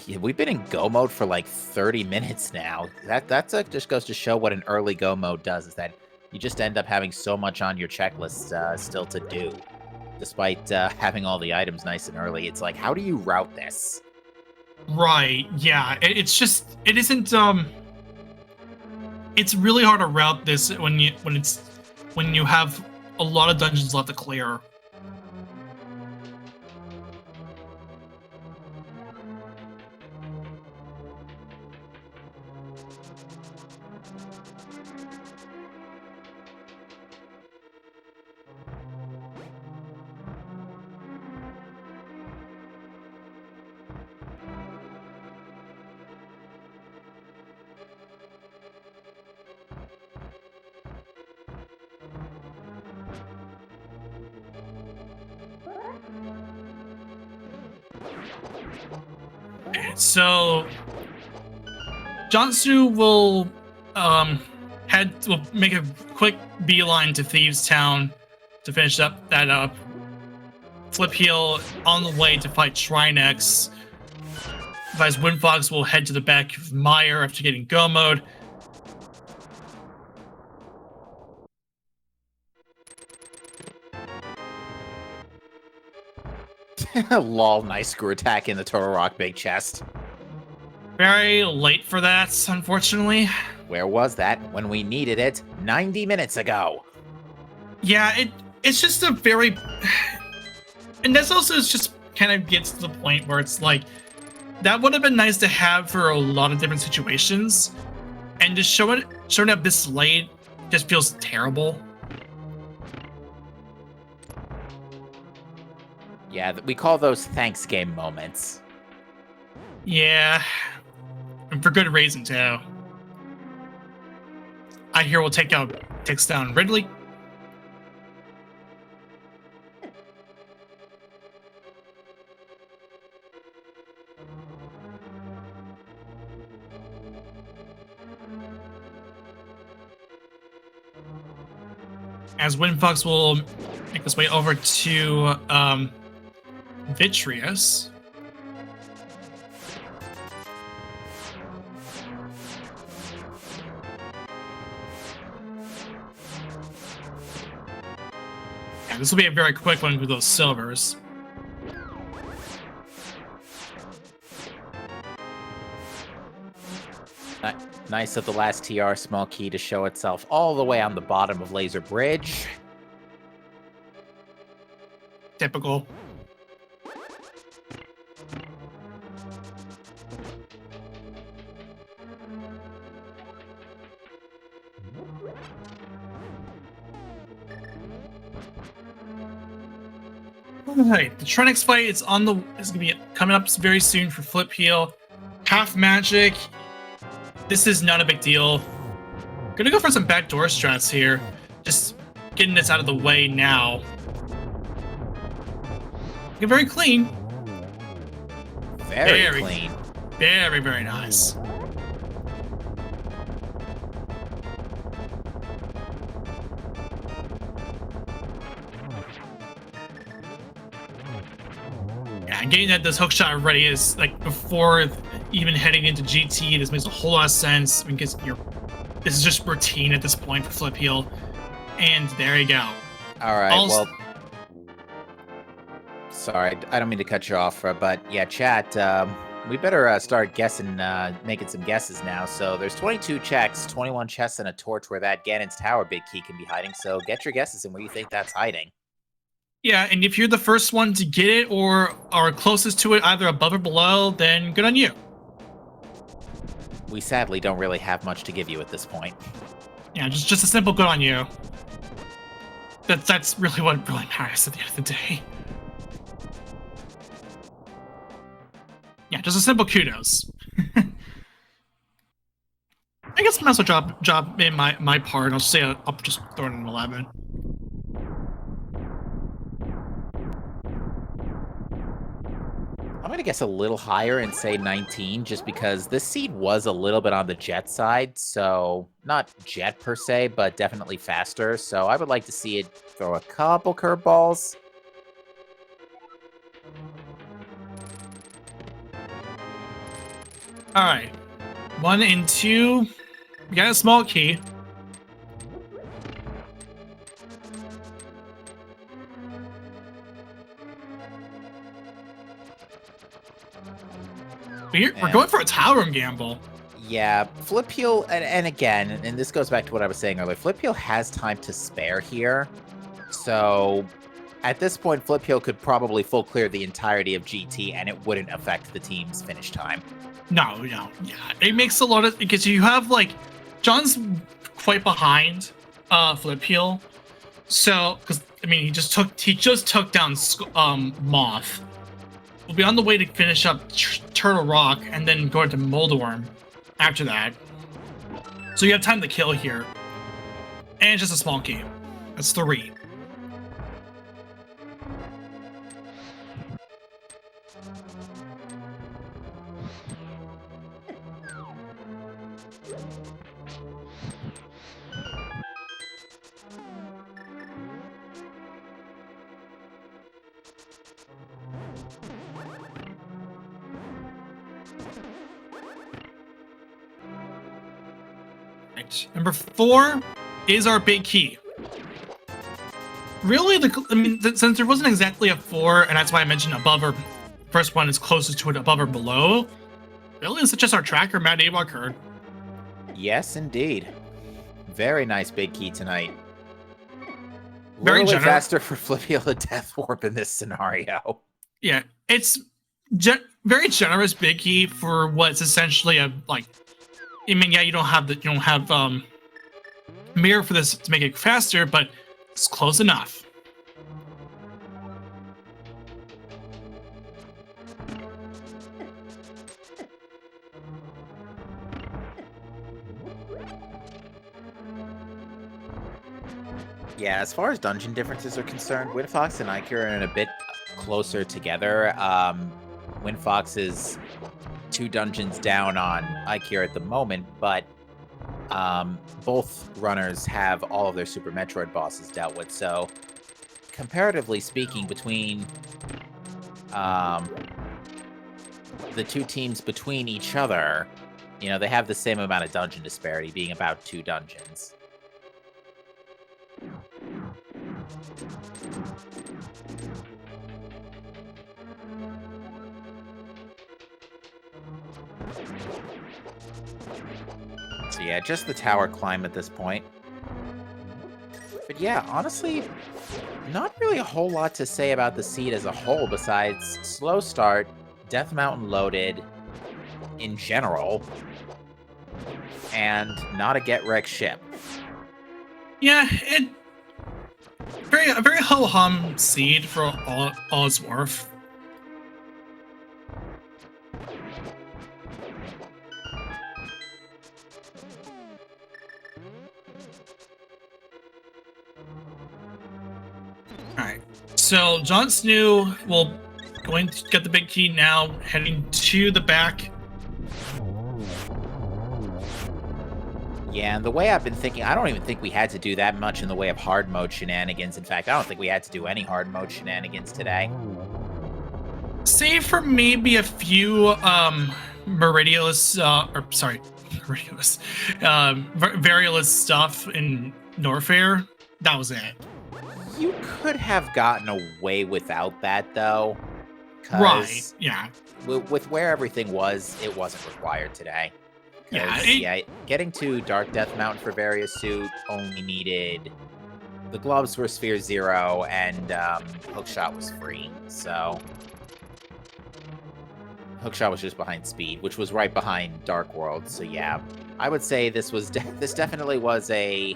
S1: Yeah, we've been in go mode for like 30 minutes now. That's just goes to show what an early go mode does, is that you just end up having so much on your checklist still to do. Despite having all the items nice and early, it's like, how do you route this?
S2: Right, yeah. It's really hard to route this when you have a lot of dungeons left to clear. So, Jon Snow will make a quick beeline to Thieves Town to finish up that up. Flipheal on the way to fight Trinex. Advise Windfox will head to the back of Meyer after getting go mode.
S1: Lol, nice screw attack in the Turtle Rock big chest.
S2: Very late for that, unfortunately.
S1: Where was that when we needed it 90 minutes ago?
S2: Yeah, it's just a very... And that's also just kind of gets to the point where it's like, that would have been nice to have for a lot of different situations, and just showing up this late just feels terrible.
S1: Yeah, we call those thanks game moments.
S2: Yeah, and for good reason too. I hear we'll takes down Ridley. As Windfox will make his way over to Vitreous. Yeah, this will be a very quick one with those silvers.
S1: Nice of the last TR small key to show itself all the way on the bottom of Laser Bridge.
S2: Typical. Alright, the Trinix fight is gonna be coming up very soon for Flip Heel. Half magic. This is not a big deal. Gonna go for some backdoor strats here. Just getting this out of the way now. Get very clean.
S1: Very clean.
S2: Very, very nice. Yeah, getting this hook shot ready is like before even heading into GT. This makes a whole lot of sense because this is just routine at this point for Flip Heel. And there you go.
S1: All right. Well, sorry, I don't mean to cut you off, but yeah, chat. We better start guessing, making some guesses now. So there's 22 checks, 21 chests, and a torch where that Ganon's Tower big key can be hiding. So get your guesses and where you think that's hiding.
S2: Yeah, and if you're the first one to get it or are closest to it, either above or below, then good on you.
S1: We sadly don't really have much to give you at this point.
S2: Yeah, just a simple good on you. That's really what really matters at the end of the day. Yeah, just a simple kudos. I guess I'm also job in my part. I'll say I'll just throw it in 11.
S1: I'm going to guess a little higher and say 19, just because this seed was a little bit on the jet side, so not jet per se, but definitely faster. So I would like to see it throw a couple curveballs.
S2: All right, 1 and 2. We got a small key. We're going for a tower room gamble.
S1: Yeah, Flip Heel, and again, and this goes back to what I was saying earlier, Flip Heel has time to spare here. So at this point, Flip Heel could probably full clear the entirety of GT, and it wouldn't affect the team's finish time.
S2: No, yeah. It makes a lot of, because you have, like, John's quite behind Flip Heel. So, because, I mean, he just took down Moth. We'll be on the way to finish up Turtle Rock and then go into Moldworm after that. So you have time to kill here. And it's just a small key. That's 3. Number 4 is our big key. Really, since there wasn't exactly a 4, and that's why I mentioned above or first one is closest to it above or below, really it's just our tracker, Matt Awok heard.
S1: Yes, indeed. Very nice big key tonight.
S2: Very
S1: generous. Faster for Flip Heel to Death Warp in this scenario.
S2: Yeah, It's very generous big key for what's essentially a like. I mean, yeah, you don't have mirror for this to make it faster, but it's close enough.
S1: Yeah, as far as dungeon differences are concerned, Windfox and Ike are in a bit closer together. Windfox is 2 dungeons down on Ike at the moment, but both runners have all of their Super Metroid bosses dealt with. So, comparatively speaking, between the 2 teams between each other, they have the same amount of dungeon disparity, being about 2 dungeons. So yeah, just the tower climb at this point. But yeah, honestly, not really a whole lot to say about the seed as a whole besides slow start, Death Mountain loaded in general, and not a get-wrecked ship.
S2: Yeah, a very ho-hum seed for all it's worth. Alright, so Jon Snow will going to get the big key now, heading to the back.
S1: Yeah, and the way I've been thinking, I don't even think we had to do that much in the way of hard mode shenanigans. In fact, I don't think we had to do any hard mode shenanigans today.
S2: Save for maybe a few Variolous stuff in Norfair. That was it.
S1: You could have gotten away without that, though.
S2: Right, yeah.
S1: With where everything was, it wasn't required today.
S2: Yeah,
S1: getting to Dark Death Mountain for Various Suit only needed... The gloves were Sphere 0, and Hookshot was free, so... Hookshot was just behind Speed, which was right behind Dark World, so yeah. I would say this definitely was a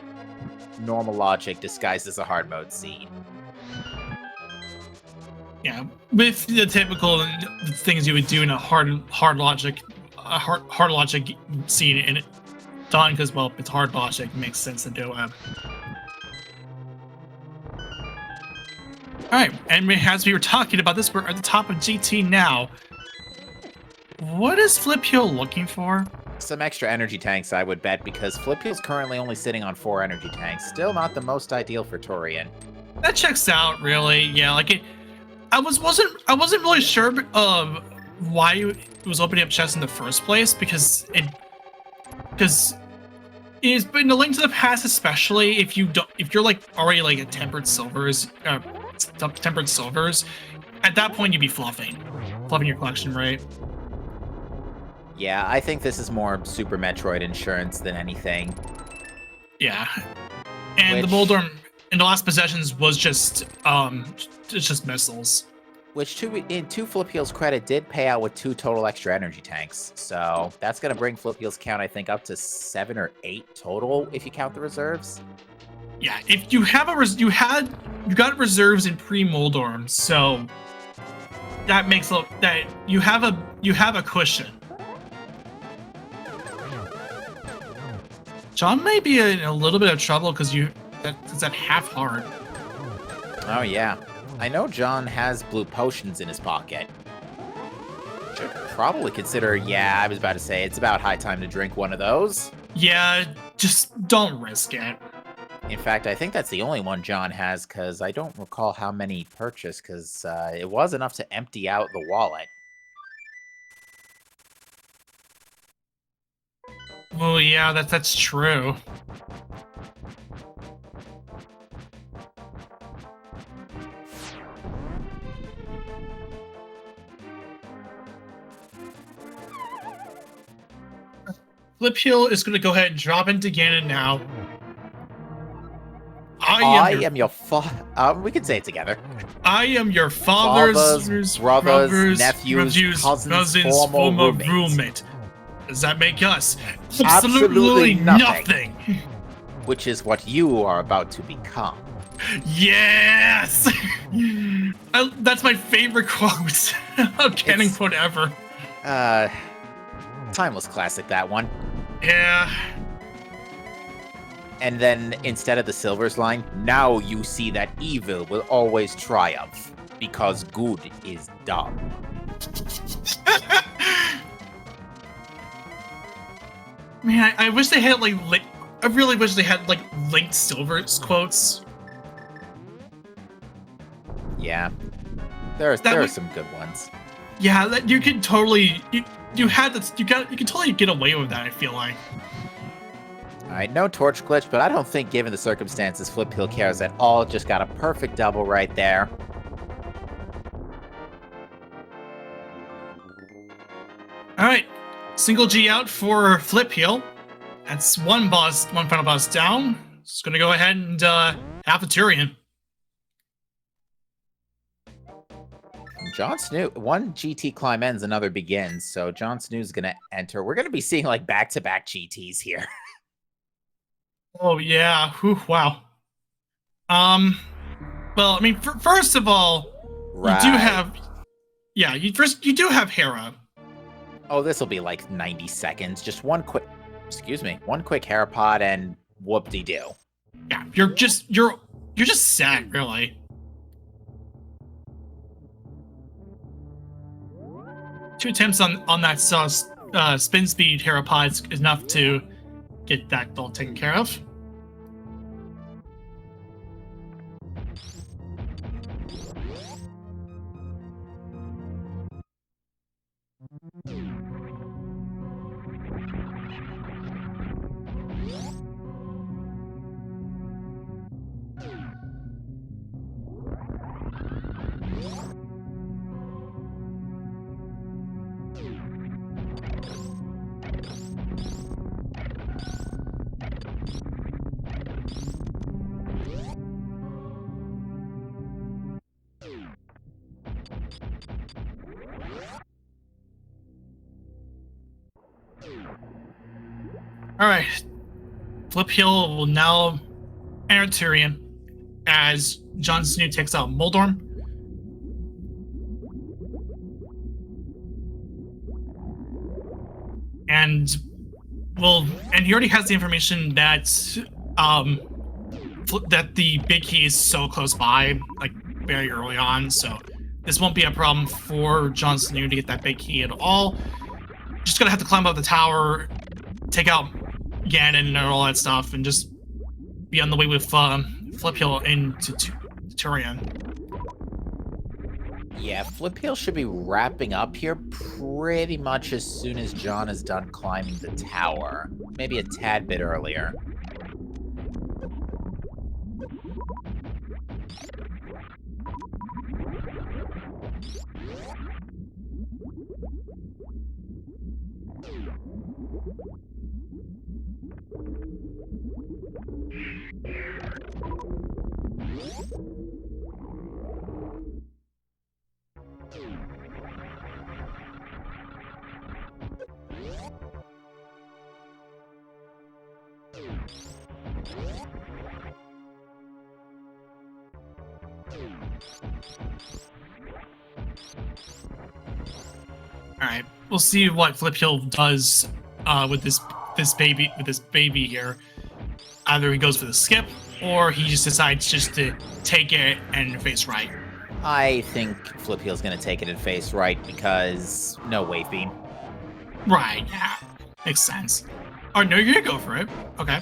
S1: normal logic disguised as a hard mode seed.
S2: Yeah, with the typical things you would do in a hard logic scene in it done because, well, it's hard logic, it makes sense to do it. Alright, and as we were talking about this, we're at the top of GT now. What is Flip Heel looking for?
S1: Some extra energy tanks, I would bet, because Flip Heel's currently only sitting on 4 energy tanks. Still not the most ideal for Torian.
S2: That checks out, really. Yeah, like I wasn't really sure of why it was opening up chests in the first place, because it's been a Link to the Past, especially if you're like already like a tempered silvers, at that point you'd be fluffing your collection, right?
S1: Yeah, I think this is more Super Metroid insurance than anything.
S2: Yeah, and the Moldorm in the last possessions was just missiles.
S1: Which, in 2 Flip Heel's credit, did pay out with 2 total extra energy tanks. So that's going to bring Flip Heel's count, I think, up to 7 or 8 total, if you count the reserves.
S2: Yeah, if you have you got reserves in pre-Moldorm, so that makes that you have a cushion. John may be in a little bit of trouble because that's at half hard.
S1: Oh yeah. I know John has blue potions in his pocket. Should probably consider, yeah, I was about to say, it's about high time to drink one of those.
S2: Yeah, just don't risk it.
S1: In fact, I think that's the only one John has, because I don't recall how many he purchased, because it was enough to empty out the wallet.
S2: Well, yeah, that's true. Flip Heel is going to go ahead and drop into Ganon now.
S1: I am your we can say it together.
S2: I am your father's
S1: brothers, nephews, cousins, former roommate.
S2: Does that make us?
S1: Absolutely
S2: nothing.
S1: Which is what you are about to become.
S2: Yes! That's my favorite quote. Canon quote ever.
S1: Timeless classic, that one.
S2: Yeah.
S1: And then instead of the Silver's line, now you see that evil will always triumph because good is dumb.
S2: Man, I wish they had I really wish they had linked Silver's quotes.
S1: Yeah, there are some good ones.
S2: Yeah, that you could totally you can totally get away with that. I feel like.
S1: All right, no torch glitch, but I don't think, given the circumstances, Flip Hill cares at all. Just got a perfect double right there.
S2: All right, single G out for Flip Hill. That's one final boss down. Just gonna go ahead and have a Turian.
S1: Jon Snow, one GT climb ends, another begins. So Jon Snow's gonna enter. We're gonna be seeing like back-to-back GTs here.
S2: Oh yeah, whew, wow. Well, I mean, first of all, right. You do have Hera.
S1: Oh, this will be like 90 seconds. Just one quick Hera pod and whoop-de-doo.
S2: Yeah, you're just set, really. Two attempts on that spin speed Hera pod is enough to get that all taken care of. All right, Flip Hill will now enter Turian as Jon Snow takes out Moldorm. And he already has the information that that the big key is so close by, like very early on, so this won't be a problem for Jon Snow to get that big key at all. Just gonna have to climb up the tower, take out Ganon and all that stuff, and just be on the way with Flip Hill into Turian.
S1: Yeah, Flip Hill should be wrapping up here pretty much as soon as Jon is done climbing the tower. Maybe a tad bit earlier.
S2: All right, we'll see what Flip Hill does with this baby here. Either he goes for the skip, or he just decides just to take it and face right.
S1: I think Flip Hill's gonna take it and face right because no wave beam.
S2: Right, yeah, makes sense. Oh no, you're gonna go for it. Okay.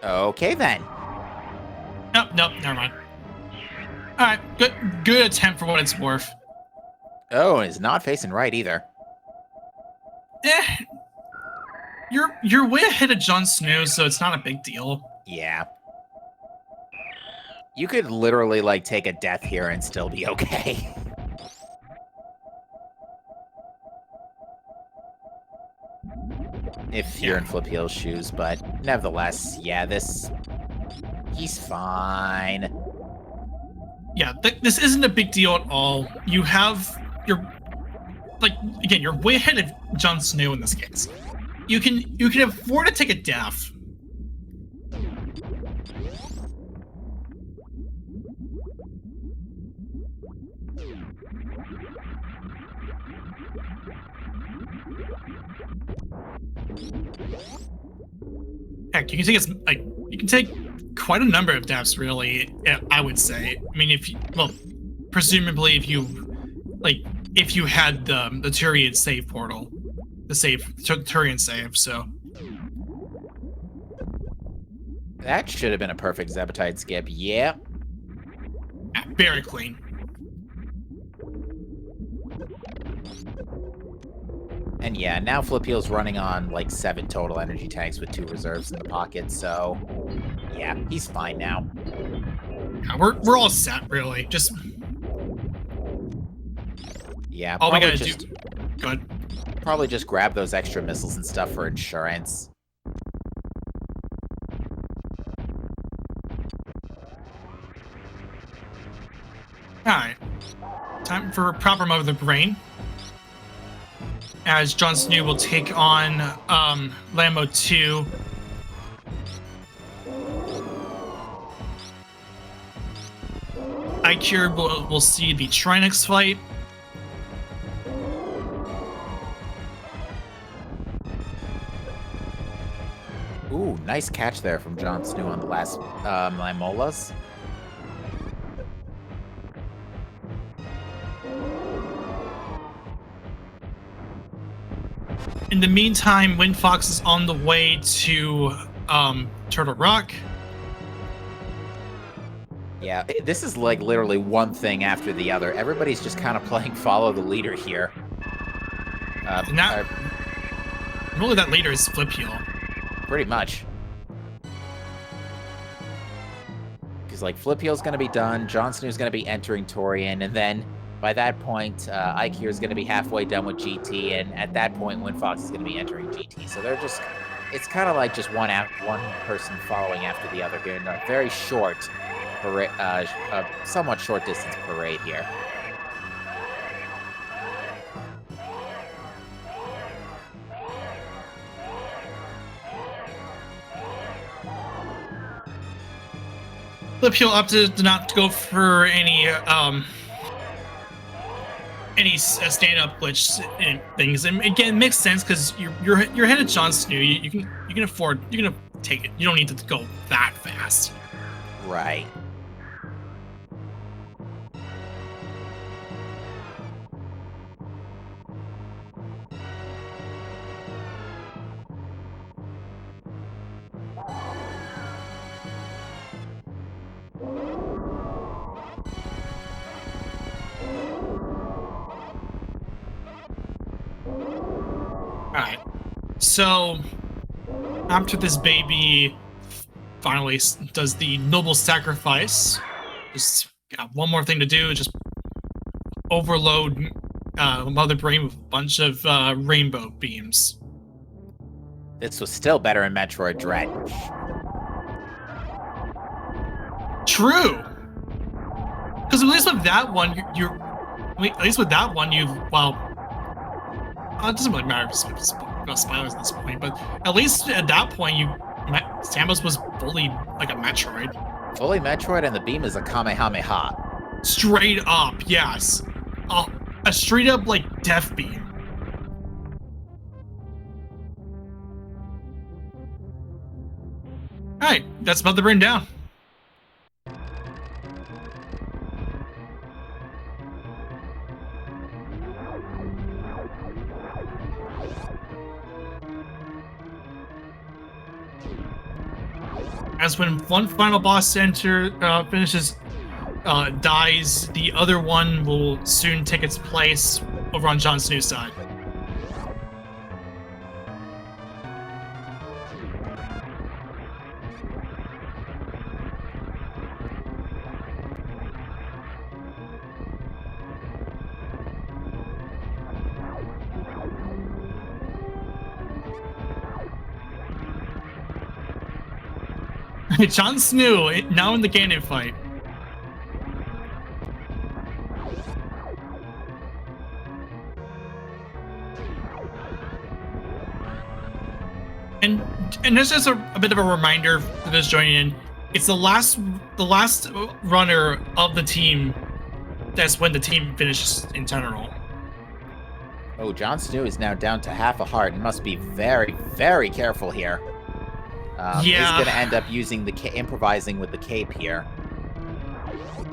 S1: Okay then.
S2: Nope, never mind. All right, good attempt for what it's worth.
S1: Oh, and it's not facing right either.
S2: You're way ahead of Jon Snow, so it's not a big deal.
S1: Yeah. You could literally, like, take a death here and still be okay. If you're in Flip Hill's shoes, but nevertheless, yeah, this He's fine.
S2: Yeah, this isn't a big deal at all. You have your again, you're way ahead of Jon Snow in this case. You can afford to take a death. Heck, you can take quite a number of deaths, really. I would say. I mean, presumably if you had the Turian save portal, the Turian save. So
S1: that should have been a perfect Zebetide skip. Yeah.
S2: Very clean.
S1: And yeah, now Flippeel's running on like 7 total energy tanks with 2 reserves in the pocket, so yeah, he's fine now.
S2: Yeah, we're all set, really. Just
S1: yeah,
S2: all we gotta do. Good.
S1: Probably just grab those extra missiles and stuff for insurance.
S2: Alright. Time for a proper mode of the brain. As Jon Snow will take on Lambo 2. Ikir will see the Trinix fight.
S1: Ooh, nice catch there from Jon Snow on the last Limolas.
S2: In the meantime, Windfox is on the way to Turtle Rock.
S1: Yeah, this is like literally one thing after the other. Everybody's just kind of playing follow the leader here.
S2: Really, that leader is Flipeel.
S1: Pretty much. Because like Flippeel's going to be done, Jon Snow's going to be entering Torian, and then by that point, Ikir is going to be halfway done with GT, and at that point, Windfox is going to be entering GT. So they're just, it's kind of like just one person following after the other here in a very short, somewhat short distance parade here.
S2: Flipeel opted not to go for any stand-up glitch things, and again, it makes sense because you're ahead of Jon Snow. You can afford, you're gonna take it. You don't need to go that fast.
S1: Right.
S2: Alright, so after this baby finally does the noble sacrifice, just got one more thing to do, just overload Mother Brain with a bunch of rainbow beams.
S1: This was still better in Metroid Dread.
S2: True! Because at least with that one, it doesn't really matter about spoilers at this point, but at least at that point, Samus was fully like a Metroid.
S1: Fully Metroid, and the beam is a Kamehameha.
S2: Straight up, yes. A straight up, like, death beam. Alright, that's about to bring down. As when one final boss finishes, dies, the other one will soon take its place over on Jon Snow's side. Jon Snow now in the Ganon fight. And this is a bit of a reminder for those joining in. It's the last runner of the team. That's when the team finishes in general.
S1: Oh, Jon Snow is now down to half a heart and must be very, very careful here. He's going to end up using improvising with the cape here.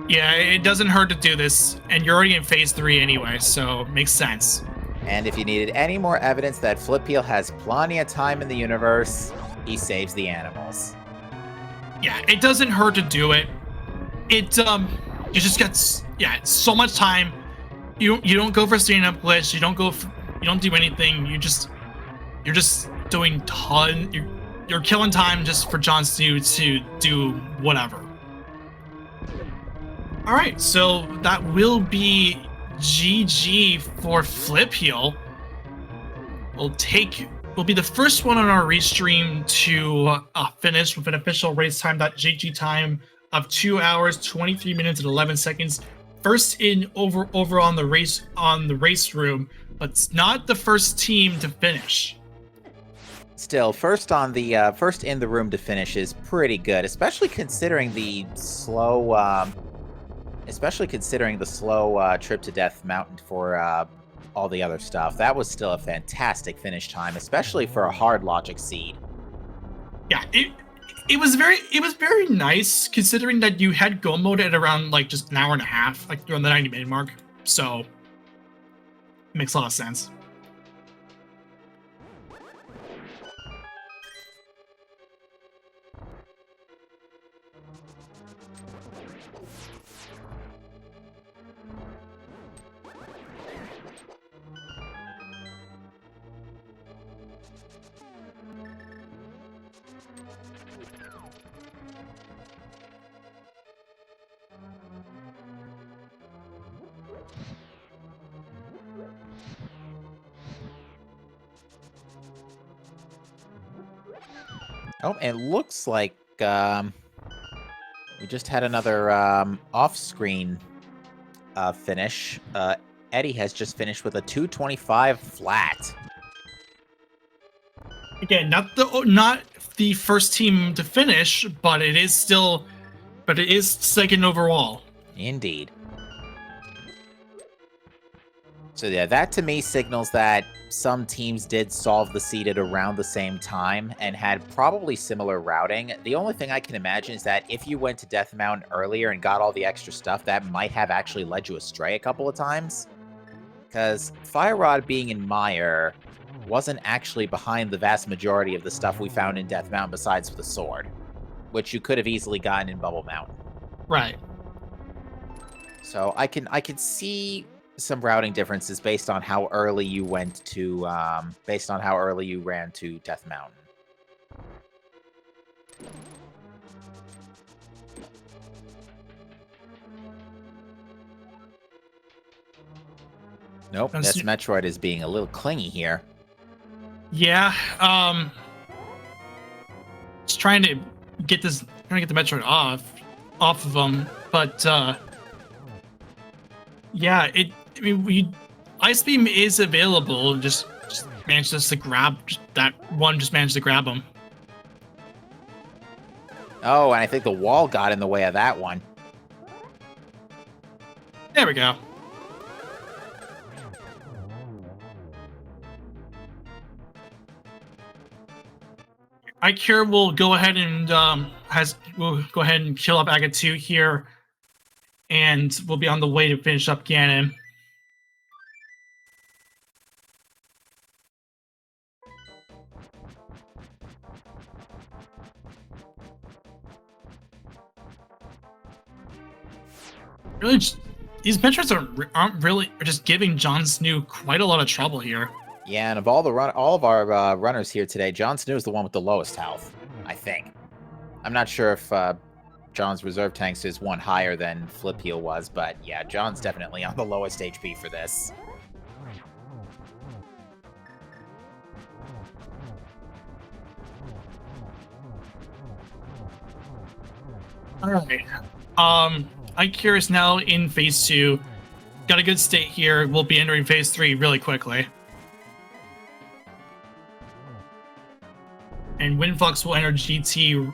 S2: Yeah, it doesn't hurt to do this, and you're already in phase 3 anyway, so it makes sense.
S1: And if you needed any more evidence that Flipheel has plenty of time in the universe, he saves the animals.
S2: Yeah, it doesn't hurt to do it. It you just get so much time. You don't go for stand up glitch. You don't do anything. You're just doing you're killing time just for Jon Snow to do whatever. All right, so that will be GG for Flipeel. We'll be the first one on our restream to finish with an official race time.gg time of 2 hours, 23 minutes, and 11 seconds. First in over on the race room, but it's not the first team to finish.
S1: Still, first in the room to finish is pretty good, especially considering the slow trip to Death Mountain for all the other stuff. That was still a fantastic finish time, especially for a hard logic seed.
S2: Yeah, it was very nice considering that you had go mode at around like just an hour and a half, like around the 90-minute mark. So it makes a lot of sense.
S1: Oh, it looks like we just had another off-screen finish. Eddie has just finished with a 225 flat.
S2: Again, not the first team to finish, but it is second overall.
S1: Indeed. So yeah, that to me signals that some teams did solve the seed at around the same time and had probably similar routing. The only thing I can imagine is that if you went to Death Mountain earlier and got all the extra stuff, that might have actually led you astray a couple of times. Because Fire Rod being in Mire wasn't actually behind the vast majority of the stuff we found in Death Mountain besides the sword, which you could have easily gotten in Bubble Mountain.
S2: Right.
S1: So I can see some routing differences based on how early you ran to Death Mountain. Nope, this Metroid is being a little clingy here.
S2: Yeah, just trying to get the Metroid off of them, but yeah, Ice Beam is available. Just managed to grab that one. Just managed to grab him.
S1: Oh, and I think the wall got in the way of that one.
S2: There we go. iCure will go ahead and kill up Aga 2 here, and we'll be on the way to finish up Ganon. Really, these Metroids are just giving Jon Snow quite a lot of trouble here.
S1: Yeah, and of all of our runners here today, Jon Snow is the one with the lowest health, I think. I'm not sure if Jon's reserve tanks is one higher than Flipeel was, but yeah, Jon's definitely on the lowest HP for this.
S2: All right. Ikir is now in phase 2. Got a good state here. We'll be entering phase 3 really quickly. And Windfox will enter GT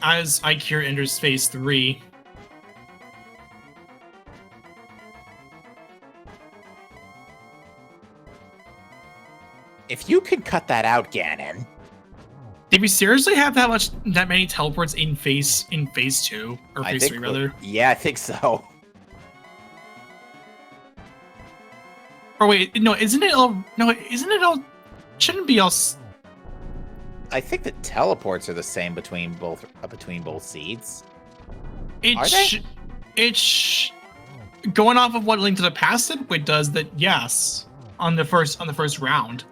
S2: as Ikir enters phase 3.
S1: If you can cut that out, Ganon.
S2: Did we seriously have that many teleports in phase 2 or phase 3 rather?
S1: Yeah, I think so.
S2: Or wait, no, isn't it all? No, isn't it all? Shouldn't be all.
S1: I think the teleports are the same between both seeds. Are they?
S2: It's going off of what Link to the Past said. It does that. Yes, on the first round.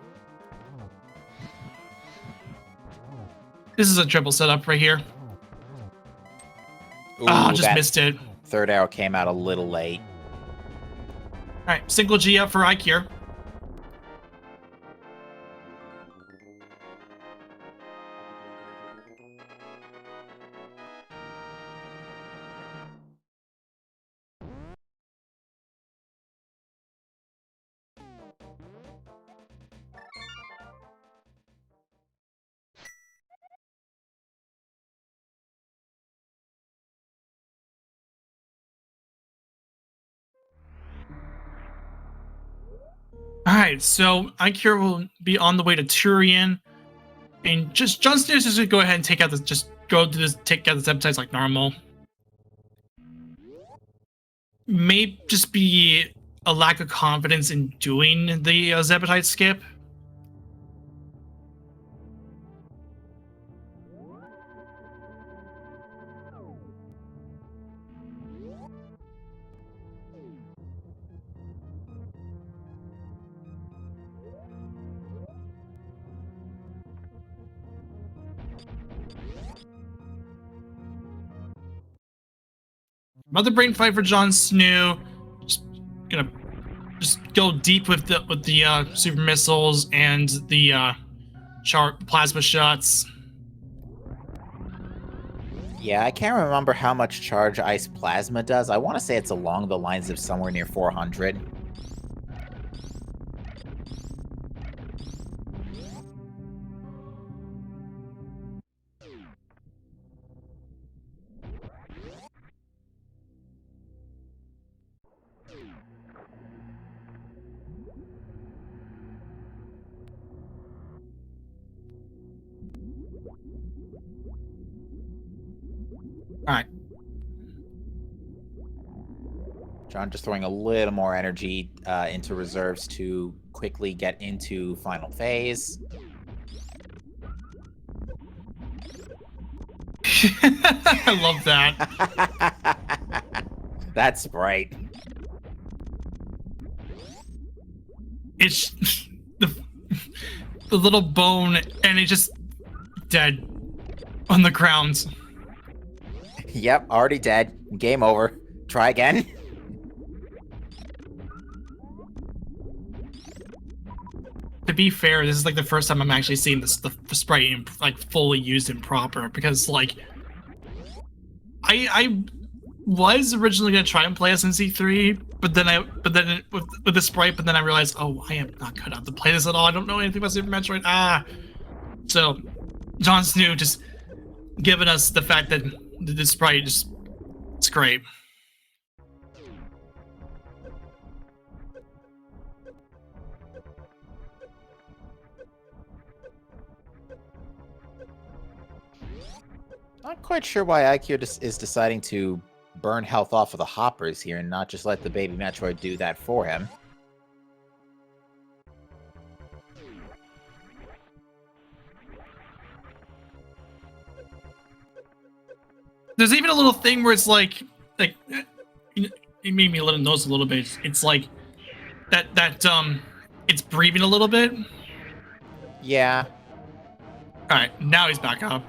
S2: This is a triple setup right here. Just missed it.
S1: Third arrow came out a little late.
S2: All right, single G up for Ikir. All right, so Ikir will be on the way to Turian, and just Jon Snow is just gonna go ahead and take out take out the Septites like normal. May just be a lack of confidence in doing the Zepatite skip. Another brain fight for Jon Snow. Just gonna go deep with the super missiles and the plasma shots.
S1: Yeah, I can't remember how much charge ice plasma does. I want to say it's along the lines of somewhere near 400.
S2: All right.
S1: John just throwing a little more energy into reserves to quickly get into final phase.
S2: I love that.
S1: That's right.
S2: It's the little bone, and it's just dead on the ground.
S1: Yep, already dead. Game over. Try again.
S2: To be fair, this is like the first time I'm actually seeing the sprite like fully used and proper, because like I was originally gonna try and play SMZ3, but then with the sprite, but then I realized, oh, I am not cut out to play this at all. I don't know anything about Super Metroid. So Jon Snow just giving us the fact that the sprite it's great.
S1: Not quite sure why IQ is deciding to burn health off of the hoppers here and not just let the baby Metroid do that for him.
S2: There's even a little thing where it's like it made me a little notice a little bit. It's like that it's breathing a little bit.
S1: Yeah.
S2: All right, now he's back up.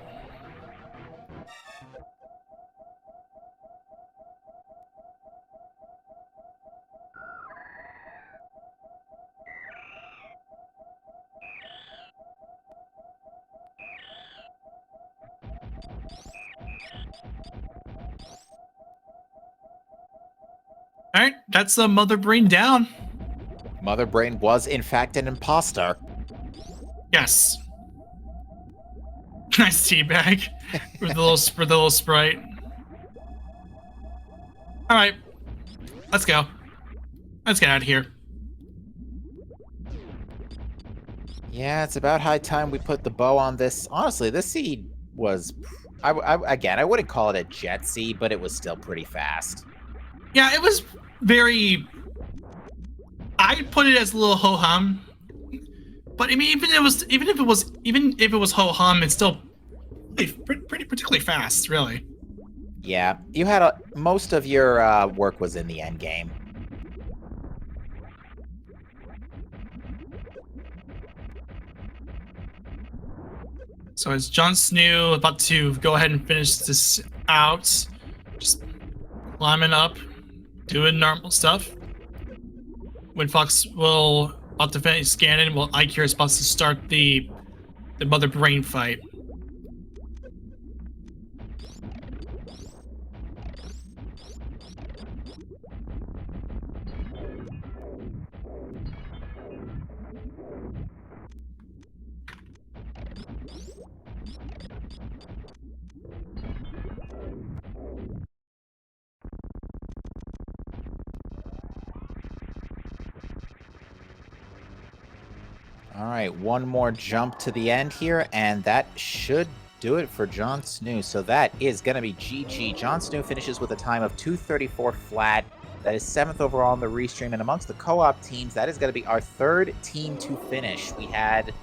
S2: All right, that's the Mother Brain down.
S1: Mother Brain was, in fact, an imposter.
S2: Yes. Nice teabag with the little sprite. All right, let's go. Let's get out of here.
S1: Yeah, it's about high time we put the bow on this. Honestly, this seed was... again, I wouldn't call it a jet seed, but it was still pretty fast.
S2: Yeah, it was very... I'd put it as a little ho-hum. But I mean, even if it was ho-hum, it's still pretty particularly fast, really.
S1: Yeah, you had most of your work was in the end game.
S2: So is Jon Snow about to go ahead and finish this out? Just climbing up, doing normal stuff. When Fox will about to finish scanning, while Ikir is about to start the Mother Brain fight.
S1: All right, one more jump to the end here, and that should do it for Jon Snow. So that is going to be GG. Jon Snow finishes with a time of 2:34 flat. That is 7th overall in the restream. And amongst the co-op teams, that is going to be our third team to finish. We had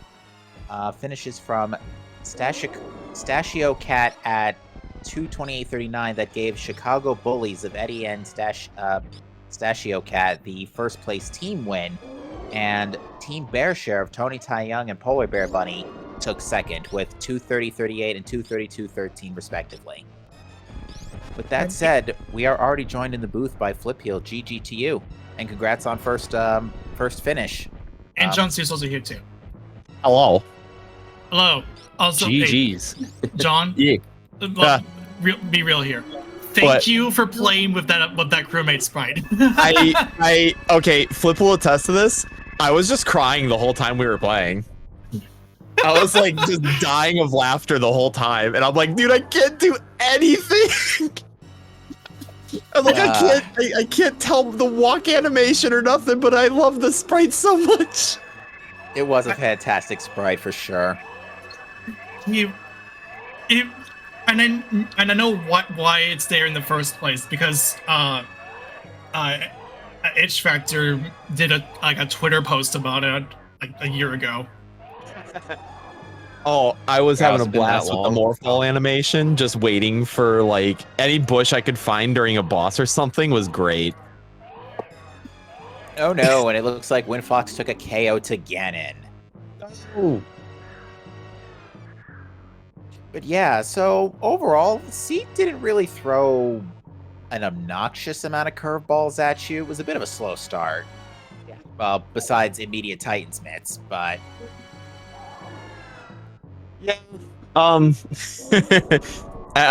S1: finishes from Stashio Cat at 2:28.39. That gave Chicago Bullies of Eddie and Stashio Cat the first place team win. And Team Bear Share of Tony Tai Young and Polar Bear Bunny took second with 2:30.38 and 2:32.13 respectively. With that said, we are already joined in the booth by Flipheel. GG to you, and congrats on first finish.
S2: And Jon Snow's also here too.
S3: Hello.
S2: Hello. Also,
S3: GG's.
S2: hey, John.
S3: Yeah.
S2: Be real here. Thank you for playing with that crewmate sprite.
S3: Okay, Flip will attest to this. I was just crying the whole time we were playing. I was like just dying of laughter the whole time, and I'm like, dude, I can't do anything. I'm like, I can't tell the walk animation or nothing, but I love the sprite so much.
S1: It was a fantastic sprite for sure.
S2: And I know why it's there in the first place, because Itch Factor did a Twitter post about it like a year ago.
S3: Oh, I was having a blast with the
S4: long.
S3: Morphball animation, just waiting for like any bush I could find during a boss or something was great.
S1: Oh no, and it looks like Winfox took a KO to Ganon.
S3: Ooh.
S1: But yeah, so overall, Seed didn't really throw an obnoxious amount of curveballs at you. It was a bit of a slow start.
S4: Yeah.
S1: Well, besides immediate Titans mitts, but
S3: Yeah. I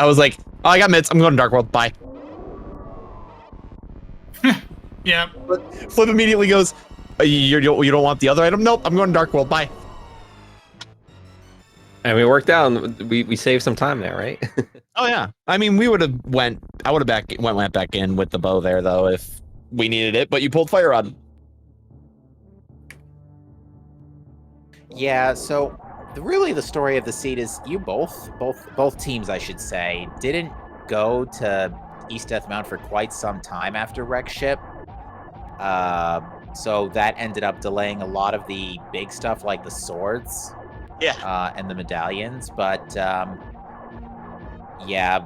S3: was like, oh, I got mitts. I'm going to Dark World. Bye.
S2: Yeah.
S3: Flip immediately goes, you don't want the other item? Nope. I'm going to Dark World. Bye.
S4: And we worked out. We saved some time there, right?
S3: Oh yeah. I mean, I would have went back in with the bow there though if we needed it, but you pulled Fire Rod.
S1: yeah, so really the story of the Seed is you both teams, I should say, didn't go to East Death Mount for quite some time after Wreck Ship. So that ended up delaying a lot of the big stuff like the swords.
S3: Yeah.
S1: And the medallions, but yeah,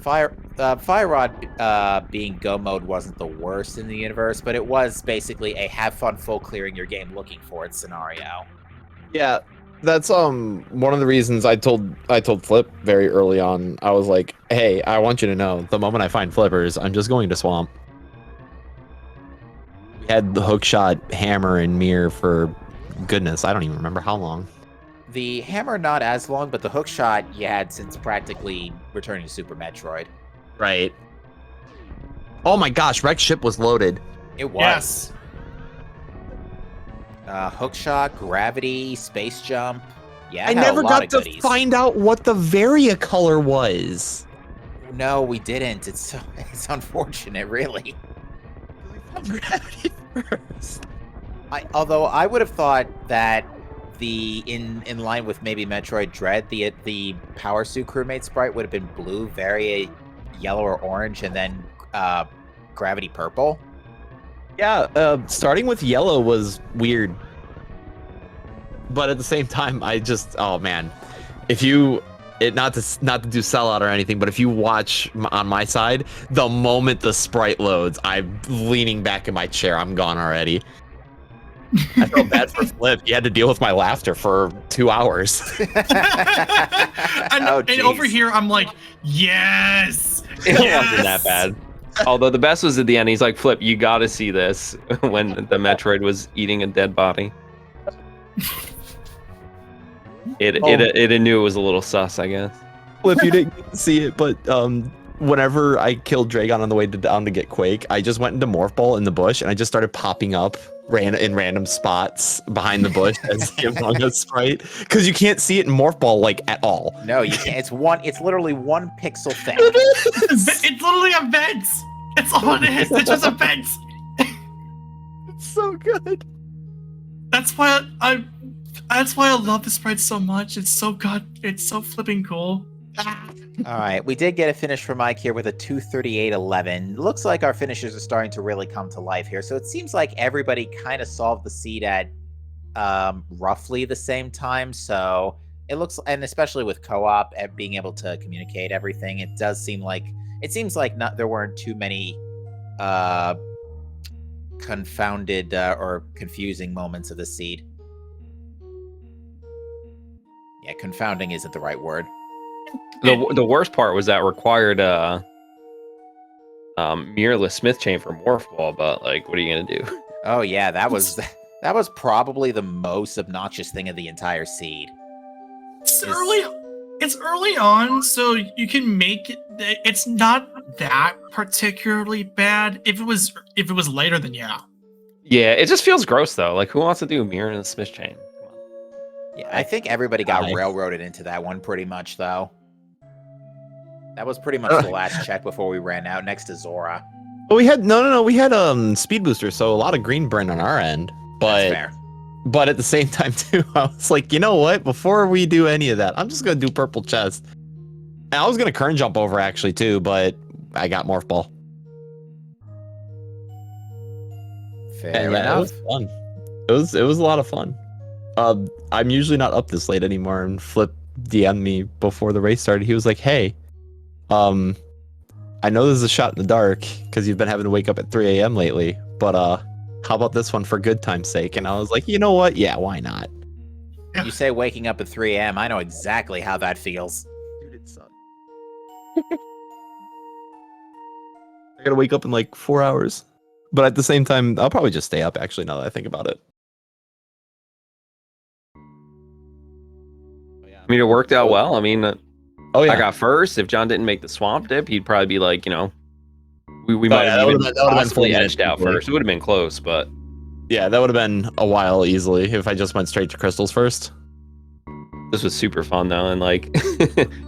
S1: Fire Rod being go mode wasn't the worst in the universe, but it was basically a have fun full clearing your game looking for it scenario.
S3: Yeah. That's one of the reasons I told Flip very early on. I was like, hey, I want you to know the moment I find flippers, I'm just going to swamp. We had the hookshot hammer and mirror for goodness, I don't even remember how long.
S1: The hammer not as long, but the hook shot you had since practically returning to Super Metroid.
S3: Right. Oh my gosh, Rex ship was loaded.
S1: It was.
S2: Yes.
S1: Hookshot, gravity, space jump. Yeah,
S3: I
S1: it had
S3: never
S1: a lot
S3: got
S1: of
S3: to
S1: goodies.
S3: find out what the Varia color was.
S1: No, we didn't. It's unfortunate, really.
S3: Gravity first.
S1: Although I would have thought that in line with maybe Metroid Dread, the power suit crewmate sprite would have been blue, Varia yellow or orange, and then gravity purple.
S3: Yeah, starting with yellow was weird. But at the same time, oh man, if you, not to do sellout or anything, but if you watch on my side, the moment the sprite loads, I'm leaning back in my chair. I'm gone already. I felt bad for Flip. He had to deal with my laughter for 2 hours.
S2: And over here, I'm like, yes.
S4: It wasn't that bad. Although the best was at the end. He's like, Flip, you got to see this when the Metroid was eating a dead body. It knew it was a little sus, I guess.
S3: Flip, you didn't get to see it, but whenever I killed Dragon on the way down to get Quake, I just went into Morph Ball in the bush and I just started popping up in random spots behind the bush as the Among Us sprite, because you can't see it in Morph Ball like at all.
S1: No, you can't. It's literally 1 pixel thick.
S2: It's literally a vent. That's all it is. It's just a vent.
S3: It's so good.
S2: That's why I love the sprite so much. It's so good. It's so flipping cool.
S1: All right, we did get a finish for Mike here with a 238.11. Looks like our finishers are starting to really come to life here. So it seems like everybody kind of solved the seed at roughly the same time. So it looks, and especially with co-op at being able to communicate everything, it seems like there weren't too many confounded or confusing moments of the seed. Yeah, confounding isn't the right word.
S4: The worst part was that required mirrorless Smith chain for Morph Ball, but like, what are you gonna do?
S1: Oh yeah, that was probably the most obnoxious thing of the entire seed.
S2: It's early on, so you can make it. It's not that particularly bad. If it was later, then yeah.
S4: Yeah, it just feels gross though. Like, who wants to do a mirrorless Smith chain? Come on.
S1: Yeah, I think everybody got railroaded into that one pretty much, though. That was pretty much the last check before we ran out, next to Zora.
S3: Well, we had we had speed booster, so a lot of green burn on our end.
S1: That's fair.
S3: But at the same time too, I was like, you know what? Before we do any of that, I'm just gonna do purple chest. And I was gonna current jump over actually too, but I got Morph Ball.
S1: Fair
S3: Yeah,
S1: enough.
S3: it was fun. It was a lot of fun. I'm usually not up this late anymore, and Flip DM'd me before the race started. He was like, hey, I know this is a shot in the dark because you've been having to wake up at 3 a.m. lately, but how about this one for good time's sake? And I was like, you know what? Yeah, why not?
S1: You say waking up at 3 a.m. I know exactly how that feels.
S3: Dude, it sucks. I gotta wake up in like 4 hours. But at the same time, I'll probably just stay up, actually, now that I think about it.
S4: I mean, it worked out well. I mean,
S3: Oh, yeah.
S4: I got first. If John didn't make the swamp dip, he'd probably be like, we might have even possibly edged out first. It would have been close, but
S3: yeah, that would have been a while easily if I just went straight to crystals first.
S4: this was super fun though. And like,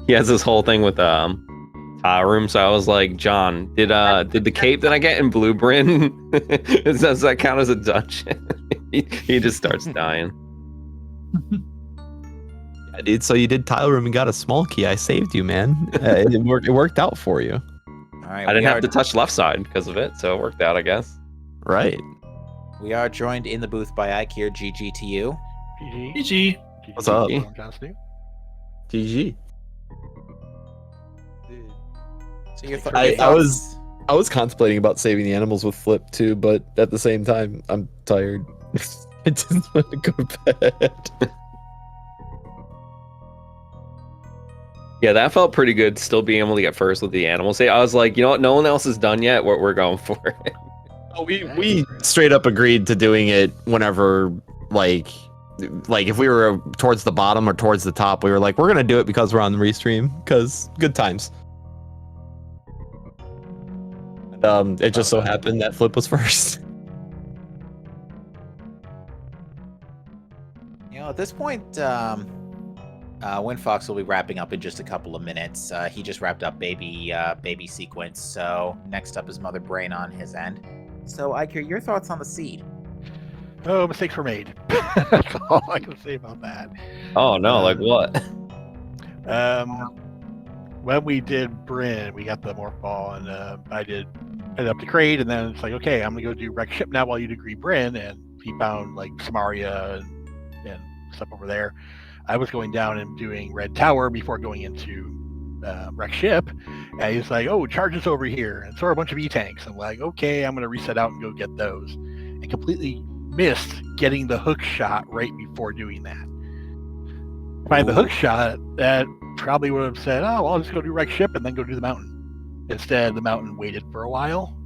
S4: he has this whole thing with tile room. So I was like, John, did the cape that I get in Blue Bryn, does that count as a dungeon? he just starts dying.
S3: Yeah, dude, so you did tile room and got a small key. I saved you, man. It worked out for you.
S1: All right,
S4: I didn't have to touch left side because of it, so it worked out, I guess.
S3: Right.
S1: We are joined in the booth by Ike here. GG to you.
S2: GG.
S3: What's up?
S4: GG.
S3: GG.
S1: So your
S3: I was contemplating about saving the animals with Flip too, but at the same time, I'm tired. I just want to go to bed.
S4: Yeah, that felt pretty good, still being able to get first with the animals. I was like, you know what? No one else is done yet. We're going for it.
S3: Oh, we straight up agreed to doing it whenever, like if we were towards the bottom or towards the top, we were like, we're gonna do it because we're on the restream, because good times. It just so happened that Flip was first.
S1: At this point, Windfox will be wrapping up in just a couple of minutes. He just wrapped up baby sequence, so next up is Mother Brain on his end. So, Iker, your thoughts on the seed?
S5: Oh, mistakes were made. That's all I can say about that.
S4: Oh no, like what?
S5: When we did Bryn, we got the morph ball, and I did head up to Kraid, and then it's like, okay, I'm gonna go do Wreck Ship now while you degree Bryn, and he found like Samaria and stuff over there. I was going down and doing Red Tower before going into Wreck Ship, and he's like, oh, charges over here, and so are a bunch of E-tanks. I'm like, okay, I'm gonna reset out and go get those, and completely missed getting the hook shot right before doing that. If I had the hook shot, that probably would have said, oh, well, I'll just go do Wreck Ship and then go do the mountain. Instead, the mountain waited for a while.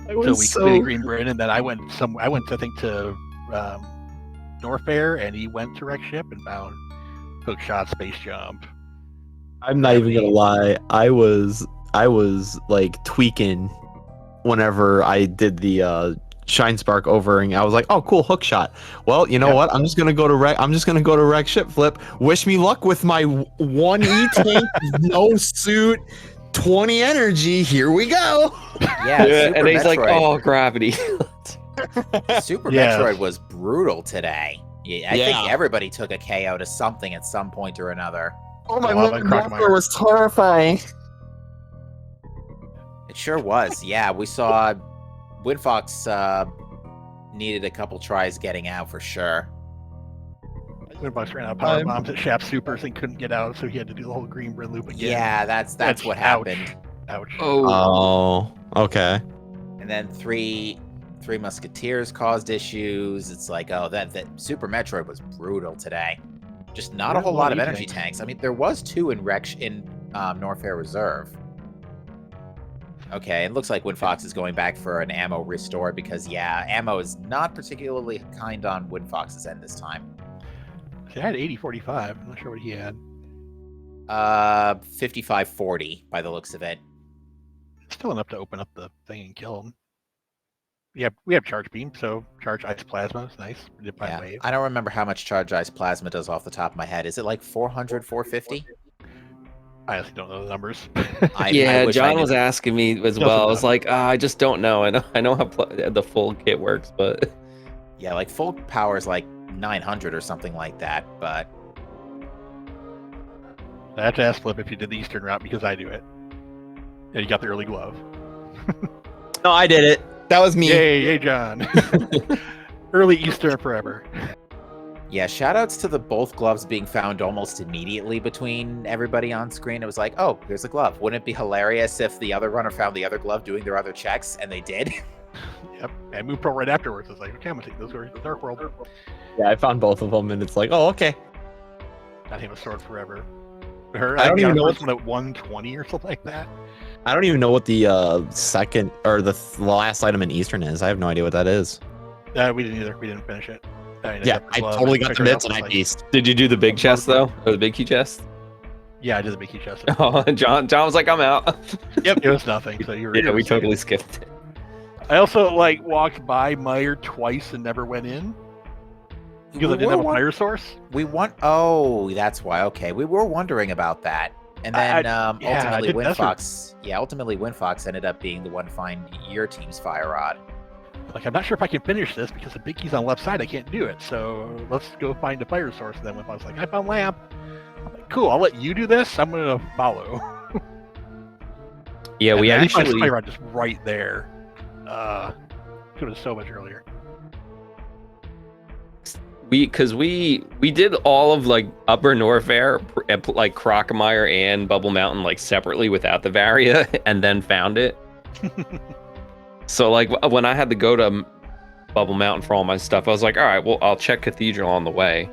S5: So we completed Green Bryn, and then I went I think to Norfair, and he went to Wreck Ship and found hook shot, space jump.
S3: I'm not even gonna lie. I was like tweaking whenever I did the Shine Spark overing. I was like, oh cool, hook shot. Well, you know what? I'm just gonna go to Wreck Ship Flip. Wish me luck with my 1 E-tank, no suit, 20 energy. Here we go.
S1: Yeah,
S4: and he's
S1: Metroid.
S4: like, oh, gravity.
S1: Super
S5: Yeah.
S1: Metroid was brutal today. Yeah, I
S3: Yeah.
S1: think everybody took a KO to something at some point or another.
S3: Oh my
S5: Lava Crocomire.
S3: was terrifying.
S1: It sure was. Yeah, we saw Windfox needed a couple tries getting out for sure.
S5: Windfox ran out of power bombs at Shaft Supers and couldn't get out, so he had to do the whole Green Bryn loop again.
S1: Yeah, that's what happened.
S5: Ouch.
S3: Oh, okay.
S1: And then three Musketeers caused issues. It's like, oh, that Super Metroid was brutal today. Just not a whole lot of energy tanks. I mean, there was 2 in Norfair Reserve. Okay, it looks like Windfox is going back for an ammo restore because, yeah, ammo is not particularly kind on Windfox's end this time.
S5: He had 80-45. I'm not sure what he had.
S1: 55-40 by the looks of it.
S5: Still enough to open up the thing and kill him. Yeah, we have Charge Beam, so Charge Ice Plasma is nice. We did by wave.
S1: I don't remember how much Charge Ice Plasma does off the top of my head. Is it like 400, 450?
S5: I honestly don't know the numbers.
S1: I wish I
S4: John
S1: knew.
S4: was asking me as
S5: Doesn't
S4: well. I was
S5: matter.
S4: like, I just don't know. I know how the full kit works, but
S1: Yeah, like full power is like 900 or something like that, but
S5: I have to ask Flip if you did the Eastern route because I do it. And you got the early glove.
S3: No, I did it. That was me.
S5: Yay, John. Early Eastern forever.
S1: yeah, shoutouts to the both gloves being found almost immediately between everybody on screen. It was like, oh, here's a glove. Wouldn't it be hilarious if the other runner found the other glove doing their other checks, and they did?
S5: Yep. And Move Pro right afterwards. It's like, okay, I'm gonna take those guys to the Dark World.
S3: Yeah, I found both of them, and it's like, oh, okay.
S5: Not him a sword forever.
S3: I don't even know
S5: what's one at 120 or something like that.
S3: I don't even know what the second or the last item in Eastern is. I have no idea what that is.
S5: We didn't either. We didn't finish it.
S3: Yeah, I totally got the bits and I beast.
S4: did you do the big chest though? Or the big key chest?
S5: Yeah, I did the Mickey chest.
S4: Oh, John was like, I'm out.
S5: Yep, it was nothing. So you were.
S4: Yeah, we totally skipped it.
S5: I also like walked by Meyer twice and never went in because I didn't have a fire source.
S1: We want. Oh, that's why. Okay, we were wondering about that, and then
S5: I
S1: ultimately
S5: did mess with-
S1: Windfox. Yeah, ultimately Windfox ended up being the one to find your team's fire rod.
S5: Like, I'm not sure if I can finish this because the big key's on the left side. I can't do it. So let's go find a fire source. And then when I was like, I found lamp. I'm like, cool. I'll let you do this. I'm gonna follow.
S4: Yeah,
S5: And
S4: we
S5: then I found
S4: actually
S5: fire rod just right there. Could have so much earlier.
S4: we did all of like Upper Norfair, like Crocomire and Bubble Mountain like separately without the Varia, and then found it. So like when I had to go to Bubble Mountain for all my stuff, I was like, all right, well I'll check Cathedral on the way,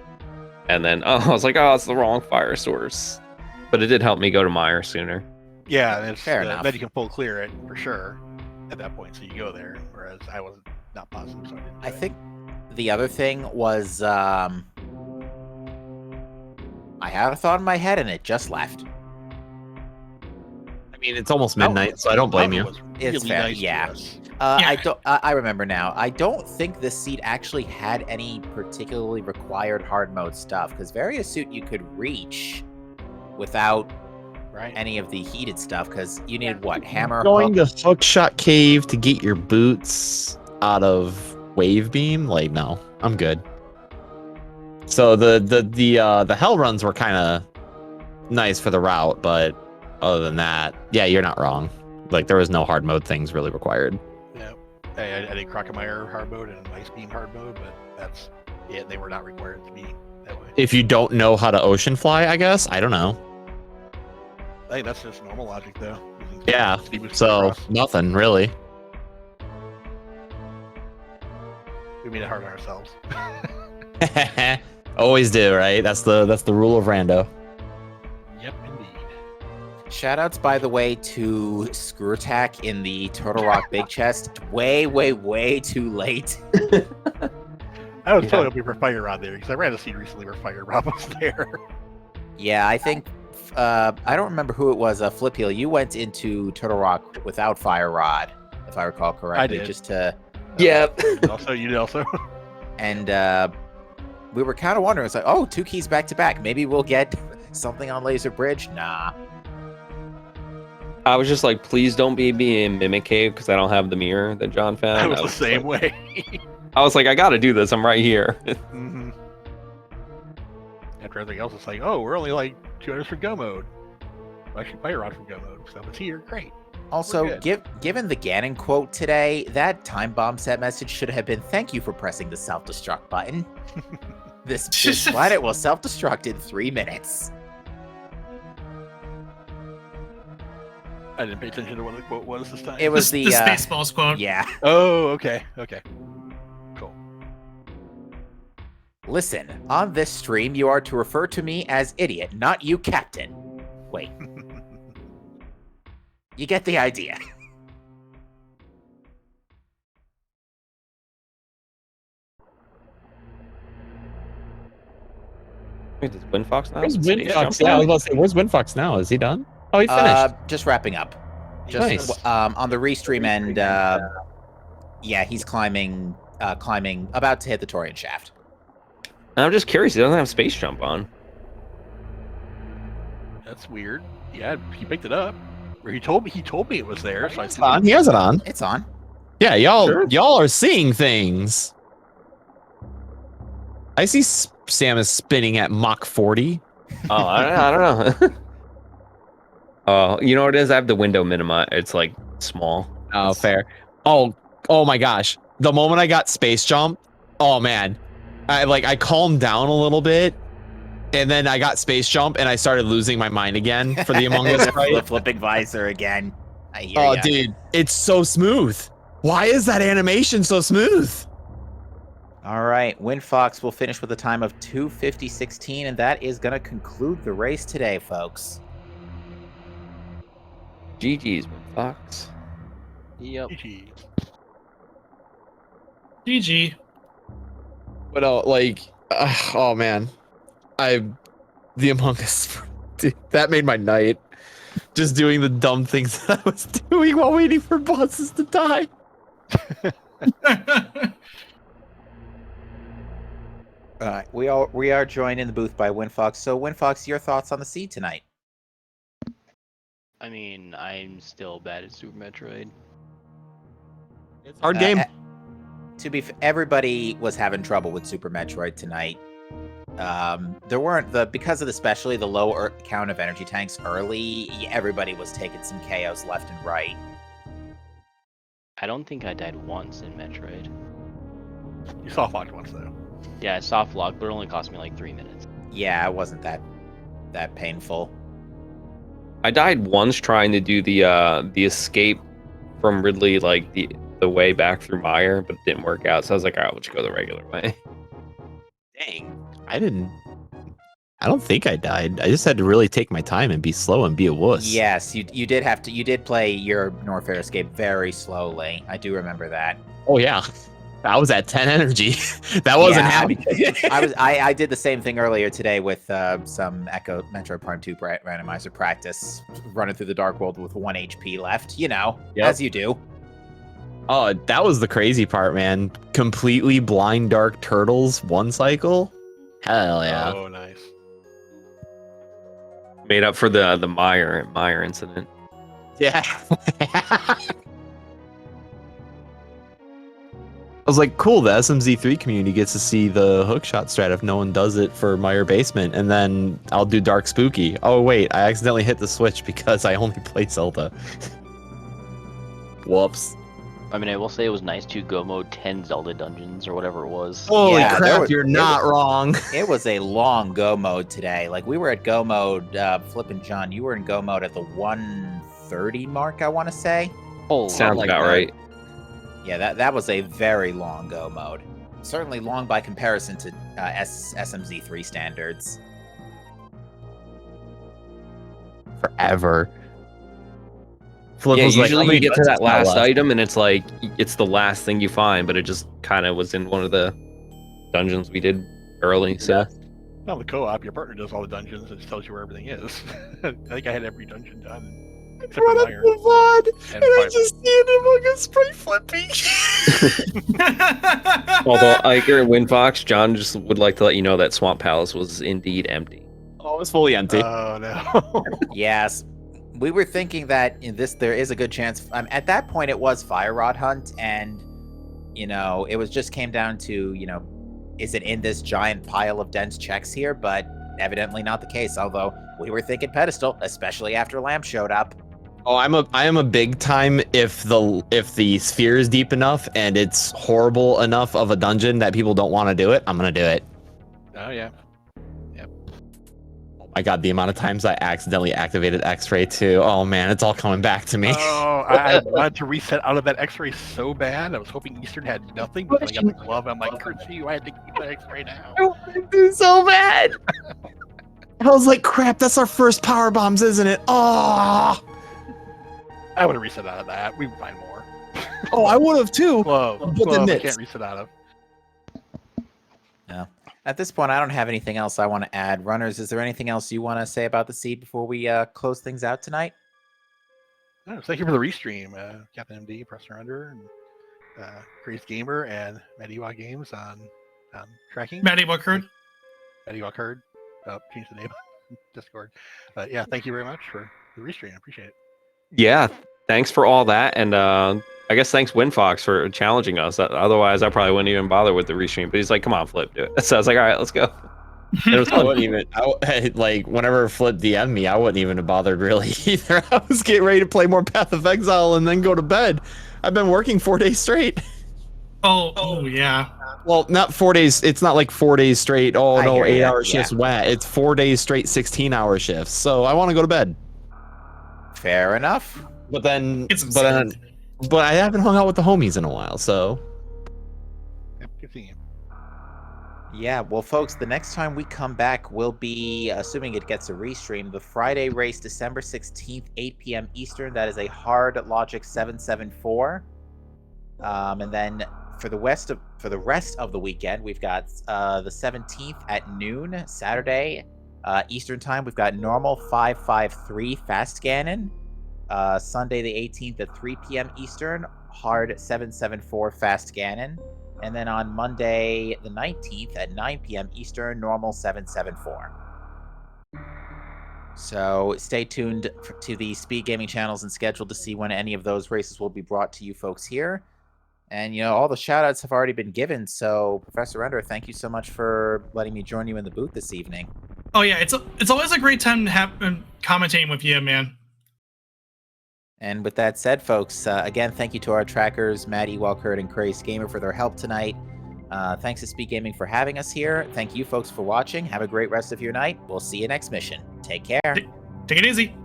S4: and then I was like, oh, it's the wrong fire source, but it did help me go to Meyer sooner.
S5: Yeah, and it's
S1: Fair enough.
S5: then you can full clear it for sure at that point. So you go there, whereas I was not positive, so I didn't. Do
S1: I
S5: it.
S1: think the other thing was I had a thought in my head and it just left.
S3: mean, it's almost midnight, so I don't blame you.
S1: It's
S5: Really
S1: fair,
S5: nice to
S1: yeah.
S5: us.
S1: I don't. I remember now. I don't think this seat actually had any particularly required hard mode stuff because various suit you could reach without
S5: Right.
S1: any of the heated stuff because you needed what hammer,
S3: Going
S1: hook.
S3: to Hookshot Cave to get your boots out of Wave Beam, like no, I'm good. So the hell runs were kind of nice for the route, but other than that, yeah, you're not wrong. Like there was no hard mode things really required.
S5: Yeah. I did Crocomire hard mode and Ice Beam hard mode, but that's it. They were not required to be that way.
S3: If you don't know how to ocean fly, I guess I don't know.
S5: I think that's just normal logic, though.
S3: Yeah,
S5: Speed boost
S3: so
S5: across.
S3: nothing really.
S5: We made it hard on ourselves.
S3: Always do, right? That's the rule of rando.
S5: Yep, indeed.
S1: Shoutouts, by the way, to Screw Attack in the Turtle Rock Big Chest. Way, way, way too late.
S5: I was totally hoping for Fire Rod there because I ran a seed recently where Fire Rod was there.
S1: Yeah, I think I don't remember who it was. Flip Heel, you went into Turtle Rock without Fire Rod, if I recall correctly.
S5: I did.
S1: Just to
S4: Yeah.
S5: You did also.
S1: and we were kind of wondering. It's like, oh, 2 keys back to back. Maybe we'll get something on Laser Bridge. Nah.
S4: I was just like, please don't be in Mimic Cave because I don't have the mirror that John found.
S5: I was the same
S4: like,
S5: way.
S4: I was like, I gotta do this. I'm right here.
S5: Mm-hmm. After everything else, it's like, oh, we're only like 2 hours for Go mode. Well, actually, Fire Rod from Go mode. So if it's here, great.
S1: Also,
S5: good.
S1: given the Ganon quote today, that time bomb set message should have been "Thank you for pressing the self-destruct button." This planet will self-destruct in 3 minutes.
S5: I didn't pay attention to what the quote was this time.
S1: It was
S2: the
S1: the
S2: Spaceballs quote.
S1: yeah.
S5: Oh, okay. Cool.
S1: Listen, on this stream, you are to refer to me as idiot, not you, Captain. Wait, you get the idea.
S4: Wait, does Windfox now?
S3: Where's
S4: Space
S3: Windfox?
S4: jump?
S3: Yeah, I was about to say, where's Windfox now? Is he done? Oh, he finished.
S1: Just wrapping up. Just
S3: Nice.
S1: on the restream end. Yeah, he's climbing, about to hit the Torian shaft.
S4: I'm just curious. He doesn't have space jump on.
S5: That's weird. Yeah, he picked it up. Or he told me it was there. So I
S3: It's on. He has it on.
S1: It's on.
S3: Yeah, y'all
S4: Sure.
S3: y'all are seeing things. I see Samus spinning at Mach 40.
S4: Oh, I don't know. Oh, you know what it is? I have the window minima. It's like small.
S3: Oh, fair. Oh my gosh. The moment I got space jump, oh man. I calmed down a little bit, and then I got space jump and I started losing my mind again for the Among Us
S1: The
S3: fight.
S1: flipping visor again. I hear
S3: Oh
S1: ya.
S3: dude, it's so smooth. Why is that animation so smooth?
S1: All right, Windfox will finish with a time of 2:50.16, and that is going to conclude the race today, folks.
S4: GG's, Windfox.
S6: Yep.
S5: GG.
S2: GG.
S3: But oh man, the Among Us, dude, that made my night. Just doing the dumb things that I was doing while waiting for bosses to die.
S1: All right, we are joined in the booth by Windfox. So, Windfox, your thoughts on the seed tonight?
S6: I mean, I'm still bad at Super Metroid.
S3: It's a hard game.
S1: To be everybody was having trouble with Super Metroid tonight. There weren't because of especially the low count of energy tanks early. Everybody was taking some KOs left and right.
S6: I don't think I died once in Metroid.
S5: You soft locked once though.
S6: Yeah, I soft locked, but it only cost me like 3 minutes.
S1: Yeah, it wasn't that painful.
S4: I died once trying to do the escape from Ridley, like the way back through Mire, but it didn't work out. So I was like, all right, we'll just go the regular way.
S3: Dang, I don't think I died. I just had to really take my time and be slow and be a wuss.
S1: Yes, you did have to. You did play your Norfair escape very slowly. I do remember that.
S3: Oh yeah. I was at 10 energy. That wasn't
S1: Yeah,
S3: happening.
S1: I did the same thing earlier today with some Echo Metroid Prime 2 randomizer practice, running through the Dark World with 1 HP left. You know,
S3: Yep.
S1: as you do.
S3: Oh, that was the crazy part, man. Completely blind dark turtles, 1 cycle. Hell yeah.
S5: Oh, nice.
S4: Made up for the Meyer incident.
S3: Yeah. I was like, cool, the SMZ3 community gets to see the hookshot strat if no one does it for Meyer Basement, and then I'll do Dark Spooky. Oh, wait, I accidentally hit the switch because I only play Zelda. Whoops.
S6: I mean, I will say it was nice to go mode 10 Zelda dungeons or whatever it was.
S3: Holy
S1: Yeah,
S3: crap, you're not wrong.
S1: It was a long go mode today. Like, we were at go mode, Flip and John, you were in go mode at the 130 mark, I want to say.
S6: Oh,
S4: Sounds
S6: like
S4: about
S6: that.
S4: right.
S1: Yeah, that was a very long go mode. Certainly long by comparison to SMZ3 standards.
S3: Forever. Flip
S4: Yeah,
S3: was like,
S4: usually
S3: "How
S4: you
S3: many
S4: get to that
S3: dungeons got
S4: last
S3: left?"
S4: item and it's like it's the last thing you find, but it just kind of was in one of the dungeons we did early. So
S5: Now the co-op, your partner does all the dungeons and just tells you where everything is. I think I had every dungeon done. Except for
S3: Run up
S5: Meyer.
S3: the VOD, and I
S5: Fire.
S3: just see it among us spray flipping.
S4: although Iker and Windfox, John just would like to let you know that Swamp Palace was indeed empty.
S3: Oh, it's fully empty.
S5: Oh no.
S1: Yes. We were thinking that in this there is a good chance. At that point, it was Fire Rod Hunt, and it was just came down to is it in this giant pile of dense checks here? But evidently not the case. Although we were thinking pedestal, especially after Lamp showed up.
S3: Oh, I am a big time if the sphere is deep enough and it's horrible enough of a dungeon that people don't want to do it. I'm gonna do it.
S5: Oh yeah.
S3: Oh my god, the amount of times I accidentally activated X-ray too. Oh man, it's all coming back to me.
S5: Oh, I wanted to reset out of that X-ray so bad. I was hoping Eastern had nothing, but I got the glove. I'm like, curse you! I had to keep that X-ray now.
S3: It's so bad. I was like, crap, that's our first power bombs, isn't it? Oh,
S5: I would have reset out of that. We can find more.
S3: oh, I would have too.
S5: Glove,
S3: But the
S5: glove, I
S3: nits.
S5: can't reset out of.
S1: No. At this point, I don't have anything else I want to add. Runners, is there anything else you want to say about the seed before we close things out tonight?
S5: Oh, thank you for the restream, Captain MD, Press Surrender, and Grace Gamer, and Mediwa Games on tracking.
S2: Maddie Buckard.
S5: Mediwa Card. Change the name on Discord. But yeah, thank you very much for the restream. I appreciate it.
S4: Yeah, thanks for all that, and I guess thanks Windfox for challenging us. Otherwise, I probably wouldn't even bother with the restream. But he's like, "Come on, Flip, do it." So I was like, "All right, let's go." And it was
S3: I
S4: fun.
S3: wouldn't even. Like whenever Flip DM'd me, I wouldn't even have bothered really either. I was getting ready to play more Path of Exile and then go to bed. I've been working 4 days straight.
S2: Oh yeah.
S3: Well, not 4 days. It's not like 4 days straight. Oh
S1: I
S3: no,
S1: hear ya,
S3: 8-hour
S1: yeah.
S3: shifts wet. It's 4 days straight, 16-hour shifts. So I want to go to bed.
S1: Fair enough.
S3: But then,
S2: Get some
S3: but
S2: sleep.
S3: I haven't hung out with the homies in a while. So
S5: Yep, good seeing you.
S1: Yeah, well, folks, the next time we come back will be, assuming it gets a restream, the Friday race, December 16th, 8 p.m. Eastern. That is a hard Logic 774. And then for the rest of the weekend, we've got the 17th at noon, Saturday, Eastern time. We've got normal 553 Fast Ganon. Sunday the 18th at 3 p.m. Eastern, hard 774 Fast Ganon. And then on Monday the 19th at 9 p.m. Eastern, normal 774. So stay tuned to the Speed Gaming channels and schedule to see when any of those races will be brought to you folks here. And, all the shout-outs have already been given, so Professor Render, thank you so much for letting me join you in the booth this evening.
S2: Oh yeah, it's always a great time to have commentating with you, man.
S1: And with that said, folks, again, thank you to our trackers, Maddie, Walkert, and Craze Gamer for their help tonight. Thanks to Speed Gaming for having us here. Thank you, folks, for watching. Have a great rest of your night. We'll see you next mission. Take care.
S2: Take it easy.